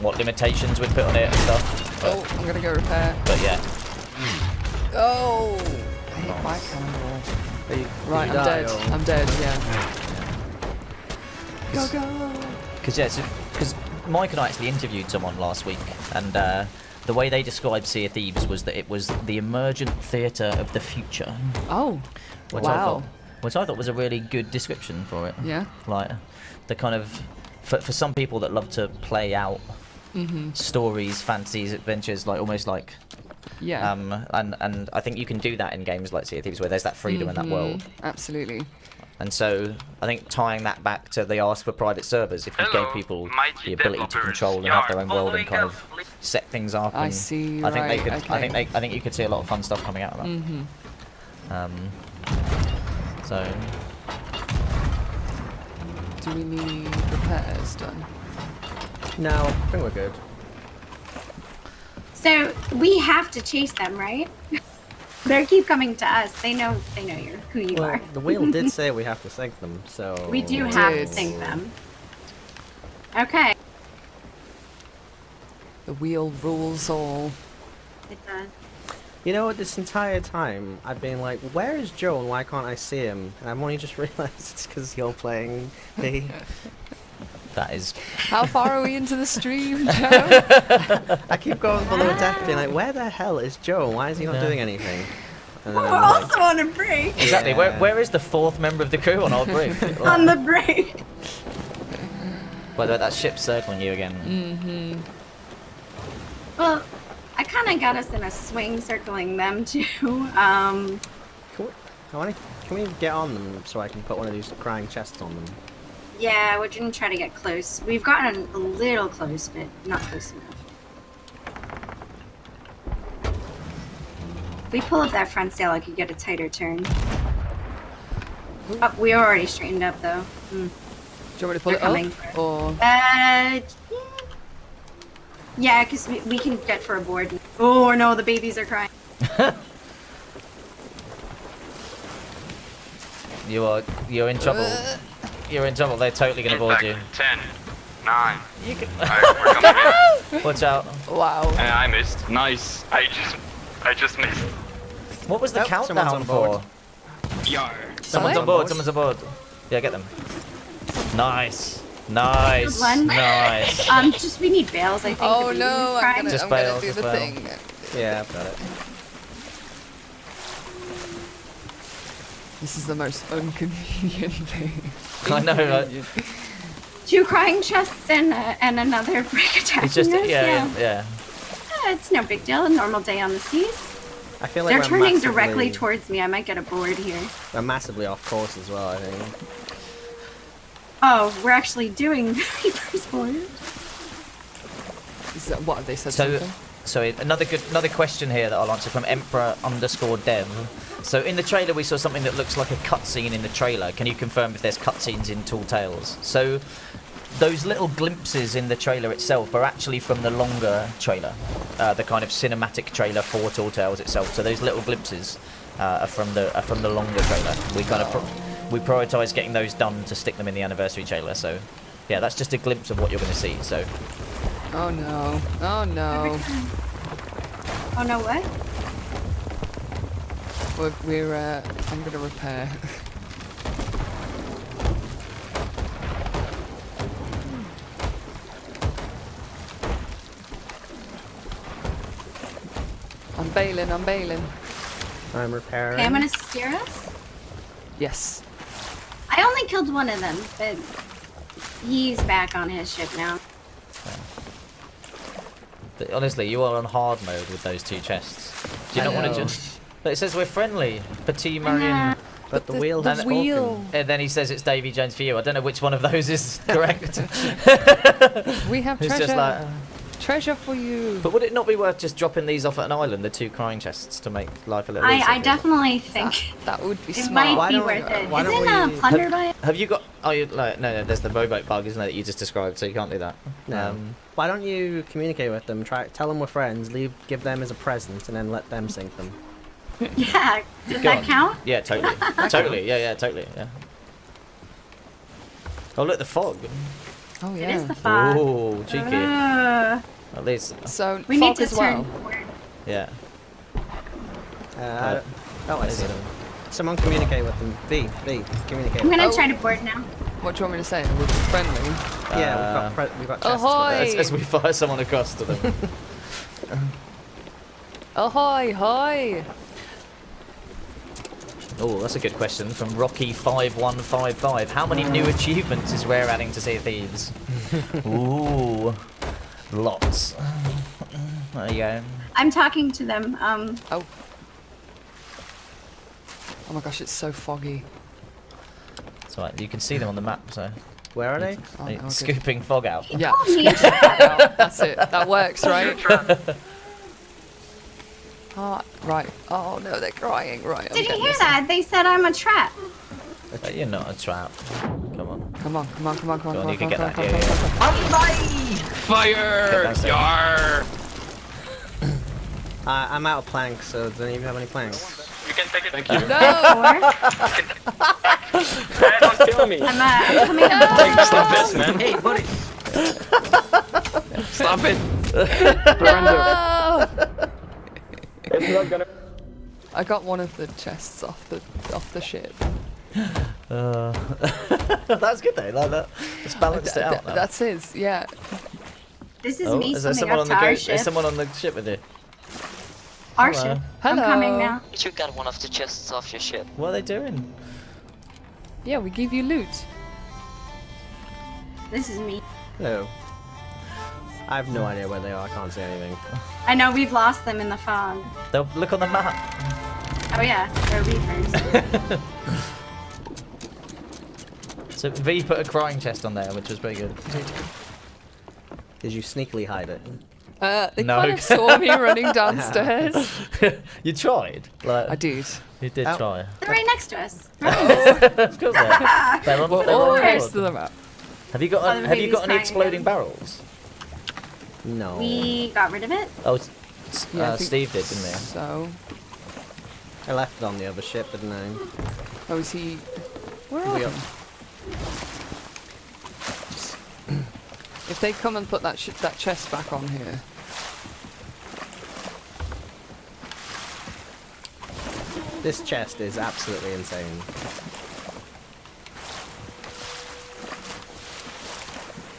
Speaker 1: what limitations we'd put on it and stuff.
Speaker 3: Oh, I'm gonna go repair.
Speaker 1: But yeah,
Speaker 3: Oh, I hit my cannonball.
Speaker 4: Did you
Speaker 3: Right, I'm
Speaker 4: die,
Speaker 3: dead.
Speaker 4: or-
Speaker 3: I'm dead. Yeah. Go go.
Speaker 1: because Mike and I actually interviewed someone last week, and the way they described Sea of Thieves was that it was the emergent theatre of the future.
Speaker 3: Oh,
Speaker 1: Which I
Speaker 3: wow.
Speaker 1: thought was a really good description for it.
Speaker 3: Yeah.
Speaker 1: Like the kind of for some people that love to play out stories, fantasies, adventures, like almost like
Speaker 3: Yeah.
Speaker 1: and I think you can do that in games like Sea of Thieves where there's that freedom in that world.
Speaker 3: Absolutely.
Speaker 1: And so I think tying that back to the ask for private servers, if you
Speaker 5: Hello,
Speaker 1: gave people
Speaker 5: mighty
Speaker 1: the ability to
Speaker 5: developers.
Speaker 1: control and
Speaker 5: You
Speaker 1: have
Speaker 5: are
Speaker 1: their own world and
Speaker 5: following
Speaker 1: kind
Speaker 5: us.
Speaker 1: of set things up,
Speaker 3: I
Speaker 1: and
Speaker 3: see,
Speaker 1: I think they
Speaker 3: right,
Speaker 1: could.
Speaker 3: okay.
Speaker 1: I think you could see a lot of fun stuff coming out of that. So
Speaker 3: Do we need repairs done?
Speaker 4: No, I think we're good.
Speaker 2: So we have to chase them, right? They keep coming to us. They know who you
Speaker 4: Well,
Speaker 2: are.
Speaker 4: the wheel did say we have to sink them, so...
Speaker 2: We do have to
Speaker 3: Did.
Speaker 2: sink them. Okay.
Speaker 3: The wheel rules all.
Speaker 2: It does.
Speaker 4: You know what, this entire time, I've been like, where is Joe and why can't I see him? And I've only just realised it's because you're playing me.
Speaker 1: that is
Speaker 3: How far are we into the stream, Joe?
Speaker 4: I keep going below deck being like, where the hell is Joe? Why is he not
Speaker 1: Yeah.
Speaker 4: doing anything? And then
Speaker 2: We're
Speaker 4: I'm like,
Speaker 2: also on a break.
Speaker 1: exactly
Speaker 4: Yeah.
Speaker 1: where is the fourth member of the crew on our brig?
Speaker 2: On the break.
Speaker 1: By the way, that ship's circling you again.
Speaker 2: Well, I kind of got us in a swing circling them too.
Speaker 4: can we get on them so I can put one of these crying chests on them?
Speaker 2: Yeah, we're gonna try to get close. We've gotten a little close, but not close enough. If we pull up that front sail, I could get a tighter turn. Oh, we already straightened up though.
Speaker 3: Do you want me to pull
Speaker 2: They're
Speaker 3: it
Speaker 2: coming
Speaker 3: up?
Speaker 2: for us.
Speaker 3: Or
Speaker 2: Yeah, because we can get for a board. Oh no, the babies are crying.
Speaker 1: You're in trouble. You're in trouble. They're totally gonna board you.
Speaker 5: 10, 9.
Speaker 1: You can.
Speaker 5: Alright, we're coming in.
Speaker 1: Watch out.
Speaker 3: Wow.
Speaker 5: And I missed. Nice. I just missed.
Speaker 1: What was the
Speaker 4: Nope,
Speaker 1: countdown
Speaker 4: someone's on board.
Speaker 1: for?
Speaker 5: Yar.
Speaker 1: Someone's on board. Someone's on board. Yeah, get them. Nice. Nice.
Speaker 2: Good one.
Speaker 1: Nice.
Speaker 2: Just we need bales, I think.
Speaker 3: Oh
Speaker 2: to be
Speaker 3: no,
Speaker 2: fried.
Speaker 3: I'm
Speaker 1: Just
Speaker 3: gonna
Speaker 1: bail,
Speaker 3: do
Speaker 1: just
Speaker 3: the
Speaker 1: bail.
Speaker 3: thing.
Speaker 4: Yeah, I've got it.
Speaker 3: This is the most inconvenient thing.
Speaker 1: I know, right?
Speaker 2: 2 crying chests and another brick attaching
Speaker 1: It's just
Speaker 2: us,
Speaker 1: yeah.
Speaker 2: It's no big deal. A normal day on the seas.
Speaker 4: I feel like
Speaker 2: They're
Speaker 4: we're
Speaker 2: turning
Speaker 4: massively,
Speaker 2: directly towards me. I might get a board here.
Speaker 4: We're massively off course as well, I think.
Speaker 2: Oh, we're actually doing Reaper's Voyage.
Speaker 3: Is that what have they said?
Speaker 1: So,
Speaker 3: something?
Speaker 1: another question here that I'll answer from Emperor_Dev. So in the trailer we saw something that looks like a cutscene in the trailer. Can you confirm if there's cutscenes in Tall Tales? So those little glimpses in the trailer itself are actually from the longer trailer, the kind of cinematic trailer for Tall Tales itself. So those little glimpses are from the longer trailer. We kind of we prioritise getting those done to stick them in the anniversary trailer. So yeah, that's just a glimpse of what you're going to see. So.
Speaker 3: Oh no. Oh no.
Speaker 2: Oh no, what?
Speaker 3: I'm gonna repair. I'm bailing.
Speaker 4: I'm repairing.
Speaker 2: Okay, I'm gonna steer us.
Speaker 3: Yes.
Speaker 2: I only killed one of them, but he's back on his ship now.
Speaker 1: Honestly, you are on hard mode with those 2 chests. Do you not want to just... But it says we're friendly. Petit Marine.
Speaker 4: But the wheel has spoken.
Speaker 1: And then he says it's Davy Jones for you. I don't know which one of those is correct.
Speaker 3: We have
Speaker 1: It's
Speaker 3: treasure.
Speaker 1: just like...
Speaker 3: Treasure for you.
Speaker 1: But would it not be worth just dropping these off at an island, the 2 crying chests, to make life a little easier?
Speaker 2: I definitely think
Speaker 3: That would be
Speaker 2: it
Speaker 3: smart.
Speaker 2: might be
Speaker 4: don't-
Speaker 2: worth it.
Speaker 4: why don't
Speaker 2: Isn't
Speaker 4: we-
Speaker 2: plunder by it?
Speaker 1: Have you got... Oh, you, like, no, there's the rowboat bug, isn't there, that you just described, so you can't do that.
Speaker 4: No. Why don't you communicate with them? Tell them we're friends. Give them as a present, and then let them sink them.
Speaker 2: Yeah, does
Speaker 1: Go
Speaker 2: that
Speaker 1: on.
Speaker 2: count?
Speaker 1: Yeah, totally. Totally, yeah, totally, yeah. Oh, look, the fog.
Speaker 3: Oh yeah.
Speaker 2: It is the fog.
Speaker 1: Ooh, cheeky. At least,
Speaker 3: So
Speaker 2: We
Speaker 3: fog
Speaker 2: need to
Speaker 3: as well.
Speaker 2: turn forward.
Speaker 1: yeah.
Speaker 4: I see them. Someone communicate with them. V, communicate.
Speaker 2: I'm gonna
Speaker 3: Oh.
Speaker 2: try to board now.
Speaker 3: What do you want me to say? We're friendly.
Speaker 4: Yeah, we've got chests.
Speaker 3: Ahoy!
Speaker 1: As we fire someone across to them.
Speaker 3: Ahoy, hoy!
Speaker 1: Oh, that's a good question from Rocky5155. How many new achievements is Rare adding to Sea of Thieves? Ooh, lots. There you go.
Speaker 2: I'm talking to them.
Speaker 3: Oh. Oh my gosh, it's so foggy.
Speaker 1: That's right. You can see them on the map, so
Speaker 4: Where are they?
Speaker 3: Oh,
Speaker 1: they're
Speaker 3: God, good.
Speaker 1: scooping fog out.
Speaker 3: Yeah.
Speaker 2: Oh, yeah.
Speaker 3: That's it. That works, right? Right. Oh no, they're crying. Right. I'm
Speaker 2: Did you
Speaker 3: getting
Speaker 2: hear
Speaker 3: this.
Speaker 2: that? They said I'm a trap.
Speaker 1: But you're not a trap. Come on.
Speaker 3: Come on.
Speaker 1: Go on, you can get that.
Speaker 3: come
Speaker 1: Yeah,
Speaker 3: on,
Speaker 1: yeah,
Speaker 3: come on.
Speaker 5: Fire!
Speaker 1: Get that
Speaker 5: Yar!
Speaker 4: I'm out of planks, so does any of you have any planks?
Speaker 5: You can take it. Thank you.
Speaker 3: No!
Speaker 5: Hey, don't kill me.
Speaker 2: I'm coming up.
Speaker 5: Hey, stop this, man. Hey, buddy. Stop it. Surrender.
Speaker 3: No!
Speaker 5: It's not gonna...
Speaker 3: I got one of the chests off the ship.
Speaker 1: That's good though. Like that. It's balanced it out now.
Speaker 3: That's his. Yeah.
Speaker 2: This is
Speaker 1: Oh,
Speaker 2: me
Speaker 1: is there
Speaker 2: swimming
Speaker 1: someone
Speaker 2: up
Speaker 1: on
Speaker 2: to
Speaker 1: the
Speaker 2: our
Speaker 1: boat?
Speaker 2: ship.
Speaker 1: Is someone on the ship with you?
Speaker 2: Our
Speaker 1: Hello.
Speaker 2: ship.
Speaker 3: Hello.
Speaker 2: I'm coming now.
Speaker 6: You got one of the chests off your ship.
Speaker 1: What are they doing?
Speaker 3: Yeah, we give you loot.
Speaker 2: This is me.
Speaker 4: Hello. I have no idea where they are. I can't see anything.
Speaker 2: I know we've lost them in the fog.
Speaker 1: They'll look on the map.
Speaker 2: Oh yeah, they're reapers.
Speaker 1: So V put a crying chest on there, which was pretty good.
Speaker 4: Did you sneakily hide it?
Speaker 3: They
Speaker 1: No.
Speaker 3: kind of saw me running downstairs.
Speaker 1: You tried. Like,
Speaker 3: I did.
Speaker 1: You did
Speaker 4: Oh.
Speaker 1: try.
Speaker 2: They're right next to us.
Speaker 1: Of course they are. They're on,
Speaker 3: We're
Speaker 1: they're on
Speaker 3: almost to
Speaker 1: board.
Speaker 3: the map.
Speaker 1: Have you got?
Speaker 2: Oh, the
Speaker 1: Have you
Speaker 2: baby's
Speaker 1: got any
Speaker 2: crying
Speaker 1: exploding
Speaker 2: again.
Speaker 1: barrels?
Speaker 4: No.
Speaker 2: We got rid of it.
Speaker 1: Oh,
Speaker 3: Yeah, I think
Speaker 1: Steve did, didn't he?
Speaker 3: So,
Speaker 4: I left it on the other ship, didn't I?
Speaker 3: oh, is he? Where are
Speaker 4: We
Speaker 3: they?
Speaker 4: are-
Speaker 3: If they come and put that that chest back on here.
Speaker 4: This chest is absolutely insane.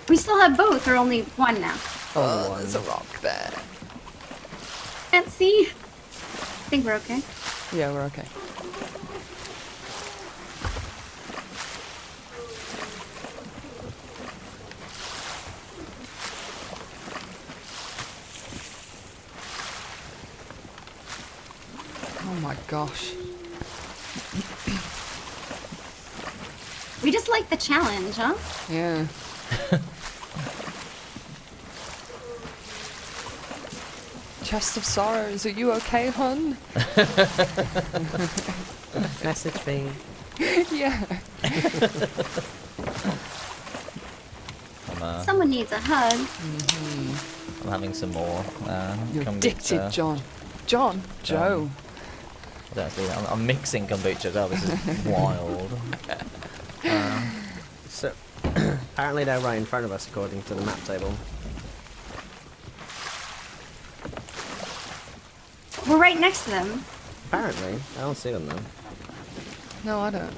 Speaker 2: We still have both, or only one now?
Speaker 4: Only one.
Speaker 3: There's a rock there.
Speaker 2: Can't see. I think we're okay.
Speaker 3: Yeah, we're okay. Oh my gosh.
Speaker 2: We just like the challenge, huh?
Speaker 3: Yeah. Chest of Sorrows, are you okay, hun?
Speaker 4: Message me.
Speaker 3: Yeah.
Speaker 2: Someone needs a hug.
Speaker 1: I'm having some more.
Speaker 3: You're
Speaker 1: kombucha.
Speaker 3: addicted, John. John? Joe.
Speaker 1: I don't see that. I'm mixing kombucha as well. This is wild.
Speaker 4: So, apparently they're right in front of us according to the map table.
Speaker 2: We're right next to them.
Speaker 4: Apparently. I don't see them though.
Speaker 3: No, I don't.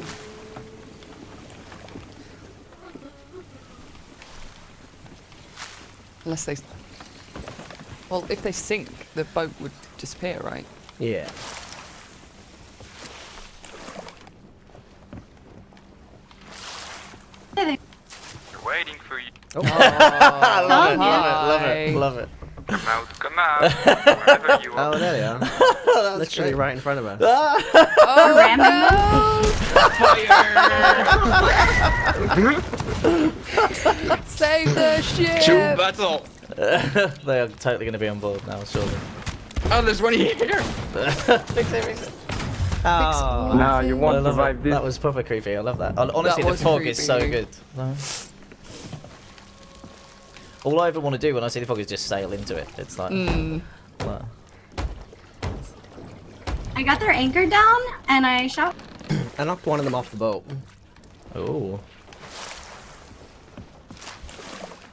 Speaker 3: Unless they... Well, if they sink, the boat would disappear, right?
Speaker 4: Yeah.
Speaker 5: Waiting for you.
Speaker 1: I love it,
Speaker 2: Hi.
Speaker 1: love it, love it,
Speaker 5: Come out, wherever you are.
Speaker 4: Oh, there they are. Literally right in front of us.
Speaker 2: We're ramming them.
Speaker 3: Save the ship!
Speaker 5: To battle.
Speaker 1: They are totally going to be on board now, surely.
Speaker 5: Oh, there's one here.
Speaker 1: Fix it, fix it.
Speaker 4: Oh.
Speaker 5: Nah, you
Speaker 1: I
Speaker 5: won't
Speaker 1: love
Speaker 5: survive
Speaker 1: it.
Speaker 5: this.
Speaker 1: That was proper creepy. I love that. Honestly,
Speaker 3: That
Speaker 1: the
Speaker 3: was
Speaker 1: fog is so
Speaker 3: creepy.
Speaker 1: good. All I ever want to do when I see the fog is just sail into it. It's like, like-
Speaker 2: I got their anchor down, and I shot.
Speaker 4: I knocked one of them off the boat.
Speaker 1: oh.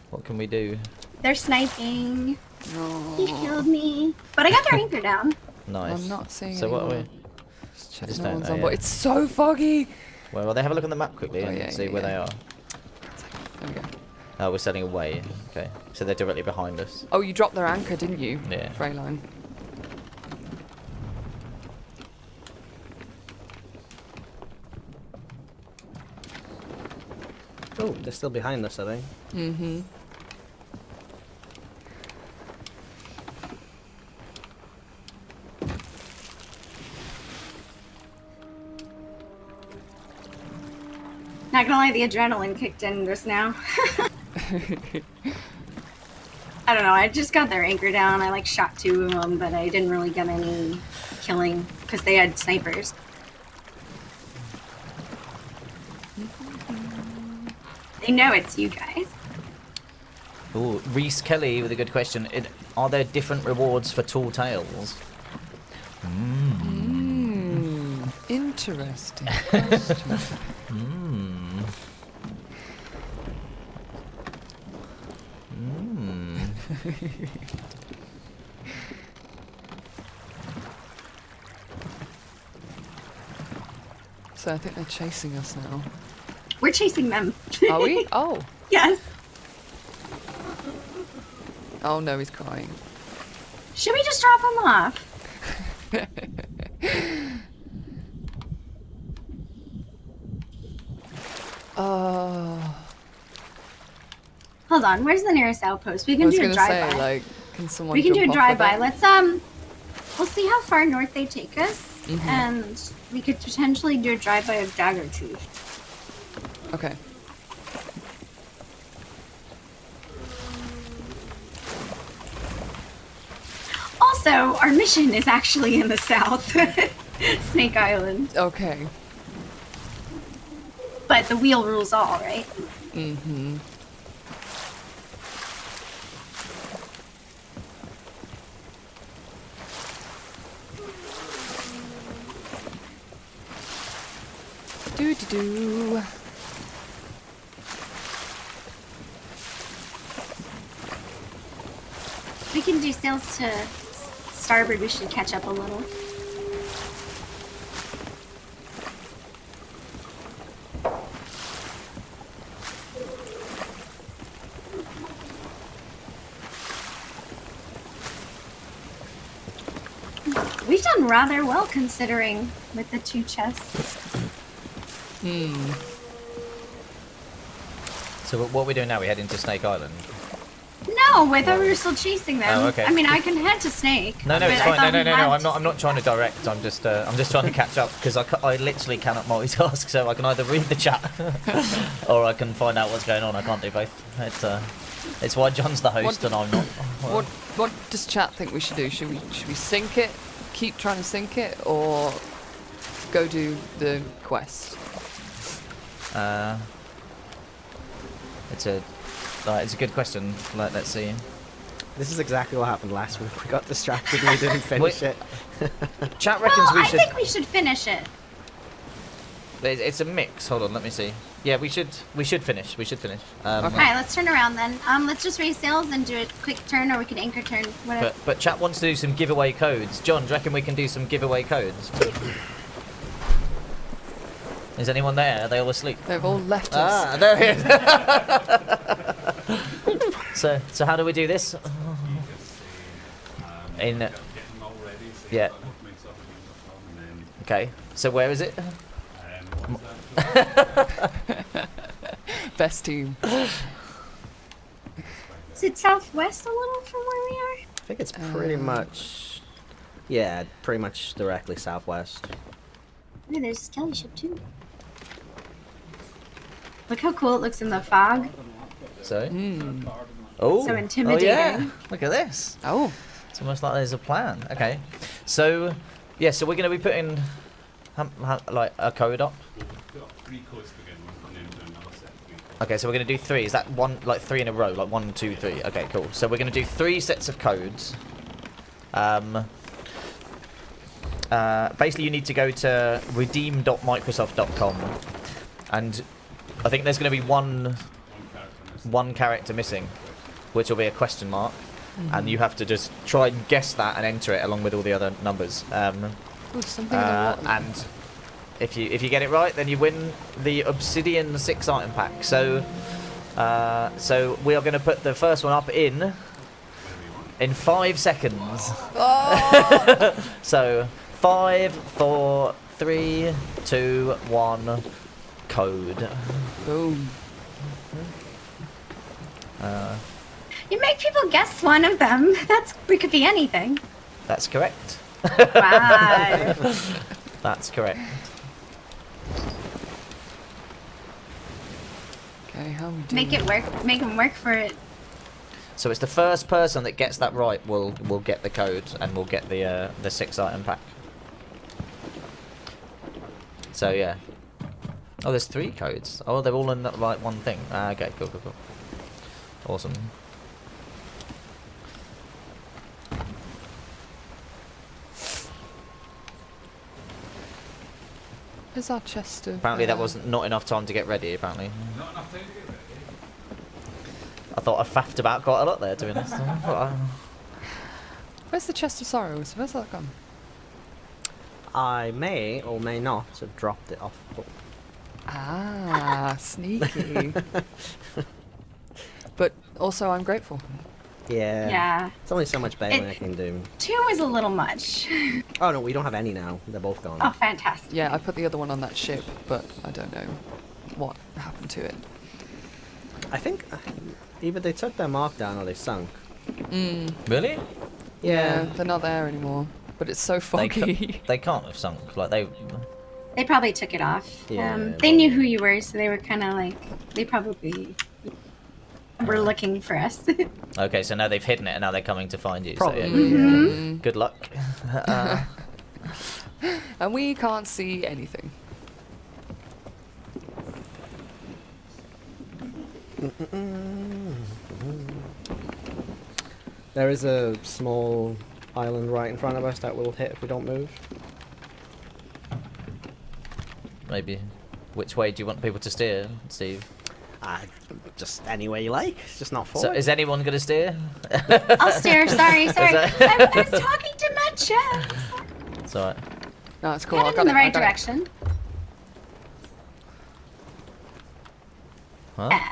Speaker 1: What can we do?
Speaker 2: They're sniping.
Speaker 3: No.
Speaker 2: He killed me. But I got their anchor down.
Speaker 1: Nice.
Speaker 3: I'm not seeing
Speaker 1: So what are we?
Speaker 3: anyone. Just check
Speaker 1: Just
Speaker 3: no
Speaker 1: don't
Speaker 3: one's
Speaker 1: know
Speaker 3: on
Speaker 1: yet.
Speaker 3: board. It's so foggy!
Speaker 1: Well, will they have a look on the map quickly
Speaker 3: Oh,
Speaker 1: and
Speaker 3: yeah,
Speaker 1: see
Speaker 3: yeah,
Speaker 1: where
Speaker 3: yeah.
Speaker 1: they are?
Speaker 3: There we go.
Speaker 1: Oh, we're sailing away. Okay. So they're directly behind us.
Speaker 3: Oh, you dropped their anchor, didn't you?
Speaker 1: Yeah.
Speaker 3: Freyline.
Speaker 4: Oh, they're still behind us, are they?
Speaker 3: Mm-hmm.
Speaker 2: Not gonna lie, the adrenaline kicked in just now. I don't know, I just got their anchor down. I like shot 2 of them, but I didn't really get any killing because they had snipers. They know it's you guys.
Speaker 1: Ooh, Reese Kelly with a good question. Are there different rewards for tall tales?
Speaker 3: Interesting question. So I think they're chasing us now.
Speaker 2: We're chasing them.
Speaker 3: Are we? Oh.
Speaker 2: Yes.
Speaker 3: Oh no, he's crying.
Speaker 2: Should we just drop them off? Hold on, where's the nearest outpost? We
Speaker 3: I
Speaker 2: can
Speaker 3: was
Speaker 2: do a
Speaker 3: gonna say,
Speaker 2: drive-by.
Speaker 3: like, can someone
Speaker 2: We can do a
Speaker 3: jump off of
Speaker 2: drive-by.
Speaker 3: it?
Speaker 2: Let's we'll see how far north they take us, and we could potentially do a drive-by of Dagger Tooth.
Speaker 3: Okay.
Speaker 2: Also, our mission is actually in the south, Snake Island.
Speaker 3: Okay.
Speaker 2: But the wheel rules all, right?
Speaker 3: Mm-hmm. Do do do.
Speaker 2: We can do sails to starboard. We should catch up a little. We've done rather well considering with the 2 chests.
Speaker 1: So what are we doing now? We head into Snake Island.
Speaker 2: No, I thought we were still chasing them.
Speaker 1: Oh, okay.
Speaker 2: I mean, I can head to Snake.
Speaker 1: No,
Speaker 2: but
Speaker 1: it's
Speaker 2: I
Speaker 1: fine.
Speaker 2: thought
Speaker 1: No.
Speaker 2: we had
Speaker 1: I'm not trying to direct. I'm just trying to catch up because I literally cannot multitask. So I can either read the chat or I can find out what's going on. I can't do both. It's why John's the host and I'm not.
Speaker 3: What does chat think we should do? Should we sync it, keep trying to sync it, or go do the quest?
Speaker 1: It's a good question. Let's see.
Speaker 4: This is exactly what happened last week. We got distracted and we didn't finish it.
Speaker 1: Chat reckons we
Speaker 2: I
Speaker 1: should.
Speaker 2: think we should finish it.
Speaker 1: It's a mix. Hold on, let me see. Yeah, we should finish. We should finish.
Speaker 3: Okay.
Speaker 2: Alright, let's turn around then. Let's just raise sails and do a quick turn, or we can anchor turn, whatever.
Speaker 1: But chat wants to do some giveaway codes. John, do you reckon we can do some giveaway codes? Is anyone there? Are they all asleep?
Speaker 3: They've all left us.
Speaker 1: Ah, there he is. So how do we do this? Yeah. Okay. So where is it?
Speaker 3: Best team.
Speaker 2: Is it southwest a little from where we are?
Speaker 4: I think it's pretty much, yeah, pretty much directly southwest.
Speaker 2: Ooh, there's a skelly ship too. Look how cool it looks in the fog.
Speaker 1: So. Oh.
Speaker 2: So intimidating.
Speaker 1: Oh yeah. Look at this.
Speaker 3: Oh.
Speaker 1: It's almost like there's a plan. Okay. So, yeah. So we're going to be putting like a code up. Okay, so we're going to do 3. Is that one, like 3 in a row? Like 1, 2, 3. Okay, cool. So we're going to do 3 sets of codes. Basically, you need to go to redeem.microsoft.com. And I think there's going to be one character missing, which will be a question mark. And you have to just try and guess that and enter it along with all the other numbers.
Speaker 3: Ooh, something in the water.
Speaker 1: And if you get it right, then you win the Obsidian 6 item pack. So we are going to put the first one up in 5 seconds.
Speaker 3: Oh!
Speaker 1: So 5, 4, 3, 2, 1, code.
Speaker 3: Boom.
Speaker 2: You make people guess one of them. We could be anything.
Speaker 1: That's correct.
Speaker 2: Wow.
Speaker 1: That's correct.
Speaker 3: Okay, how we do?
Speaker 2: Make it work. Make them work for it.
Speaker 1: So it's the first person that gets that right will get the code and will get the 6 item pack. So yeah. Oh, there's 3 codes. Oh, they're all in that like one thing. Okay, cool. Awesome.
Speaker 3: Where's our chest of...
Speaker 1: Apparently that wasn't not enough time to get ready, apparently.
Speaker 7: Not enough time to get ready.
Speaker 1: I thought I faffed about quite a lot there, to be honest.
Speaker 3: Where's the chest of sorrows? Where's that gone?
Speaker 4: I may or may not have dropped it off.
Speaker 3: Ah, sneaky. But also I'm grateful.
Speaker 4: Yeah.
Speaker 2: Yeah.
Speaker 4: It's only so much bailing I can do.
Speaker 2: 2 is a little much.
Speaker 4: Oh no, we don't have any now. They're both gone.
Speaker 2: Oh, fantastic.
Speaker 3: Yeah, I put the other one on that ship, but I don't know what happened to it.
Speaker 4: I think either they took their mark down or they sunk.
Speaker 1: Really?
Speaker 3: Yeah, they're not there anymore. But it's so foggy.
Speaker 1: They can't have sunk. Like
Speaker 2: They probably took it off.
Speaker 4: Yeah,
Speaker 2: They knew who you were, so they were kind of like... They probably were looking for us.
Speaker 1: Okay, so now they've hidden it and now they're coming to find you.
Speaker 4: Probably.
Speaker 1: So, yeah.
Speaker 2: Mm-hmm.
Speaker 1: Good luck.
Speaker 3: And we can't see anything.
Speaker 4: There is a small island right in front of us that will hit if we don't move.
Speaker 1: Maybe. Which way do you want people to steer, Steve?
Speaker 4: Just any way you like. It's just not
Speaker 1: So
Speaker 4: forward.
Speaker 1: is anyone going to steer?
Speaker 2: I'll stare. Sorry. I was talking to my chest.
Speaker 1: It's alright.
Speaker 3: No, it's cool.
Speaker 2: Headed in the right direction.
Speaker 1: Huh?
Speaker 2: Yeah.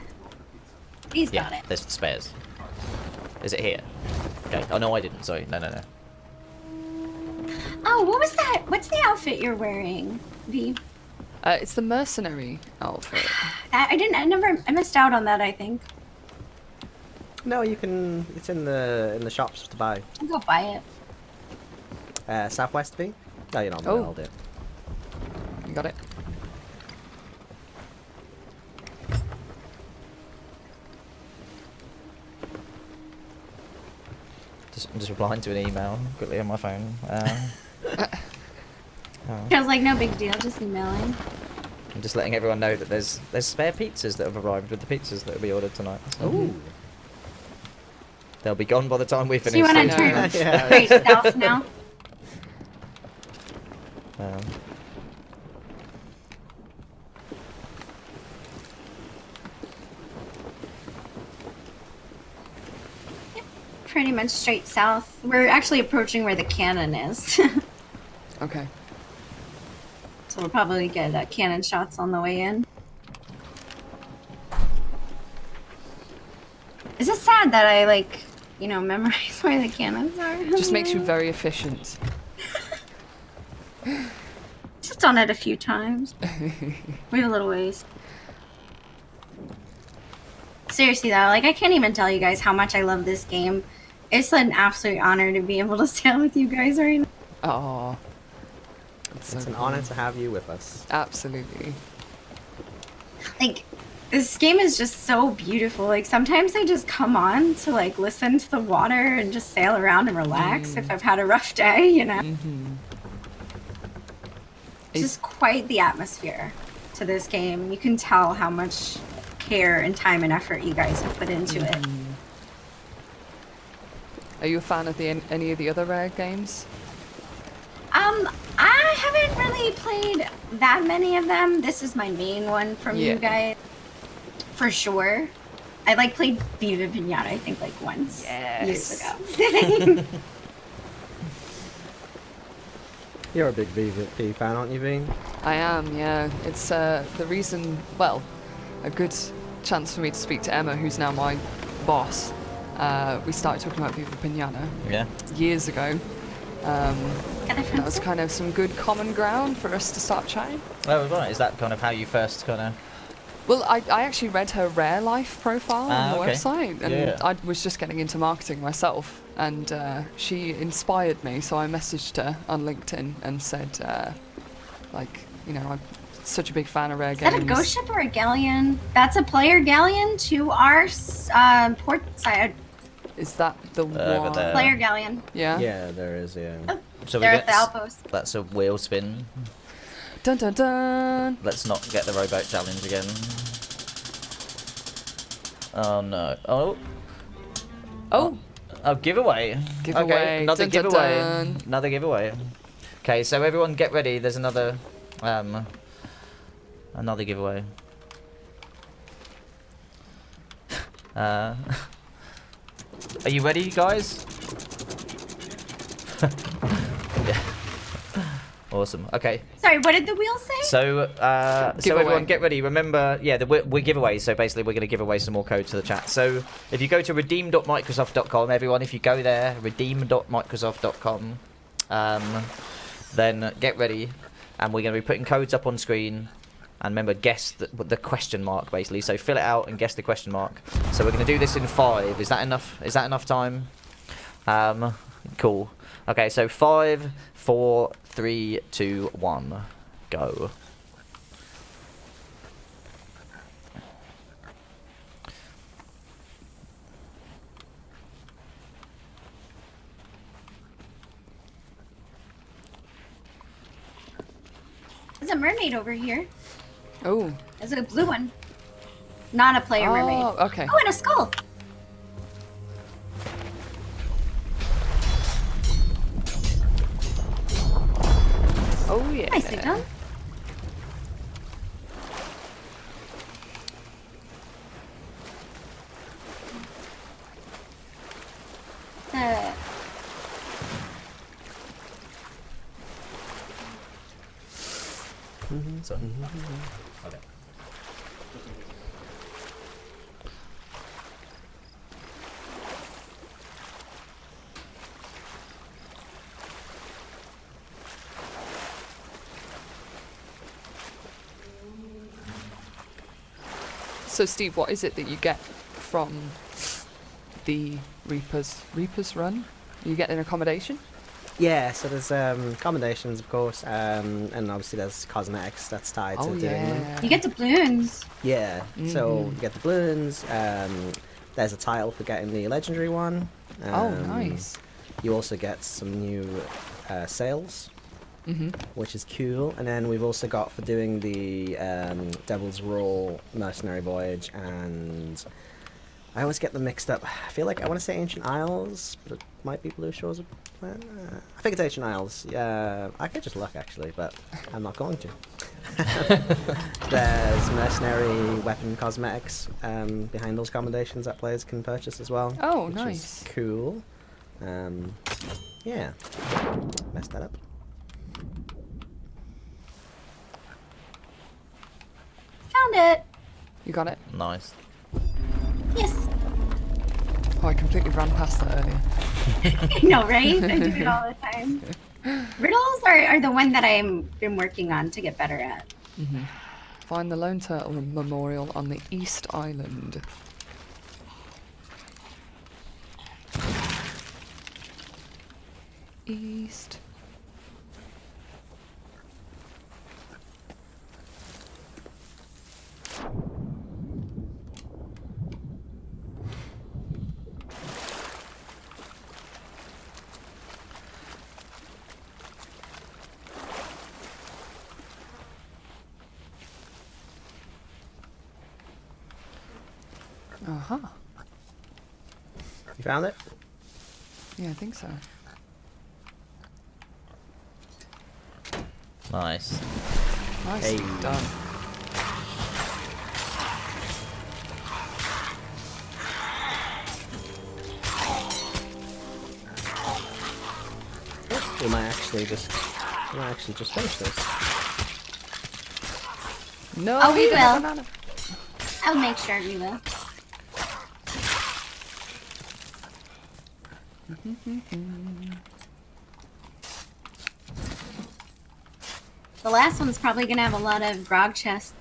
Speaker 2: He's
Speaker 1: Yeah,
Speaker 2: got it.
Speaker 1: there's the spares. Is it here? Okay. Oh no, I didn't. Sorry. No.
Speaker 2: Oh, what was that? What's the outfit you're wearing, V?
Speaker 3: It's the mercenary outfit.
Speaker 2: I missed out on that, I think.
Speaker 4: No, you can. It's in the shops to buy.
Speaker 2: I'll go buy it.
Speaker 4: Southwest V. No, you're not.
Speaker 3: Oh.
Speaker 4: I'll do it.
Speaker 3: You got it.
Speaker 1: I'm just replying to an email quickly on my phone.
Speaker 2: I was like, no big deal, just emailing.
Speaker 1: I'm just letting everyone know that there's spare pizzas that have arrived with the pizzas that will be ordered tonight. So
Speaker 4: Ooh.
Speaker 1: they'll be gone by the time we finish.
Speaker 2: So you want to
Speaker 3: No.
Speaker 2: turn
Speaker 4: Yeah.
Speaker 2: straight south now?
Speaker 1: Um,
Speaker 2: Pretty much straight south. We're actually approaching where the cannon is.
Speaker 3: Okay.
Speaker 2: So we'll probably get cannon shots on the way in. Is it sad that I, like, memorize where the cannons are?
Speaker 3: Just makes you very efficient.
Speaker 2: Just done it a few times. We have a little ways. Seriously though, like, I can't even tell you guys how much I love this game. It's an absolute honor to be able to sail with you guys right now.
Speaker 3: Oh. It's
Speaker 4: It's
Speaker 3: so
Speaker 4: an
Speaker 3: cool.
Speaker 4: honor to have you with us.
Speaker 3: Absolutely.
Speaker 2: Like, this game is just so beautiful. Like, sometimes I just come on to, like, listen to the water and just sail around and relax if I've had a rough day,
Speaker 3: Mm-hmm.
Speaker 2: It's just quite the atmosphere to this game. You can tell how much care and time and effort you guys have put into it.
Speaker 3: Are you a fan of any of the other Rare games?
Speaker 2: I haven't really played that many of them. This is my main one from
Speaker 3: Yeah.
Speaker 2: you guys, for sure. I like played Viva Pinata, I think, like once years ago.
Speaker 4: You're a big VVP fan, aren't you, Veen?
Speaker 3: I am, yeah. It's the reason, well, a good chance for me to speak to Emma, who's now my boss. We started talking about Viva Pinata
Speaker 1: yeah.
Speaker 3: years ago.
Speaker 2: Got a
Speaker 3: That
Speaker 2: friend
Speaker 3: was
Speaker 2: set?
Speaker 3: kind of some good common ground for us to start chatting.
Speaker 1: Oh right. Is that kind of how you first kind of?
Speaker 3: Well, I actually read her Rare Life profile on the
Speaker 1: okay.
Speaker 3: website, and
Speaker 1: Yeah.
Speaker 3: I was just getting into marketing myself, and she inspired me, so I messaged her on LinkedIn and said, I'm such a big fan of Rare
Speaker 2: Is
Speaker 3: games.
Speaker 2: that a ghost ship or a galleon? That's a player galleon to our port side.
Speaker 3: Is that the
Speaker 1: Over
Speaker 3: one?
Speaker 1: there.
Speaker 2: Player galleon.
Speaker 3: Yeah?
Speaker 4: Yeah, there is. Yeah.
Speaker 1: So we
Speaker 2: They're
Speaker 1: get
Speaker 2: at the outpost.
Speaker 1: that's a wheel spin.
Speaker 3: Dun dun dun!
Speaker 1: Let's not get the rowboat challenge again. Oh no. Oh.
Speaker 3: Oh!
Speaker 1: Oh, giveaway.
Speaker 3: Giveaway.
Speaker 1: Okay, another
Speaker 3: Dun, dun,
Speaker 1: giveaway.
Speaker 3: dun.
Speaker 1: Another giveaway. Okay, so everyone get ready. There's another giveaway. Are you ready, guys? Yeah. Awesome. Okay.
Speaker 2: Sorry, what did the wheel say?
Speaker 1: So, so
Speaker 3: Giveaway.
Speaker 1: everyone get ready. Remember, yeah, we're giveaways. So basically, we're going to give away some more code to the chat. So if you go to redeem.microsoft.com, everyone, if you go there, redeem.microsoft.com, then get ready, and we're going to be putting codes up on screen. And remember, guess the question mark, basically. So fill it out and guess the question mark. So we're going to do this in 5. Is that enough? Is that enough time? Cool. Okay, so 5, 4, 3, 2, 1, go.
Speaker 2: There's a mermaid over here.
Speaker 3: Oh.
Speaker 2: There's a blue one. Not a player mermaid.
Speaker 3: Oh, okay.
Speaker 2: Oh, and a skull.
Speaker 3: Oh, yeah.
Speaker 2: Nicely done.
Speaker 1: So, okay.
Speaker 3: So, Steve, what is it that you get from the Reaper's run? You get an accommodation?
Speaker 4: Yeah, so there's accommodations, of course, and obviously there's cosmetics that's tied to doing them.
Speaker 2: You get doubloons.
Speaker 4: Yeah, so you get the balloons. There's a title for getting the legendary one.
Speaker 3: Oh, nice.
Speaker 4: You also get some new sails, which is cool. And then we've also got for doing the Devil's Roll Mercenary Voyage, and I always get them mixed up. I feel like I want to say Ancient Isles, but it might be Blue Shores of I think it's Ancient Isles. Yeah, I could just look actually, but I'm not going to. There's mercenary weapon cosmetics behind those accommodations that players can purchase as well.
Speaker 3: Oh,
Speaker 4: which
Speaker 3: nice.
Speaker 4: is cool. Yeah, messed that up.
Speaker 2: Found it.
Speaker 3: You got it?
Speaker 1: Nice.
Speaker 2: Yes.
Speaker 3: Oh, I completely ran past that earlier.
Speaker 2: I know, right? I do it all the time. Riddles are the one that I've been working on to get better at.
Speaker 3: Find the Lone Turtle Memorial on the East Island. East. Uh-huh.
Speaker 4: You found it?
Speaker 3: Yeah, I think so.
Speaker 1: Nice.
Speaker 3: Nice.
Speaker 4: Hey.
Speaker 3: Done.
Speaker 4: We might actually just finish this.
Speaker 3: No,
Speaker 2: Oh, we
Speaker 3: leave it at
Speaker 2: will.
Speaker 3: banana.
Speaker 2: I'll make sure we will. The last one's probably gonna have a lot of grog chests.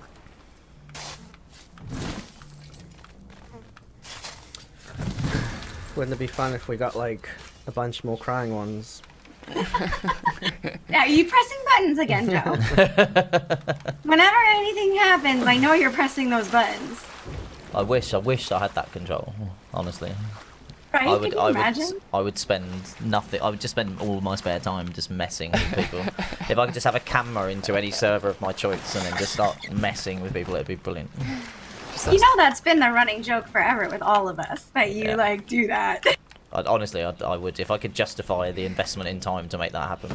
Speaker 4: Wouldn't it be fun if we got like a bunch more crying ones?
Speaker 2: Are you pressing buttons again, Joe? Whenever anything happens, I know you're pressing those buttons.
Speaker 1: I wish I had that control, honestly.
Speaker 2: Right? Can you imagine?
Speaker 1: I would spend nothing. I would just spend all my spare time just messing with people. If I could just have a camera into any server of my choice and then just start messing with people, it'd be brilliant.
Speaker 2: You know that's been the running joke forever with all of us, that you like do that.
Speaker 1: Honestly, I would, if I could justify the investment in time to make that happen.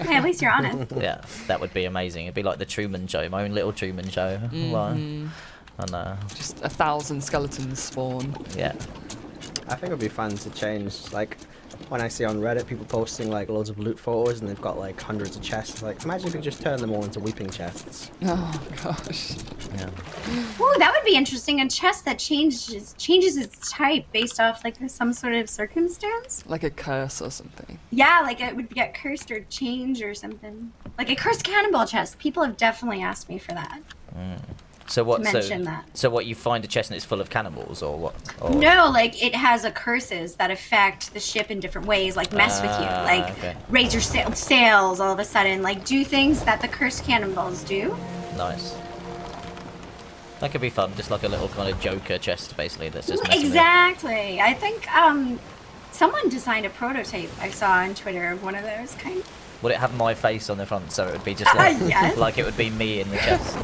Speaker 2: Hey, at least you're honest.
Speaker 1: Yeah, that would be amazing. It'd be like the Truman Show, my own little Truman Show. And
Speaker 3: Just 1,000 skeletons spawn.
Speaker 1: yeah.
Speaker 4: I think it would be fun to change, like, when I see on Reddit people posting, like, loads of loot photos and they've got, like, hundreds of chests. Like, imagine if you could just turn them all into weeping chests.
Speaker 3: Oh, gosh.
Speaker 1: Yeah.
Speaker 2: Ooh, that would be interesting. A chest that changes its type based off, like, some sort of circumstance.
Speaker 3: Like a curse or something.
Speaker 2: Yeah, like it would get cursed or change or something. Like a cursed cannonball chest. People have definitely asked me for that.
Speaker 1: So what?
Speaker 2: Mention that.
Speaker 1: So what? You find a chest and it's full of cannibals, or what? Or...
Speaker 2: No, like it has a curses that affect the ship in different ways, like mess with you, like raise your sails all of a sudden, like do things that the cursed cannonballs do.
Speaker 1: Nice. That could be fun, just like a little kind of Joker chest, basically. That's just messing
Speaker 2: Exactly. I think someone designed a prototype I saw on Twitter of one of those kind.
Speaker 1: Would it have my face on the front, so it would be just like,
Speaker 2: Yes.
Speaker 1: like it would be me in the chest,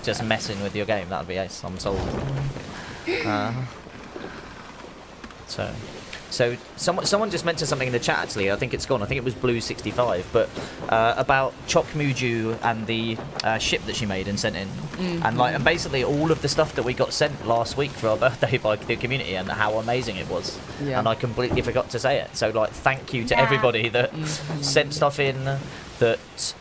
Speaker 1: just messing with your game? That would be ace. I'm sold. So someone just mentioned something in the chat, actually. I think it's gone. I think it was Blue65, but about Chok Muju and the ship that she made and sent in, and basically all of the stuff that we got sent last week for our birthday by the community and how amazing it was.
Speaker 3: Yeah.
Speaker 1: And I completely forgot to say it. So like, thank you to everybody that sent stuff in, that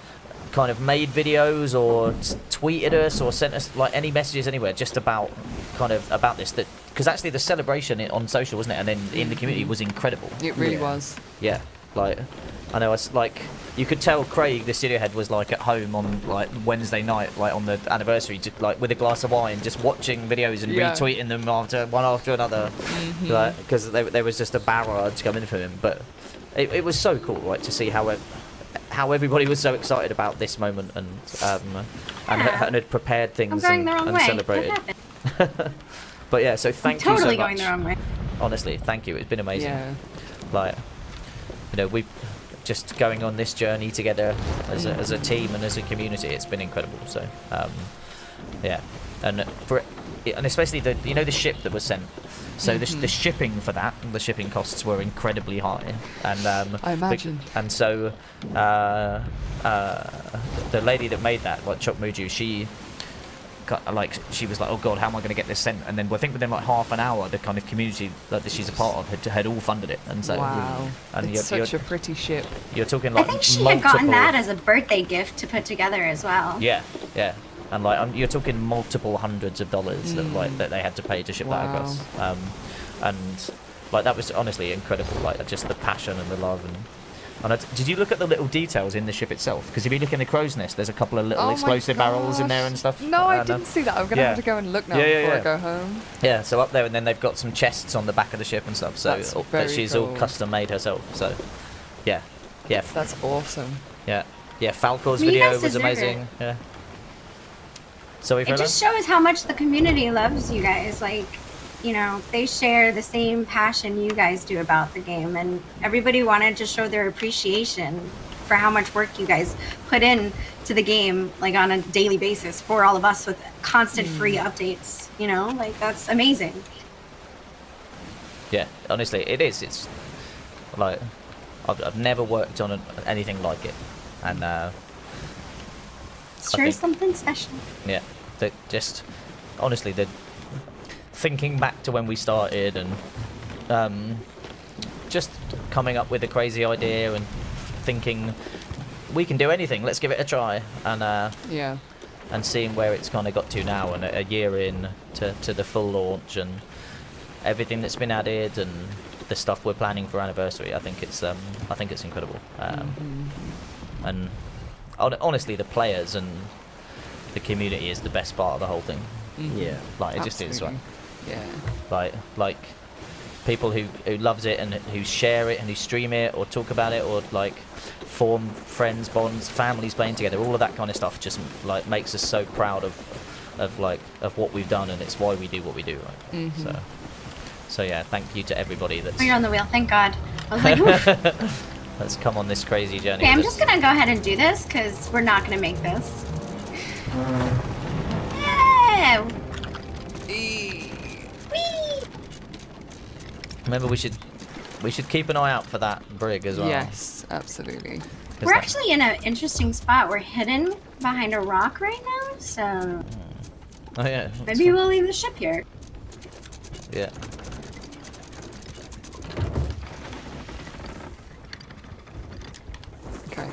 Speaker 1: kind of made videos or tweeted us or sent us like any messages anywhere just about about this, that because actually the celebration on social, wasn't it, and then in the community was incredible.
Speaker 3: It really was.
Speaker 1: Yeah, like I know it's like you could tell Craig, the studio head, was like at home on like Wednesday night, like on the anniversary, just, like with a glass of wine, just watching videos and retweeting them one after another, because there was just a barrage coming from him. But it was so cool, like to see how everybody was so excited about this moment and had prepared things
Speaker 2: I'm going the wrong
Speaker 1: and
Speaker 2: way.
Speaker 1: celebrated.
Speaker 2: What happened?
Speaker 1: But yeah, so thank
Speaker 2: I'm
Speaker 1: you so
Speaker 2: totally
Speaker 1: much.
Speaker 2: going the wrong way.
Speaker 1: Honestly, thank you. It's been amazing.
Speaker 3: Yeah.
Speaker 1: Like, you know, we just going on this journey together as a team and as a community. It's been incredible. So, yeah, and especially the ship that was sent. So the shipping for that, the shipping costs were incredibly high, and
Speaker 3: I imagine.
Speaker 1: And so the lady that made that, like Chuck Muju, she was like, oh god, how am I going to get this sent? And then I think within like half an hour, the kind of community that she's a part of had all funded it. And so
Speaker 3: wow,
Speaker 1: and
Speaker 3: it's such a pretty ship.
Speaker 1: You're talking
Speaker 2: I
Speaker 1: like
Speaker 2: think she had gotten that as a birthday gift to put together as well.
Speaker 1: Yeah, and like you're talking multiple hundreds of dollars that they had to pay to ship that across. And like that was honestly incredible. Like just the passion and the love and. Did you look at the little details in the ship itself? Because if you look in the crow's nest, there's a couple of little explosive barrels in there and stuff.
Speaker 3: No, I didn't see that. I'm going to have to go and look now before I go home.
Speaker 1: Yeah, so up there, and then they've got some chests on the back of the ship and stuff. So that she's all custom made herself. So, yeah.
Speaker 3: That's awesome.
Speaker 1: Yeah. Falcor's
Speaker 2: I mean, you
Speaker 1: video
Speaker 2: guys
Speaker 1: was
Speaker 2: deserve
Speaker 1: amazing.
Speaker 2: it.
Speaker 1: Yeah. So
Speaker 2: It just shows how much the community loves you guys. Like, you know, they share the same passion you guys do about the game, and everybody wanted to show their appreciation for how much work you guys put in to the game, like on a daily basis for all of us with constant free updates. You know, like that's amazing.
Speaker 1: Yeah, honestly, it is. It's like I've never worked on anything like it, and
Speaker 2: Sure is something special.
Speaker 1: Yeah, just honestly, thinking back to when we started and just coming up with a crazy idea and thinking we can do anything, let's give it a try, and seeing where it's kind of got to now, and a year in to the full launch and everything that's been added and the stuff we're planning for anniversary. I think it's incredible, and honestly the players and the community is the best part of the whole thing.
Speaker 4: Yeah,
Speaker 1: like it just is, right?
Speaker 3: Yeah.
Speaker 1: Like people who loves it and who share it and who stream it or talk about it or like form friends, bonds, families playing together. All of that kind of stuff just like makes us so proud of what we've done, and it's why we do what we do, right? So yeah, thank you to everybody that's.
Speaker 2: Oh, you're on the wheel, thank God. I was like, oof.
Speaker 1: Let's come on this crazy journey.
Speaker 2: Okay, I'm just gonna go ahead and do this because we're not gonna make this. Yeah.
Speaker 1: Remember, we should keep an eye out for that brig as well.
Speaker 3: Yes, absolutely.
Speaker 2: We're actually in an interesting spot. We're hidden behind a rock right now, so
Speaker 1: Oh yeah.
Speaker 2: maybe we'll leave the ship here.
Speaker 1: Yeah.
Speaker 3: Okay.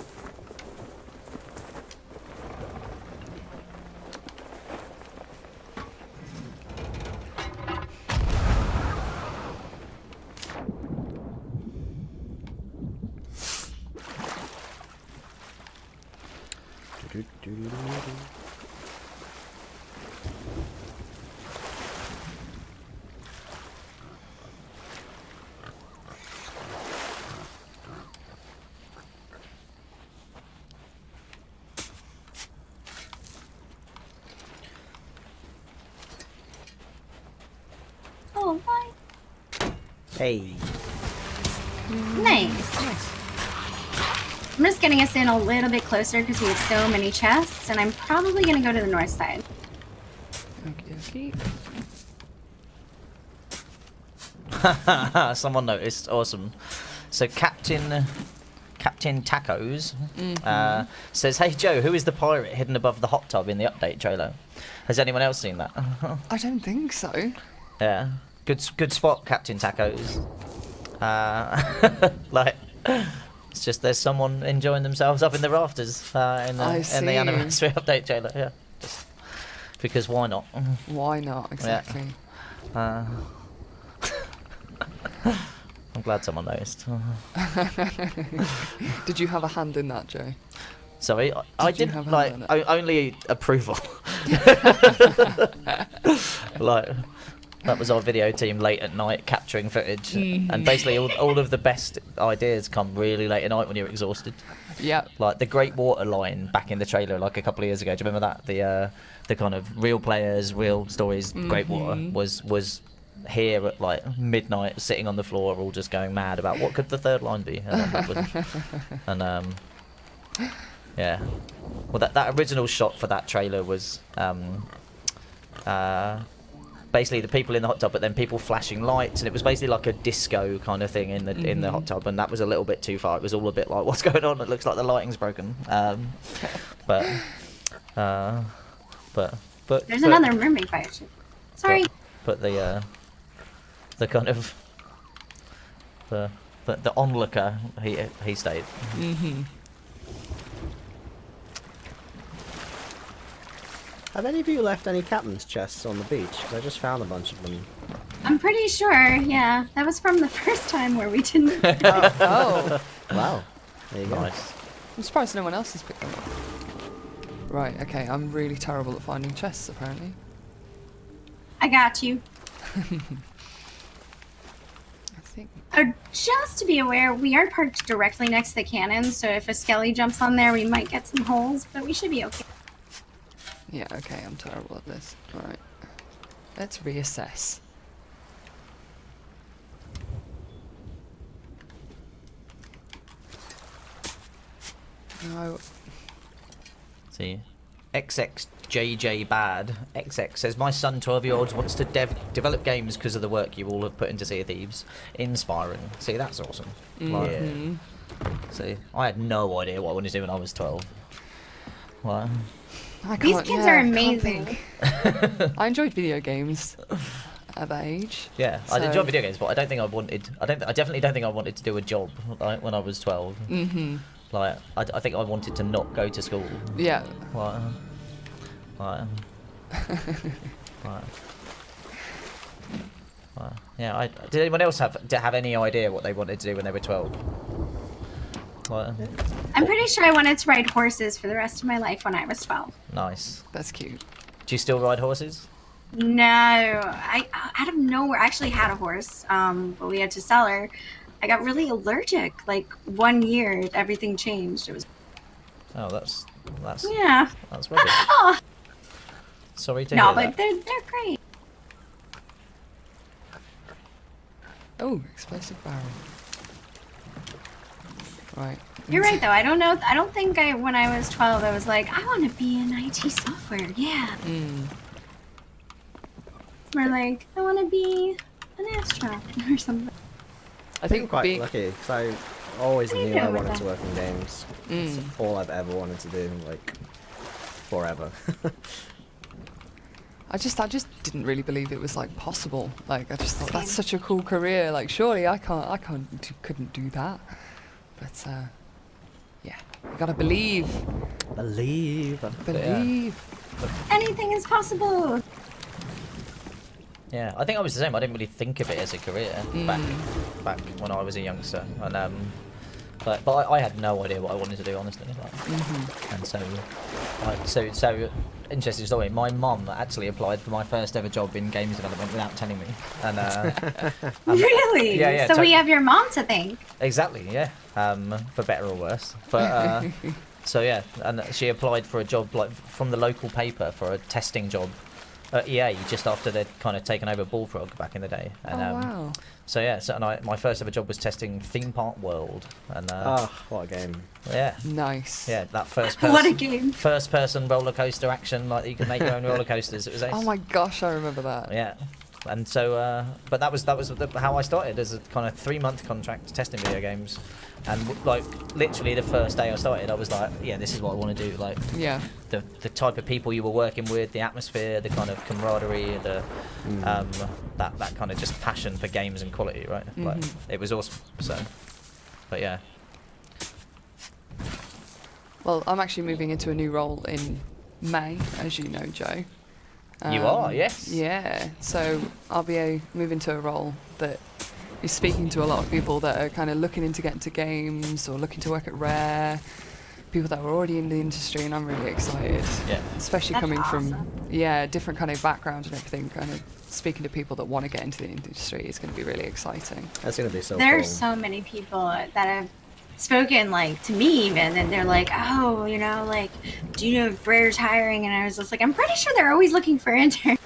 Speaker 2: Oh, bye.
Speaker 4: Hey.
Speaker 2: Nice. I'm just getting us in a little bit closer because we have so many chests, and I'm probably gonna go to the north side.
Speaker 3: Okay.
Speaker 1: Someone noticed. Awesome. So Captain Tacos says, "Hey Joe, who is the pirate hidden above the hot tub in the update trailer? Has anyone else seen that?"
Speaker 3: I don't think so.
Speaker 1: Yeah. Good spot, Captain Tacos. Like, It's just there's someone enjoying themselves up in the rafters in the anniversary update trailer. Yeah, just because why not?
Speaker 3: Why not? Exactly.
Speaker 1: Yeah. I'm glad someone noticed.
Speaker 3: Did you have a hand in that, Joe?
Speaker 1: Sorry, I
Speaker 3: Did you
Speaker 1: didn't
Speaker 3: have a
Speaker 1: like
Speaker 3: hand on
Speaker 1: only approval. Like that was our video team late at night capturing footage, and basically all of the best ideas come really late at night when you're exhausted.
Speaker 3: Yeah.
Speaker 1: Like the Great Water line back in the trailer, like a couple of years ago. Do you remember that? The kind of real players, real stories. Great Water was here at like midnight, sitting on the floor, all just going mad about what could the third line be. Yeah. Well, that original shot for that trailer was basically the people in the hot tub, but then people flashing lights, and it was basically like a disco kind of thing in the hot tub, and that was a little bit too far. It was all a bit like, what's going on? It looks like the lighting's broken. But
Speaker 2: There's another mermaid pirate ship. Sorry.
Speaker 1: But the kind of the onlooker, he stayed.
Speaker 4: Have any of you left any captain's chests on the beach? Because I just found a bunch of them.
Speaker 2: I'm pretty sure, yeah. That was from the first time where we didn't.
Speaker 3: Oh.
Speaker 4: Wow. There you go.
Speaker 1: Nice.
Speaker 3: I'm surprised no one else has picked them up. Right, okay, I'm really terrible at finding chests, apparently.
Speaker 2: I got you.
Speaker 3: I think...
Speaker 2: Just to be aware, we are parked directly next to the cannon, so if a skelly jumps on there, we might get some holes, but we should be okay.
Speaker 3: Yeah, okay, I'm terrible at this. Alright. Let's reassess. No.
Speaker 1: See, XXJJ Bad. XX says, my son, 12-year-old, wants to develop games because of the work you all have put into Sea of Thieves. Inspiring. See, that's awesome. Like, see, I had no idea what I wanted to do when I was 12. What?
Speaker 2: These kids are amazing.
Speaker 3: I enjoyed video games at that age.
Speaker 1: Yeah,
Speaker 3: so...
Speaker 1: I enjoyed video games, but I don't think I wanted. I definitely don't think I wanted to do a job like when I was 12. Like, I think I wanted to not go to school.
Speaker 3: Yeah.
Speaker 1: Yeah. Did anyone else have any idea what they wanted to do when they were 12?
Speaker 2: I'm pretty sure I wanted to ride horses for the rest of my life when I was 12.
Speaker 1: Nice.
Speaker 3: That's cute.
Speaker 1: Do you still ride horses?
Speaker 2: No, I out of nowhere I actually had a horse, but we had to sell her. I got really allergic. Like 1 year, everything changed. It was.
Speaker 1: Oh, that's
Speaker 2: Yeah.
Speaker 1: That's rubbish.
Speaker 2: Oh.
Speaker 1: Sorry to hear that.
Speaker 2: No, but they're great.
Speaker 3: Oh, explosive barrel. Right.
Speaker 2: You're right though. I don't know. I don't think when I was 12 I was like, I want to be in IT software. Yeah. Or like, I want to be an astronaut or something.
Speaker 3: I think
Speaker 4: I'm quite lucky because I always
Speaker 2: What are you
Speaker 4: knew I
Speaker 2: doing with
Speaker 4: wanted
Speaker 2: that?
Speaker 4: to work in games. It's all I've ever wanted to do, like forever.
Speaker 3: I just didn't really believe it was like possible. Like I just thought that's such a cool career. Like surely I couldn't do that. But yeah, you gotta believe.
Speaker 4: Believe.
Speaker 2: Anything is possible.
Speaker 1: Yeah, I think I was the same. I didn't really think of it as a career back when I was a youngster, and but I had no idea what I wanted to do, honestly. Like, and so interesting story. My mum actually applied for my first ever job in games development without telling me, and
Speaker 2: Really?
Speaker 1: Yeah.
Speaker 2: So we have your mom to thank.
Speaker 1: Exactly, yeah. For better or worse, but so yeah, and she applied for a job like from the local paper for a testing job at EA just after they'd kind of taken over Bullfrog back in the day. And,
Speaker 3: wow.
Speaker 1: So yeah, my first ever job was testing Theme Park World, and
Speaker 4: what a game!
Speaker 1: Yeah.
Speaker 3: Nice.
Speaker 1: Yeah, that first person.
Speaker 2: What a game!
Speaker 1: First person roller coaster action, like you can make your own roller coasters. It was ace.
Speaker 3: Oh my gosh, I remember that.
Speaker 1: Yeah. And so, but that was how I started, as a kind of 3-month contract testing video games, and like literally the first day I started, I was like, yeah, this is what I want to do. Like,
Speaker 3: yeah,
Speaker 1: the type of people you were working with, the atmosphere, the kind of camaraderie, the that kind of just passion for games and quality, right? Like, it was awesome. So, but yeah,
Speaker 3: Well, I'm actually moving into a new role in May, as you know, Joe.
Speaker 1: You are, yes.
Speaker 3: Yeah, so I'll be moving to a role that is speaking to a lot of people that are kind of looking into getting to games or looking to work at Rare, people that are already in the industry, and I'm really excited.
Speaker 1: Yeah.
Speaker 3: Especially
Speaker 2: That's
Speaker 3: coming from,
Speaker 2: awesome.
Speaker 3: different kind of background and everything, kind of speaking to people that want to get into the industry is going to be really exciting.
Speaker 4: That's gonna be so
Speaker 2: There are
Speaker 4: cool.
Speaker 2: so many people that have spoken like to me even, and they're like, oh, you know, like, do you know if Rare's hiring? And I was just like, I'm pretty sure they're always looking for interns.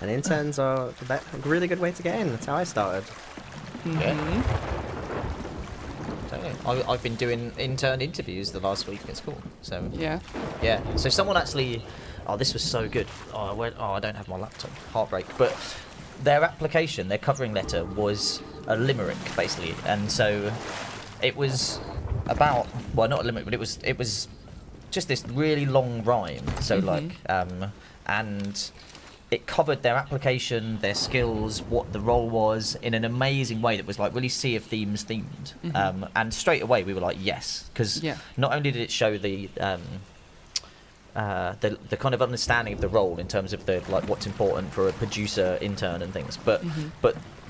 Speaker 4: And interns are a really good way to get in. That's how I started.
Speaker 1: Yeah. Totally. I've been doing intern interviews the last week at school. So
Speaker 3: Yeah.
Speaker 1: yeah. So someone actually. Oh, this was so good. I don't have my laptop. Heartbreak. But their application, their covering letter was a limerick basically, and so it was about not a limerick, but it was just this really long rhyme. So and it covered their application, their skills, what the role was in an amazing way that was like really Sea of Thieves themed. And straight away we were like, yes, because not only did it show the kind of understanding of the role in terms of the like what's important for a producer, intern, and things, but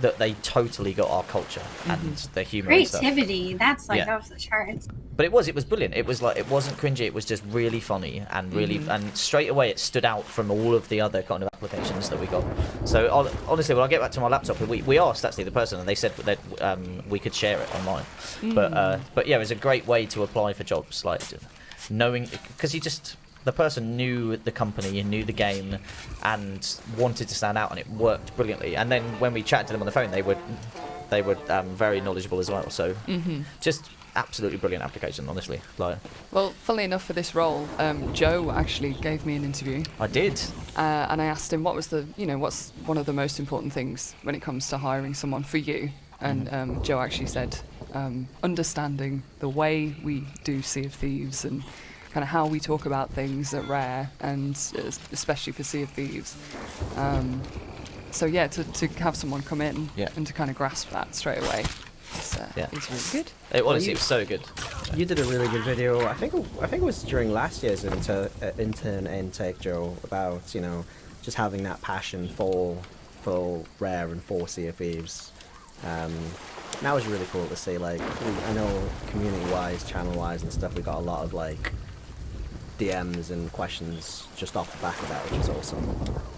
Speaker 1: that they totally got our culture and the humour and stuff.
Speaker 2: Creativity, that's like off the charts.
Speaker 1: But it was brilliant. It was like, it wasn't cringy. It was just really funny and really, and straight away it stood out from all of the other kind of applications that we got. So honestly, when I get back to my laptop, we asked actually the person, and they said that we could share it online. But yeah, it was a great way to apply for jobs, like knowing, because the person knew the company and knew the game and wanted to stand out, and it worked brilliantly. And then when we chatted to them on the phone, they were very knowledgeable as well. So just absolutely brilliant application, honestly. Like,
Speaker 3: well, funnily enough, for this role, Joe actually gave me an interview.
Speaker 1: I did.
Speaker 3: And I asked him what's one of the most important things when it comes to hiring someone for you. And Joe actually said, understanding the way we do Sea of Thieves and kind of how we talk about things at Rare, and especially for Sea of Thieves. So yeah, to have someone come in and to kind of grasp that straight away is really good.
Speaker 1: Honestly, it was so good.
Speaker 4: You did a really good video. I think it was during last year's intern intake, Joe, about just having that passion for Rare and for Sea of Thieves. That was really cool to see. Like, I know community-wise, channel-wise, and stuff, we got a lot of like DMs and questions just off the back of that, which is awesome.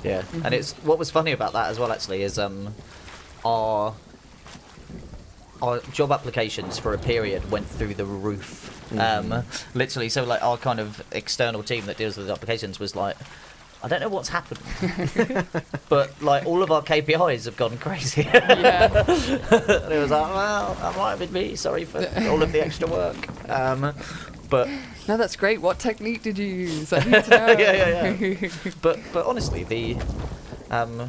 Speaker 1: Yeah, and it's what was funny about that as well. Actually, is our job applications for a period went through the roof. Literally, so like our kind of external team that deals with the applications was like, I don't know what's happened, but like all of our KPIs have gone crazy. And it was like, well, that might have been me. Sorry for all of the extra work. But
Speaker 3: no, that's great. What technique did you use? I need to know.
Speaker 1: yeah. But honestly, the and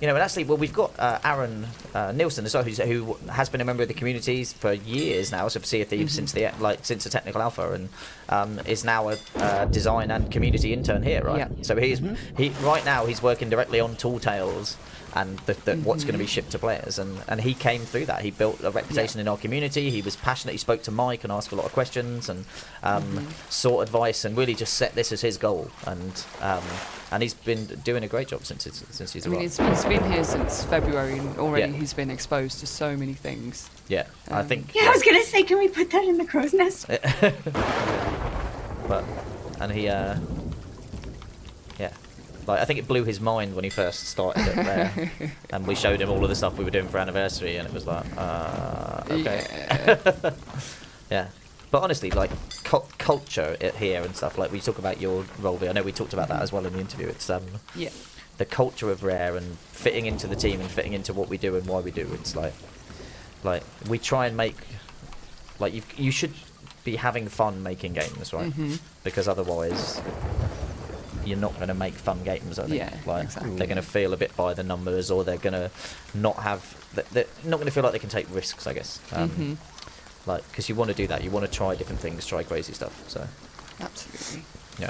Speaker 1: actually, well, we've got Aaron Nielsen as well, who has been a member of the communities for years now, so for Sea of Thieves since the technical alpha, and is now a design and community intern here, right?
Speaker 3: Yeah.
Speaker 1: So he right now he's working directly on Tall Tales and what's going to be shipped to players, and he came through that. He built a reputation in our community. He was passionate. He spoke to Mike and asked a lot of questions and sought advice, and really just set this as his goal. And he's been doing a great job since he's arrived.
Speaker 3: He's been here since February, and already he's been exposed to so many things.
Speaker 1: Yeah, I think.
Speaker 2: Yeah, I was gonna say, can we put that in the crow's nest?
Speaker 1: Like, I think it blew his mind when he first started it there, and we showed him all of the stuff we were doing for anniversary, and it was like, okay. Yeah. But honestly, like culture here and stuff, like we talk about your role there. I know we talked about that as well in the interview. It's the culture of Rare and fitting into the team and fitting into what we do and why we do. It's like we try and make, like, you should be having fun making games, right? Because otherwise you're not going to make fun games, I think.
Speaker 3: Yeah,
Speaker 1: like,
Speaker 3: exactly.
Speaker 1: They're going to feel a bit by the numbers, or they're going to not have, they're not going to feel like they can take risks, I guess. Like, because you want to do that, you want to try different things, try crazy stuff. So
Speaker 3: Absolutely.
Speaker 1: yeah,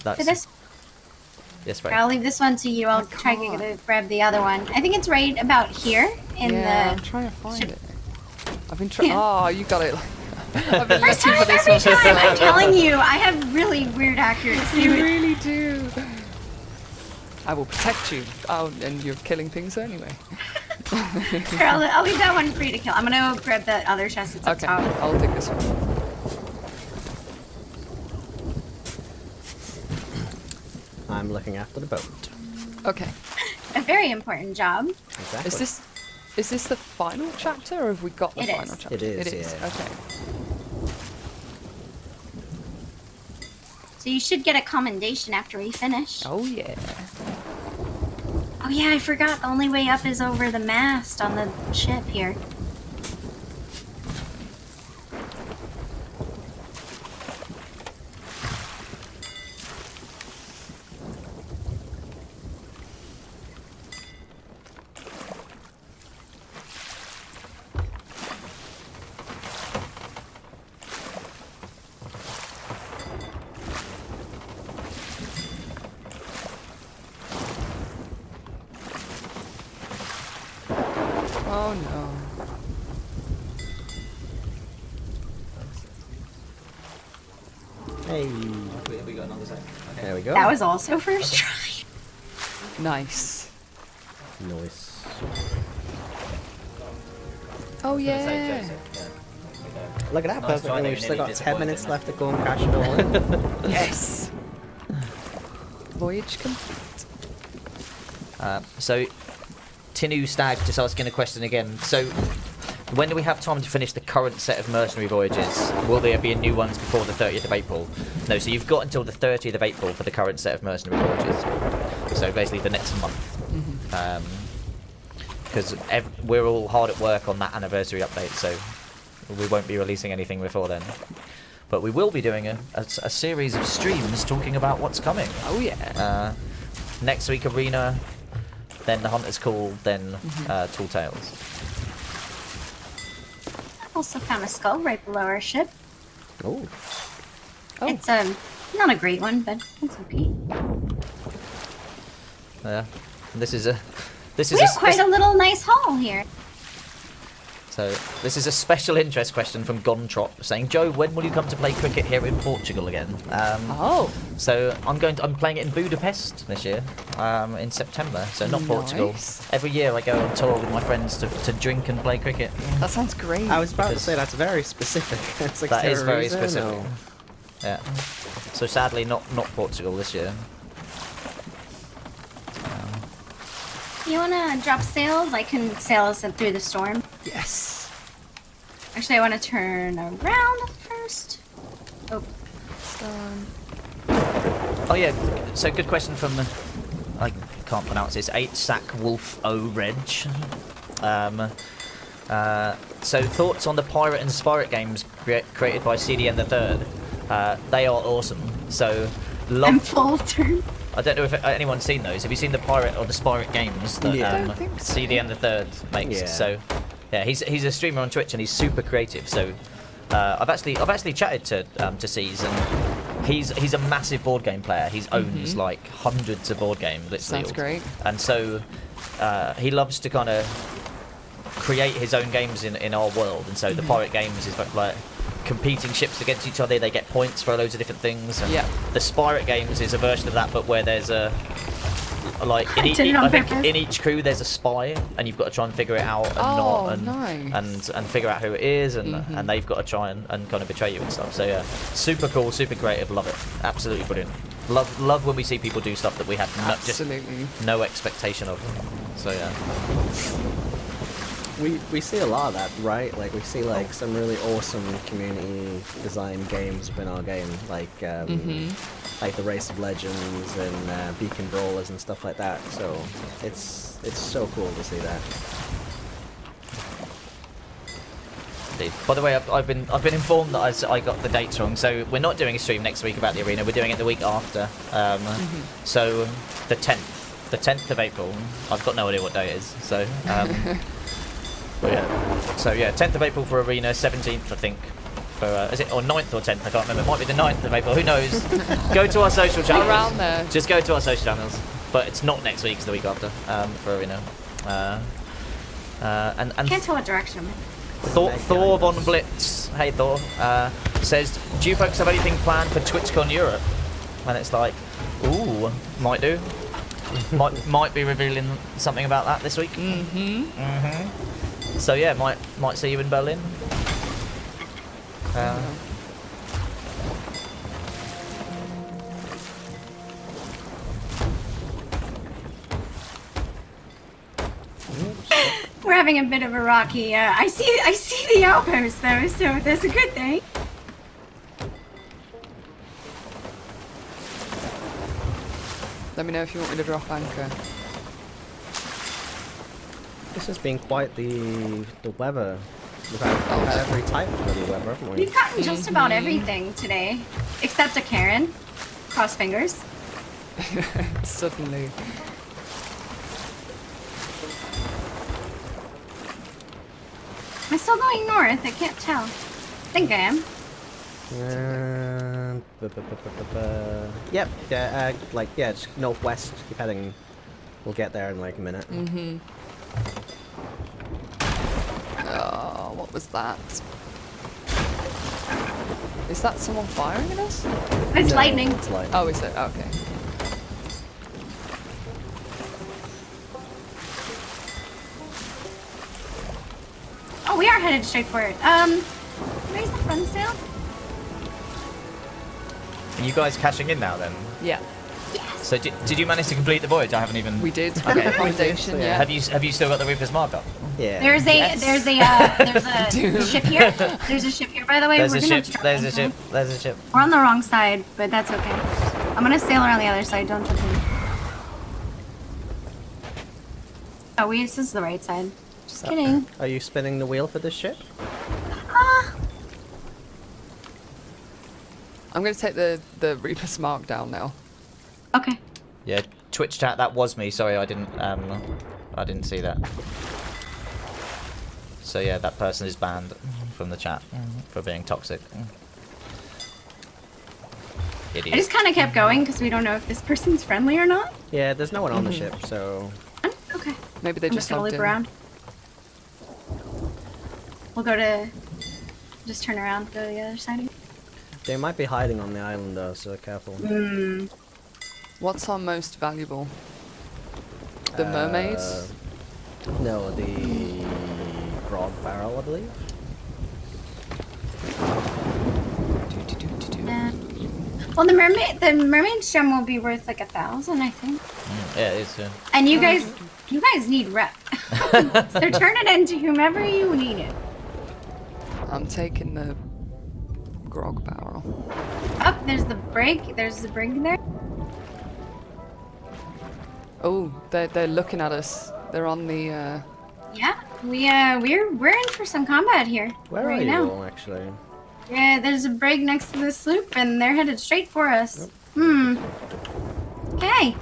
Speaker 2: For
Speaker 1: that's
Speaker 2: this,
Speaker 1: yes, right.
Speaker 2: I'll leave this one to you. I'll try to grab the other one. I think it's right about here in
Speaker 3: I'm
Speaker 2: the.
Speaker 3: trying to find it. I've been trying. Oh, you got it. I've been
Speaker 2: First
Speaker 3: looking
Speaker 2: time
Speaker 3: for this
Speaker 2: every
Speaker 3: one for
Speaker 2: time.
Speaker 3: so
Speaker 2: I'm telling you, I have really weird accuracy.
Speaker 3: You
Speaker 2: with-
Speaker 3: really do. I will protect you. Oh, and you're killing things anyway.
Speaker 2: Here, I'll leave that one for you to kill. I'm gonna go grab the other chest that's up
Speaker 3: Okay,
Speaker 2: top.
Speaker 3: I'll take this one.
Speaker 4: I'm looking after the boat.
Speaker 3: Okay.
Speaker 2: A very important job.
Speaker 4: Exactly.
Speaker 3: Is this the final chapter, or have we got the
Speaker 2: It
Speaker 3: final
Speaker 2: is.
Speaker 3: chapter?
Speaker 4: It is,
Speaker 3: It is.
Speaker 4: yeah.
Speaker 3: Okay.
Speaker 2: So you should get a commendation after we finish.
Speaker 3: Oh yeah.
Speaker 2: Oh yeah, I forgot. The only way up is over the mast on the ship here.
Speaker 3: Oh no.
Speaker 4: Hey.
Speaker 1: We got another set.
Speaker 4: There we go.
Speaker 2: That was also first try.
Speaker 3: Nice.
Speaker 4: Nice.
Speaker 3: Oh yeah.
Speaker 4: Look at that,
Speaker 1: Nice
Speaker 4: perfect.
Speaker 1: try,
Speaker 4: And
Speaker 1: they
Speaker 4: we've
Speaker 1: were
Speaker 4: still
Speaker 1: nearly
Speaker 4: got 10 minutes
Speaker 1: disappointed,
Speaker 4: left to go and cash it all in.
Speaker 3: Yes. Voyage complete.
Speaker 1: So, Tinu Stag just asking a question again. So, when do we have time to finish the current set of mercenary voyages? Will there be new ones before the 30th of April? No, so you've got until the 30th of April for the current set of mercenary voyages. So basically the next month. Because we're all hard at work on that anniversary update, so we won't be releasing anything before then. But we will be doing a series of streams talking about what's coming.
Speaker 3: Oh yeah.
Speaker 1: Next week, Arena, then the Hunter's Call, then Tall Tales.
Speaker 2: I also found a skull right below our ship.
Speaker 4: Oh.
Speaker 3: Oh.
Speaker 2: It's not a great one, but it's okay.
Speaker 1: Yeah, this is a
Speaker 2: We have quite a little nice haul here.
Speaker 1: So this is a special interest question from Gontrop saying, Joe, when will you come to play cricket here in Portugal again?
Speaker 3: Oh.
Speaker 1: So I'm playing it in Budapest this year, in September. So not Portugal.
Speaker 3: Nice.
Speaker 1: Every year I go on tour with my friends to drink and play cricket.
Speaker 3: That sounds great.
Speaker 4: I was about to
Speaker 1: Because-
Speaker 4: say that's very specific. It's like
Speaker 1: That is very
Speaker 4: Terrorism,
Speaker 1: specific.
Speaker 4: or-
Speaker 1: Yeah. So sadly not Portugal this year.
Speaker 2: You wanna drop sails? I can sail us through the storm.
Speaker 3: Yes.
Speaker 2: Actually, I want to turn around first. Oh,
Speaker 1: Oh yeah. So good question from I can't pronounce this. 8-Sack Wolf O Reg. So thoughts on the Pirate and Spirit games created by CDN the Third? They are awesome. So
Speaker 2: I'm full turn.
Speaker 1: I don't know if anyone's seen those. Have you seen the Pirate or the Spirit games that
Speaker 4: Yeah.
Speaker 3: Don't think so.
Speaker 1: CDN the Third makes?
Speaker 4: Yeah.
Speaker 1: So yeah, he's a streamer on Twitch and he's super creative. So I've actually chatted to C's and he's a massive board game player. He owns like hundreds of board games. Literally.
Speaker 3: Sounds great.
Speaker 1: And so he loves to kind of create his own games in our world. And so the Pirate games is like competing ships against each other. They get points for loads of different things. And
Speaker 3: Yeah.
Speaker 1: the Spirit games is a version of that, but where there's a like
Speaker 2: I did it on
Speaker 1: I think
Speaker 2: purpose.
Speaker 1: in each crew there's a spy, and you've got to try and figure it out and
Speaker 3: Oh,
Speaker 1: not
Speaker 3: nice.
Speaker 1: and figure out who it is, and they've got to try and kind of betray you and stuff. So yeah, super cool, super creative, love it, absolutely brilliant. Love when we see people do stuff that we had just
Speaker 3: Absolutely.
Speaker 1: no expectation of. So yeah.
Speaker 4: We see a lot of that, right? Like we see like some really awesome community design games within our game, like like the Race of Legends and Beacon Brawlers and stuff like that. So it's so cool to see that.
Speaker 1: By the way, I've been informed that I got the dates wrong. So we're not doing a stream next week about the arena. We're doing it the week after. So the 10th of April. I've got no idea what day it is. So. But yeah. So yeah, 10th of April for Arena, 17th I think for is it or 9th or 10th? I can't remember. It might be the 9th of April. Who knows? Go to our social channels.
Speaker 3: Around there.
Speaker 1: Just go to our social channels. But it's not next week. It's the week after for Arena. And
Speaker 2: Can't tell what direction I'm in.
Speaker 1: Thor von Blitz hey Thor, says, do you folks have anything planned for TwitchCon Europe? And it's like, ooh, might do. might be revealing something about that this week. So yeah, might see you in Berlin.
Speaker 2: We're having a bit of a rocky. I see the outpost though, so that's a good thing.
Speaker 3: Let me know if you want me to drop anchor.
Speaker 4: This has been quite the weather. We've had every type of bloody weather, haven't we?
Speaker 2: We've gotten just about everything today, except a Karen. Cross fingers.
Speaker 3: Suddenly.
Speaker 2: Am I still going north? I can't tell. I think I am.
Speaker 4: Yep. Yeah. Like yeah, just northwest. Keep heading. We'll get there in like a minute.
Speaker 3: Oh, what was that? Is that someone firing at us?
Speaker 2: It's
Speaker 4: No,
Speaker 2: lightning.
Speaker 4: It's lightning.
Speaker 3: Oh, is it? Okay.
Speaker 2: Oh, we are headed straight for it. Raise the front sail.
Speaker 1: Are you guys cashing in now then?
Speaker 3: Yeah,
Speaker 1: So did you manage to complete the voyage? I haven't even.
Speaker 3: we did.
Speaker 1: Okay.
Speaker 3: Accommodation, yeah.
Speaker 1: Have you still got the Reaper's mark up?
Speaker 4: Yeah.
Speaker 2: There's a
Speaker 3: Dude.
Speaker 2: ship here. There's a ship here, by the way.
Speaker 1: There's
Speaker 2: We're
Speaker 1: a
Speaker 2: gonna
Speaker 1: ship.
Speaker 2: have to
Speaker 1: There's a
Speaker 2: drop
Speaker 1: ship.
Speaker 2: anchor.
Speaker 1: There's a ship.
Speaker 2: We're on the wrong side, but that's okay. I'm gonna sail around the other side. Don't jump in. Oh, this is the right side. Just kidding.
Speaker 4: Are you spinning the wheel for this ship?
Speaker 3: I'm going to take the Reaper's mark down now.
Speaker 2: Okay.
Speaker 1: Yeah, Twitch chat. That was me. Sorry, I didn't see that. So yeah, that person is banned from the chat for being toxic. Idiot.
Speaker 2: I just kind of kept going because we don't know if this person's friendly or not.
Speaker 4: Yeah. There's no one on the ship, so
Speaker 2: Okay.
Speaker 3: Maybe they
Speaker 2: I'm
Speaker 3: just
Speaker 2: just gonna
Speaker 3: logged
Speaker 2: loop
Speaker 3: in.
Speaker 2: around. We'll go to. Just turn around. Go to the other side.
Speaker 4: they might be hiding on the island though, so careful.
Speaker 3: What's our most valuable? The mermaids?
Speaker 4: No, the grog barrel, I believe.
Speaker 2: Well, the mermaid's gem will be worth like 1,000, I think.
Speaker 1: Yeah, it is. Yeah.
Speaker 2: And you guys need rep. So turn it into whomever you need it.
Speaker 3: I'm taking the grog barrel.
Speaker 2: Oh, there's the brig. There's the brig there.
Speaker 3: Oh, they're looking at us. They're on the.
Speaker 2: Yeah, we're in for some combat here.
Speaker 4: Where
Speaker 2: right
Speaker 4: are you
Speaker 2: now.
Speaker 4: all, actually?
Speaker 2: Yeah, there's a brig next to the sloop, and they're headed straight for us. Okay.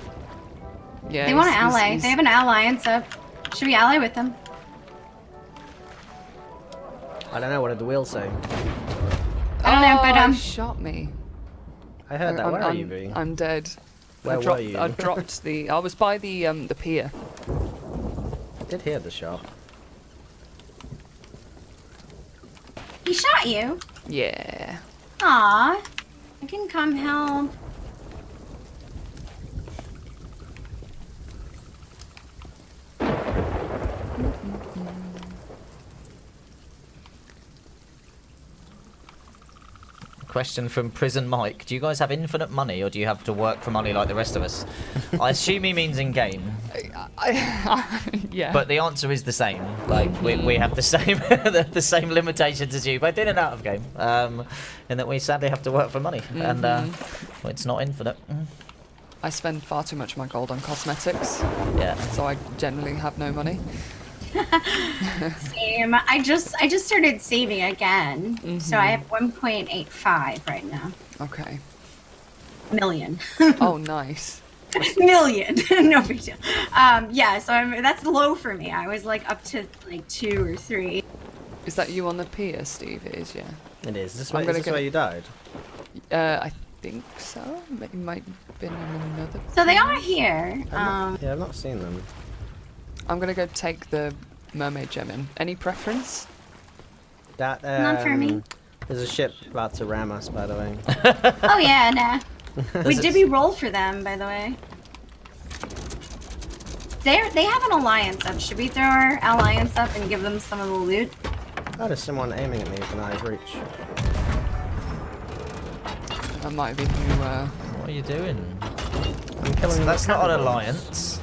Speaker 3: Yeah.
Speaker 2: They want an
Speaker 3: he's-
Speaker 2: ally.
Speaker 3: he's-
Speaker 2: They have an alliance up. Should we ally with them?
Speaker 4: I don't know. What did the wheel say?
Speaker 2: I don't know, but
Speaker 3: Oh, he shot me.
Speaker 4: I heard that. Where are you,
Speaker 3: I'm,
Speaker 4: V?
Speaker 3: I'm dead.
Speaker 4: Where
Speaker 3: I
Speaker 4: were
Speaker 3: dropped,
Speaker 4: you?
Speaker 3: I dropped the. I was by the pier.
Speaker 4: I did hear the shot.
Speaker 2: he shot you.
Speaker 3: Yeah.
Speaker 2: Aw, I can come help.
Speaker 1: Question from Prison Mike. Do you guys have infinite money or do you have to work for money like the rest of us? I assume he means in game.
Speaker 3: Yeah.
Speaker 1: But the answer is the same. Like we have the same the same limitations as you, both in and out of game. In that we sadly have to work for money, and well, it's not infinite.
Speaker 3: I spend far too much of my gold on cosmetics,
Speaker 1: Yeah.
Speaker 3: so I generally have no money.
Speaker 2: Same. I just started saving again, so I have 1.85 right now.
Speaker 3: Okay.
Speaker 2: Million.
Speaker 3: Oh, nice.
Speaker 2: Million. No big deal. Yeah, so that's low for me. I was like up to like 2 or 3.
Speaker 3: Is that you on the pier, Steve? It is, yeah.
Speaker 4: It is. Is this
Speaker 3: I'm
Speaker 4: where, is
Speaker 3: gonna
Speaker 4: this
Speaker 3: go-
Speaker 4: where you died?
Speaker 3: I think so. It might have been in another.
Speaker 2: So they are here.
Speaker 4: Yeah, I've not seen them.
Speaker 3: I'm gonna go take the mermaid gem in. Any preference?
Speaker 4: That
Speaker 2: Not for me.
Speaker 4: There's a ship about to ram us, by the way.
Speaker 2: Oh yeah, nah.
Speaker 1: There's
Speaker 2: Did we roll for them, by the way? They have an alliance up. Should we throw our alliance up and give them some of the loot?
Speaker 4: Oh, there's someone aiming at me from out of reach.
Speaker 3: That might be who.
Speaker 1: What are you doing?
Speaker 4: I'm killing
Speaker 1: That's
Speaker 4: the
Speaker 1: not an
Speaker 4: cannibal.
Speaker 1: alliance.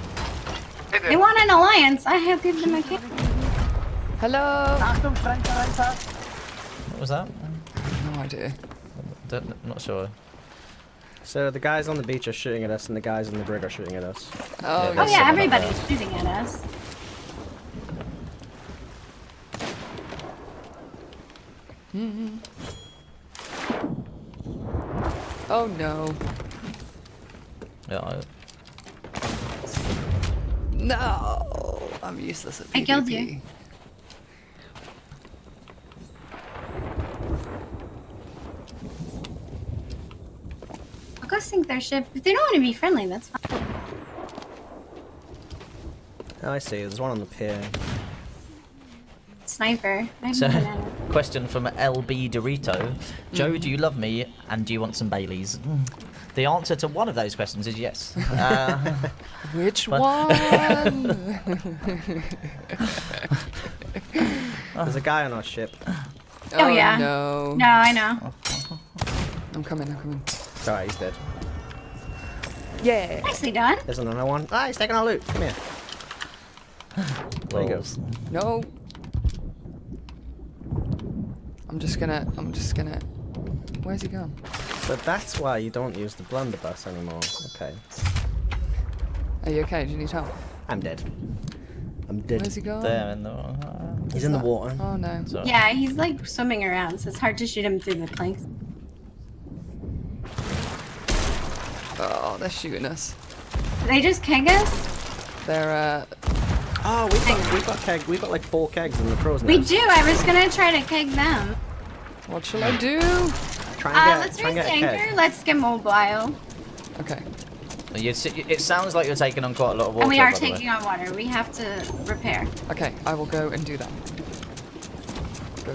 Speaker 2: They want an alliance. I have given them a kick.
Speaker 3: Hello.
Speaker 1: What was that?
Speaker 3: No idea.
Speaker 1: I'm not sure.
Speaker 4: So the guys on the beach are shooting at us, and the guys in the brig are shooting at us.
Speaker 3: Oh,
Speaker 1: Yeah,
Speaker 2: Oh
Speaker 1: there's
Speaker 2: yeah,
Speaker 1: someone up
Speaker 2: everybody's shooting at us.
Speaker 3: Oh no.
Speaker 1: Yeah,
Speaker 3: No. I'm useless at PvP.
Speaker 2: I killed you. I'll go sink their ship. If they don't want to be friendly, that's fine.
Speaker 4: Oh, I see. There's one on the pier.
Speaker 2: Sniper. I have
Speaker 1: So,
Speaker 2: no banana.
Speaker 1: question from LB Dorito. Joe, do you love me and do you want some Baileys? The answer to one of those questions is yes.
Speaker 3: Which
Speaker 1: But-
Speaker 3: one?
Speaker 4: There's a guy on our ship.
Speaker 2: Oh, yeah.
Speaker 3: No.
Speaker 2: No, I know.
Speaker 3: I'm coming.
Speaker 4: Sorry, he's dead.
Speaker 3: Yeah.
Speaker 2: Nicely done.
Speaker 4: There's another one. Ah, he's taking our loot. Come here. There you go.
Speaker 1: Balls.
Speaker 3: No. I'm just gonna. Where's he gone?
Speaker 4: So that's why you don't use the blunderbuss anymore. Okay.
Speaker 3: Are you okay? Do you need help?
Speaker 4: I'm dead. I'm dead.
Speaker 3: Where's he gone?
Speaker 1: There in the.
Speaker 4: He's in the water.
Speaker 3: Oh no.
Speaker 1: So,
Speaker 2: Yeah, he's like swimming around, so it's hard to shoot him through the planks.
Speaker 3: Oh, they're shooting us.
Speaker 2: Did they just keg us?
Speaker 3: They're
Speaker 4: Oh, we've got like 4 kegs in the crow's
Speaker 2: We
Speaker 4: nest.
Speaker 2: do. I was gonna try to keg them.
Speaker 3: What shall I do?
Speaker 4: Try and
Speaker 2: Let's
Speaker 4: get a
Speaker 2: raise anchor.
Speaker 4: keg.
Speaker 2: Let's get mobile.
Speaker 3: Okay.
Speaker 1: it sounds like you're taking on quite a lot of water.
Speaker 2: And we are
Speaker 1: by the way.
Speaker 2: taking on water. We have to repair.
Speaker 3: Okay, I will go and do that. Go.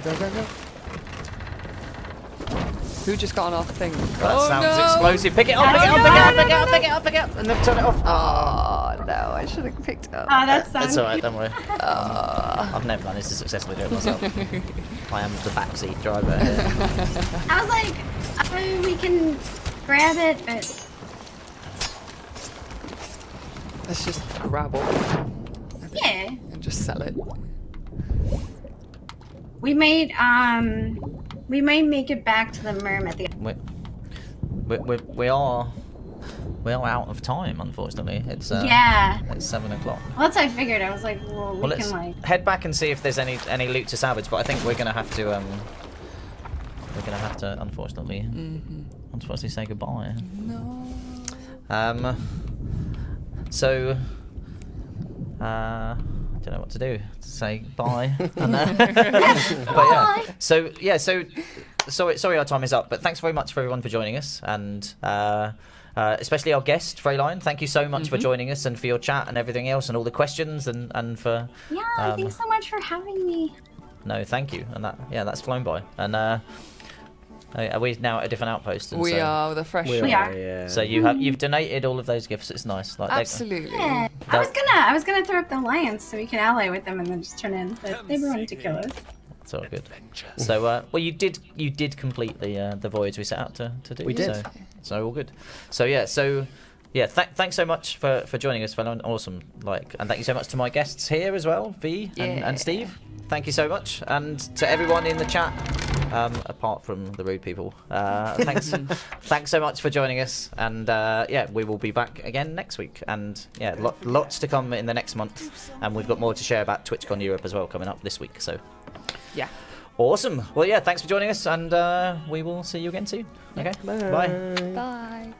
Speaker 3: Who just got on our thing?
Speaker 1: That sounds
Speaker 3: no!
Speaker 1: explosive. Pick it up, pick it up, pick it up, and then turn it off.
Speaker 3: Oh no, I should have picked it up.
Speaker 2: Oh, that sounds.
Speaker 1: It's alright, don't worry. I've never managed to successfully do it myself. I am the backseat driver here.
Speaker 2: I was like, we can grab it, but
Speaker 3: Let's just grab all
Speaker 2: yeah.
Speaker 3: and just sell it.
Speaker 2: We might make it back to the merm at the.
Speaker 1: We are out of time, unfortunately. It's
Speaker 2: Yeah.
Speaker 1: It's 7 o'clock.
Speaker 2: Well, that's what I figured. I was like, well, we
Speaker 1: Well,
Speaker 2: can
Speaker 1: let's
Speaker 2: like.
Speaker 1: head back and see if there's any loot to salvage. But I think we're gonna have to unfortunately say goodbye.
Speaker 3: No.
Speaker 1: So I don't know what to do. To say bye. And, but yeah. So sorry our time is up. But thanks very much for everyone for joining us, and especially our guest Freyline. Thank you so much for joining us and for your chat and everything else and all the questions and for.
Speaker 2: Yeah, thanks so much for having me.
Speaker 1: No, thank you. And that's flown by. And are we now at a different outpost? And
Speaker 3: We
Speaker 1: so,
Speaker 3: are the fresh.
Speaker 2: We are.
Speaker 4: Yeah.
Speaker 1: So you've donated all of those gifts. It's nice. Like
Speaker 3: Absolutely.
Speaker 2: Yeah. I was gonna throw up the alliance so we could ally with them and then just turn in, but they wanted to kill us.
Speaker 1: It's all good. So well, you did complete the voyage we set out to do.
Speaker 4: We did.
Speaker 1: So all good. So yeah. Thanks so much for joining us, fellow. Awesome. And thank you so much to my guests here as well, V and Steve. Thank you so much, and to everyone in the chat, apart from the rude people. Thanks so much for joining us, and we will be back again next week. And lots to come in the next month, and we've got more to share about TwitchCon Europe as well coming up this week. So
Speaker 3: Yeah.
Speaker 1: awesome. Well, yeah, thanks for joining us, and we will see you again soon. Okay. Bye.
Speaker 3: Bye.